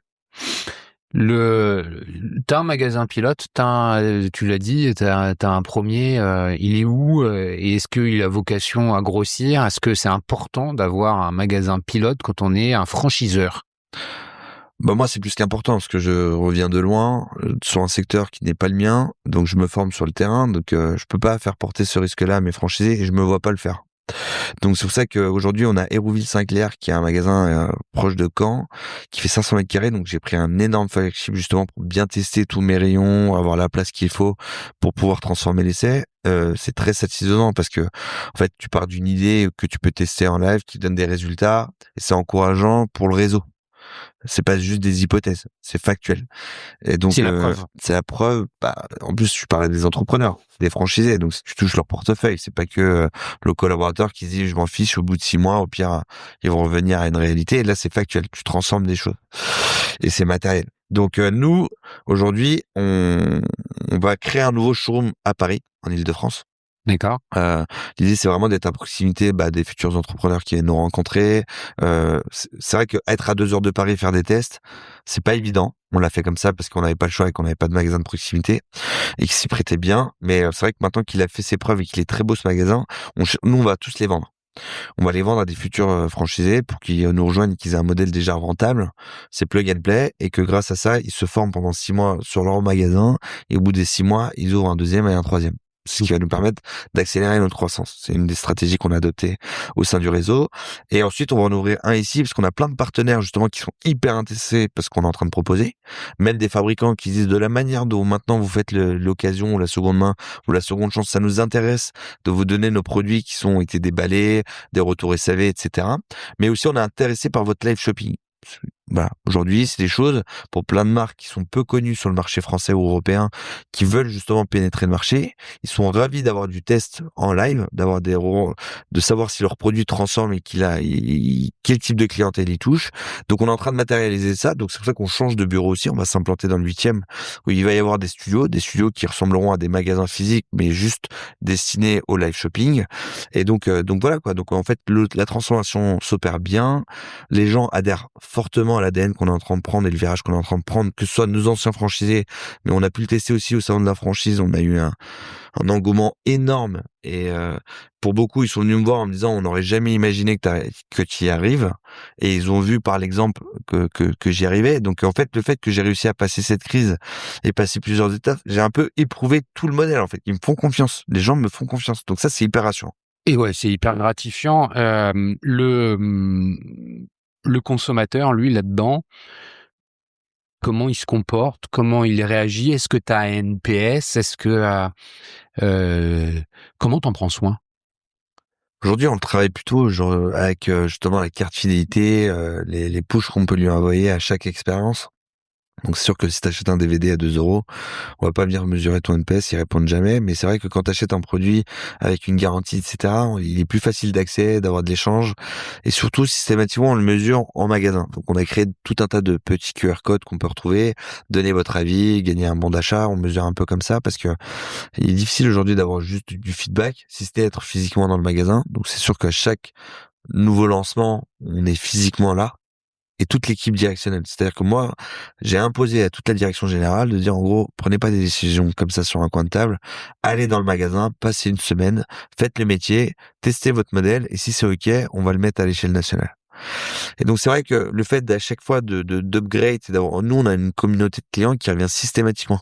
T'as un magasin pilote, tu l'as dit, t'as un premier, il est où, et est-ce qu'il a vocation à grossir? Est-ce que c'est important d'avoir un magasin pilote quand on est un franchiseur? Bah moi c'est plus qu'important parce que je reviens de loin sur un secteur qui n'est pas le mien, donc je me forme sur le terrain, donc je peux pas faire porter ce risque-là à mes franchisés et je me vois pas le faire. Donc c'est pour ça qu'aujourd'hui on a Hérouville-Saint-Clair qui est un magasin proche de Caen qui fait 500 mètres carrés, donc j'ai pris un énorme flagship justement pour bien tester tous mes rayons, avoir la place qu'il faut pour pouvoir transformer l'essai. C'est très satisfaisant parce que en fait tu pars d'une idée que tu peux tester en live qui donne des résultats et c'est encourageant pour le réseau. C'est pas juste des hypothèses, c'est factuel. Et donc C'est la preuve. c'est la preuve. Bah, en plus, je parlais des entrepreneurs, des franchisés. Donc si tu touches leur portefeuille, c'est pas que le collaborateur qui se dit je m'en fiche au bout de 6 mois, au pire ils vont revenir à une réalité. Et là, c'est factuel. Tu transformes des choses et c'est matériel. Donc nous, aujourd'hui, on va créer un nouveau showroom à Paris, en Île-de-France. D'accord. L'idée, c'est vraiment d'être à proximité des futurs entrepreneurs qui viennent nous rencontrer. C'est vrai que être à 2 heures de Paris et faire des tests, c'est pas évident. On l'a fait comme ça parce qu'on n'avait pas le choix et qu'on n'avait pas de magasin de proximité et qu'il s'y prêtait bien. Mais c'est vrai que maintenant qu'il a fait ses preuves et qu'il est très beau ce magasin, nous, on va tous les vendre. On va les vendre à des futurs franchisés pour qu'ils nous rejoignent, qu'ils aient un modèle déjà rentable. C'est plug and play et que grâce à ça, ils se forment pendant 6 mois sur leur magasin et au bout des 6 mois, ils ouvrent un deuxième et un troisième. Ce qui va nous permettre d'accélérer notre croissance. C'est une des stratégies qu'on a adoptées au sein du réseau. Et ensuite, on va en ouvrir un ici parce qu'on a plein de partenaires justement qui sont hyper intéressés parce qu'on est en train de proposer. Même des fabricants qui disent de la manière dont maintenant vous faites l'occasion ou la seconde main ou la seconde chance, ça nous intéresse de vous donner nos produits qui ont été déballés, des retours SAV, etc. Mais aussi, on est intéressé par votre live shopping. Voilà. Aujourd'hui, c'est des choses pour plein de marques qui sont peu connues sur le marché français ou européen, qui veulent justement pénétrer le marché. Ils sont ravis d'avoir du test en live, de savoir si leur produit transforme et quel type de clientèle il touche. Donc, on est en train de matérialiser ça. Donc, c'est pour ça qu'on change de bureau aussi. On va s'implanter dans le 8e où il va y avoir des studios qui ressembleront à des magasins physiques, mais juste destinés au live shopping. Et donc voilà quoi. Donc, en fait, la transformation s'opère bien. Les gens adhèrent fortement à l'ADN qu'on est en train de prendre et le virage qu'on est en train de prendre, que ce soit nos anciens franchisés, mais on a pu le tester aussi au salon de la franchise. On a eu un engouement énorme et pour beaucoup, ils sont venus me voir en me disant on n'aurait jamais imaginé que tu y arrives et ils ont vu par l'exemple que j'y arrivais. Donc en fait, le fait que j'ai réussi à passer cette crise et passer plusieurs étapes, j'ai un peu éprouvé tout le modèle en fait. Ils me font confiance, les gens me font confiance. Donc ça, c'est hyper rassurant. Et ouais, c'est hyper gratifiant. Le consommateur, lui, là-dedans, comment il se comporte, comment il réagit? Est-ce que tu as un NPS? Comment t'en prends soin? Aujourd'hui, on travaille plutôt genre, avec justement la carte fidélité, les pushs qu'on peut lui envoyer à chaque expérience. Donc c'est sûr que si t'achètes un DVD à 2 €, on va pas venir mesurer ton NPS, ils répondent jamais. Mais c'est vrai que quand t'achètes un produit avec une garantie, etc., il est plus facile d'accès, d'avoir de l'échange. Et surtout, systématiquement, on le mesure en magasin. Donc on a créé tout un tas de petits QR codes qu'on peut retrouver, donner votre avis, gagner un bon d'achat. On mesure un peu comme ça parce que il est difficile aujourd'hui d'avoir juste du feedback, si c'était être physiquement dans le magasin. Donc c'est sûr qu'à chaque nouveau lancement, on est physiquement là et toute l'équipe directionnelle. C'est-à-dire que moi, j'ai imposé à toute la direction générale de dire en gros, prenez pas des décisions comme ça sur un coin de table, allez dans le magasin, passez une semaine, faites le métier, testez votre modèle et si c'est OK, on va le mettre à l'échelle nationale. Et donc c'est vrai que le fait d'à chaque fois d'upgrade, c'est d'avoir, nous on a une communauté de clients qui revient systématiquement.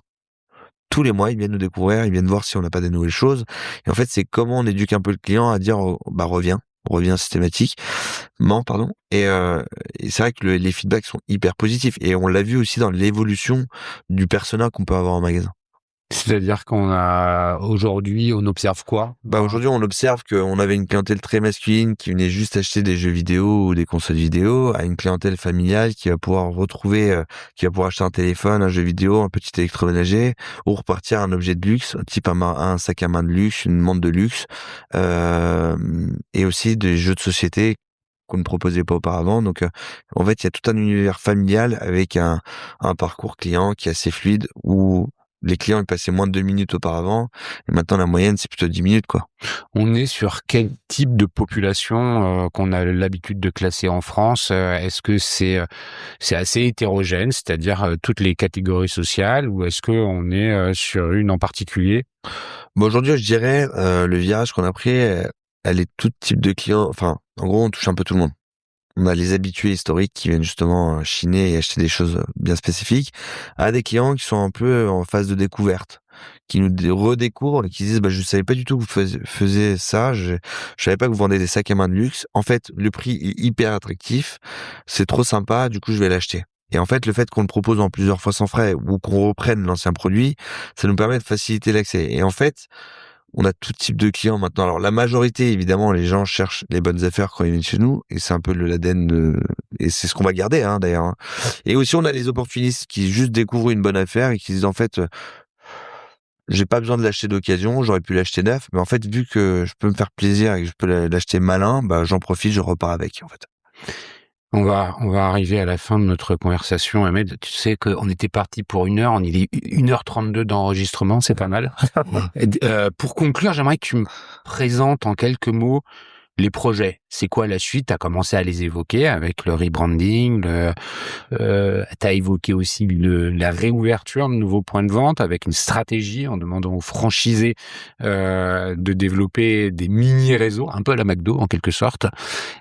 Tous les mois, ils viennent nous découvrir, ils viennent voir si on n'a pas des nouvelles choses. Et en fait, c'est comment on éduque un peu le client à dire, bah reviens systématiquement, pardon. Et c'est vrai que les feedbacks sont hyper positifs. Et on l'a vu aussi dans l'évolution du persona qu'on peut avoir en magasin. C'est-à-dire qu'on a aujourd'hui, on observe quoi? Bah aujourd'hui, on observe qu'on avait une clientèle très masculine qui venait juste acheter des jeux vidéo ou des consoles vidéo, à une clientèle familiale qui va pouvoir retrouver, qui va pouvoir acheter un téléphone, un jeu vidéo, un petit électroménager, ou repartir à un objet de luxe, type un sac à main de luxe, une montre de luxe, et aussi des jeux de société qu'on ne proposait pas auparavant. Donc, en fait, il y a tout un univers familial avec un parcours client qui est assez fluide où les clients ils passaient moins de 2 minutes auparavant et maintenant la moyenne c'est plutôt 10 minutes quoi. On est sur quel type de population qu'on a l'habitude de classer en France? Est-ce que c'est assez hétérogène, c'est-à-dire toutes les catégories sociales, ou est-ce qu'on est sur une en particulier? Bon, aujourd'hui je dirais le virage qu'on a pris, elle est tout type de clients. Enfin, en gros on touche un peu tout le monde. On a les habitués historiques qui viennent justement chiner et acheter des choses bien spécifiques, à des clients qui sont un peu en phase de découverte, qui nous redécouvrent et qui disent bah je savais pas du tout que vous faisiez ça, je savais pas que vous vendez des sacs à main de luxe. En fait, le prix est hyper attractif, c'est trop sympa, du coup je vais l'acheter. Et en fait, le fait qu'on le propose en plusieurs fois sans frais ou qu'on reprenne l'ancien produit, ça nous permet de faciliter l'accès. Et en fait, on a tout type de clients maintenant. Alors la majorité, évidemment, les gens cherchent les bonnes affaires quand ils viennent chez nous, et c'est un peu l'ADN et c'est ce qu'on va garder d'ailleurs. Hein. Et aussi on a les opportunistes qui juste découvrent une bonne affaire et qui disent en fait, j'ai pas besoin de l'acheter d'occasion, j'aurais pu l'acheter neuf, mais en fait vu que je peux me faire plaisir et que je peux l'acheter malin, bah j'en profite, je repars avec en fait. On va arriver à la fin de notre conversation, Ahmed. Tu sais qu'on était parti pour 1 heure, on est 1h32 d'enregistrement, c'est pas mal. Pour conclure, j'aimerais que tu me présentes en quelques mots les projets. C'est quoi la suite? Tu as commencé à les évoquer avec le rebranding, tu as évoqué aussi la réouverture de nouveaux points de vente avec une stratégie en demandant aux franchisés de développer des mini-réseaux, un peu à la McDo en quelque sorte.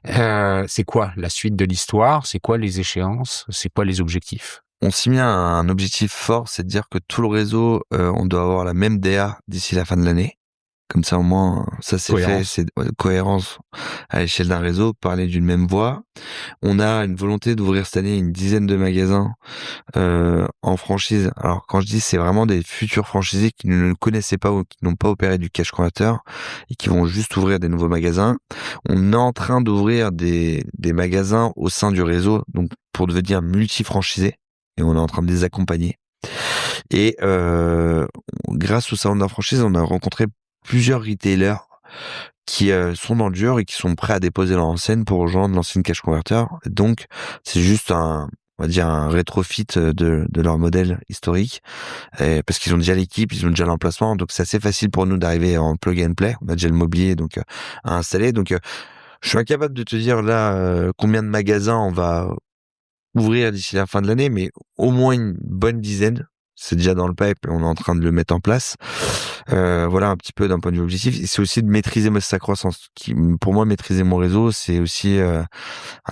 C'est quoi la suite de l'histoire? C'est quoi les échéances? C'est quoi les objectifs? On s'y met un objectif fort, c'est de dire que tout le réseau, on doit avoir la même DA d'ici la fin de l'année. Comme ça, au moins, ça c'est fait, c'est cohérence à l'échelle d'un réseau, parler d'une même voix. On a une volonté d'ouvrir cette année une dizaine de magasins en franchise. Alors quand je dis, c'est vraiment des futurs franchisés qui ne connaissaient pas ou qui n'ont pas opéré du cash converter et qui vont juste ouvrir des nouveaux magasins. On est en train d'ouvrir des magasins au sein du réseau, donc pour devenir multi-franchisés, et on est en train de les accompagner. Et grâce au salon de la franchise, on a rencontré plusieurs retailers qui sont dans le dur et qui sont prêts à déposer leur enseigne pour rejoindre l'ancienne cash converter. Donc, c'est juste on va dire un rétrofit de leur modèle historique, parce qu'ils ont déjà l'équipe, ils ont déjà l'emplacement, donc c'est assez facile pour nous d'arriver en plug and play. On a déjà le mobilier donc à installer. Donc, je suis incapable de te dire là combien de magasins on va ouvrir d'ici la fin de l'année, mais au moins une bonne dizaine. C'est déjà dans le pipe et on est en train de le mettre en place. Voilà un petit peu d'un point de vue objectif. Et c'est aussi de maîtriser sa croissance. Pour moi, maîtriser mon réseau, c'est aussi un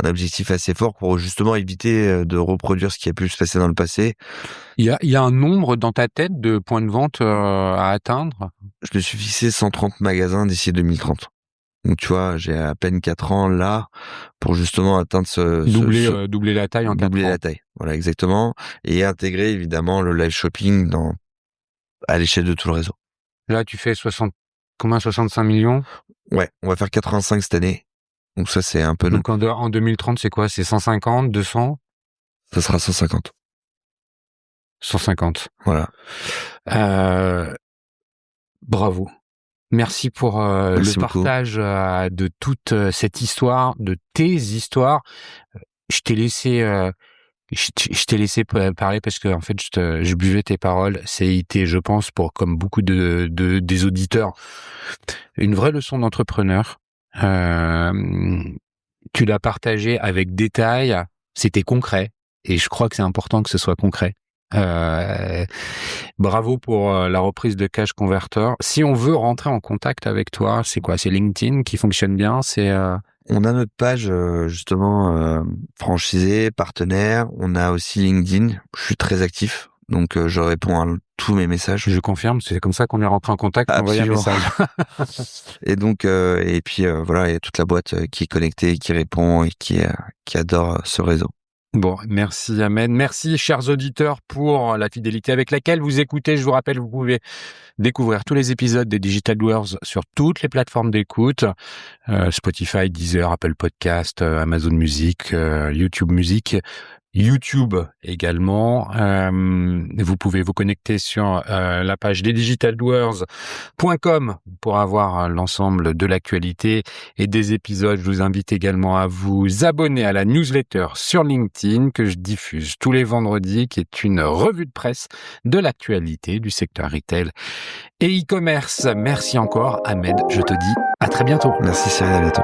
objectif assez fort pour justement éviter de reproduire ce qui a pu se passer dans le passé. Il y a un nombre dans ta tête de points de vente à atteindre? Je me suis fixé 130 magasins d'ici 2030. Donc tu vois, j'ai à peine 4 ans là pour justement atteindre doubler la taille en 4 ans. Doubler la taille, voilà exactement, et intégrer évidemment le live shopping à l'échelle de tout le réseau. Là, tu fais 65 millions? Ouais, on va faire 85 cette année. Donc ça c'est un peu. Donc en 2030, c'est quoi? C'est 150, 200? Ça sera 150. 150. Voilà. Bravo. Merci pour Merci le beaucoup. partage de toute cette histoire, de tes histoires. Je t'ai laissé, je t'ai laissé parler parce que en fait, je buvais tes paroles. C'était, je pense, pour comme beaucoup des auditeurs, une vraie leçon d'entrepreneur. Tu l'as partagé avec détail. C'était concret, et je crois que c'est important que ce soit concret. Bravo pour la reprise de Cash Converter. Si on veut rentrer en contact avec toi, c'est quoi? C'est LinkedIn qui fonctionne bien? On a notre page justement franchisée, partenaire. On a aussi LinkedIn. Je suis très actif, donc je réponds à tous mes messages. Je confirme, c'est comme ça qu'on est rentré en contact, envoyer un message. Et donc et puis voilà, il y a toute la boîte qui est connectée, qui répond et qui adore ce réseau. Bon, merci Ahmed. Merci chers auditeurs pour la fidélité avec laquelle vous écoutez. Je vous rappelle, vous pouvez découvrir tous les épisodes des Digital Doers sur toutes les plateformes d'écoute, Spotify, Deezer, Apple Podcast, Amazon Music, YouTube Music, YouTube également. Vous pouvez vous connecter sur la page lesdigitaldoers.com pour avoir l'ensemble de l'actualité et des épisodes. Je vous invite également à vous abonner à la newsletter sur LinkedIn que je diffuse tous les vendredis, qui est une revue de presse de l'actualité du secteur retail et e-commerce. Merci encore Ahmed, je te dis à très bientôt. Merci Cyril, à bientôt.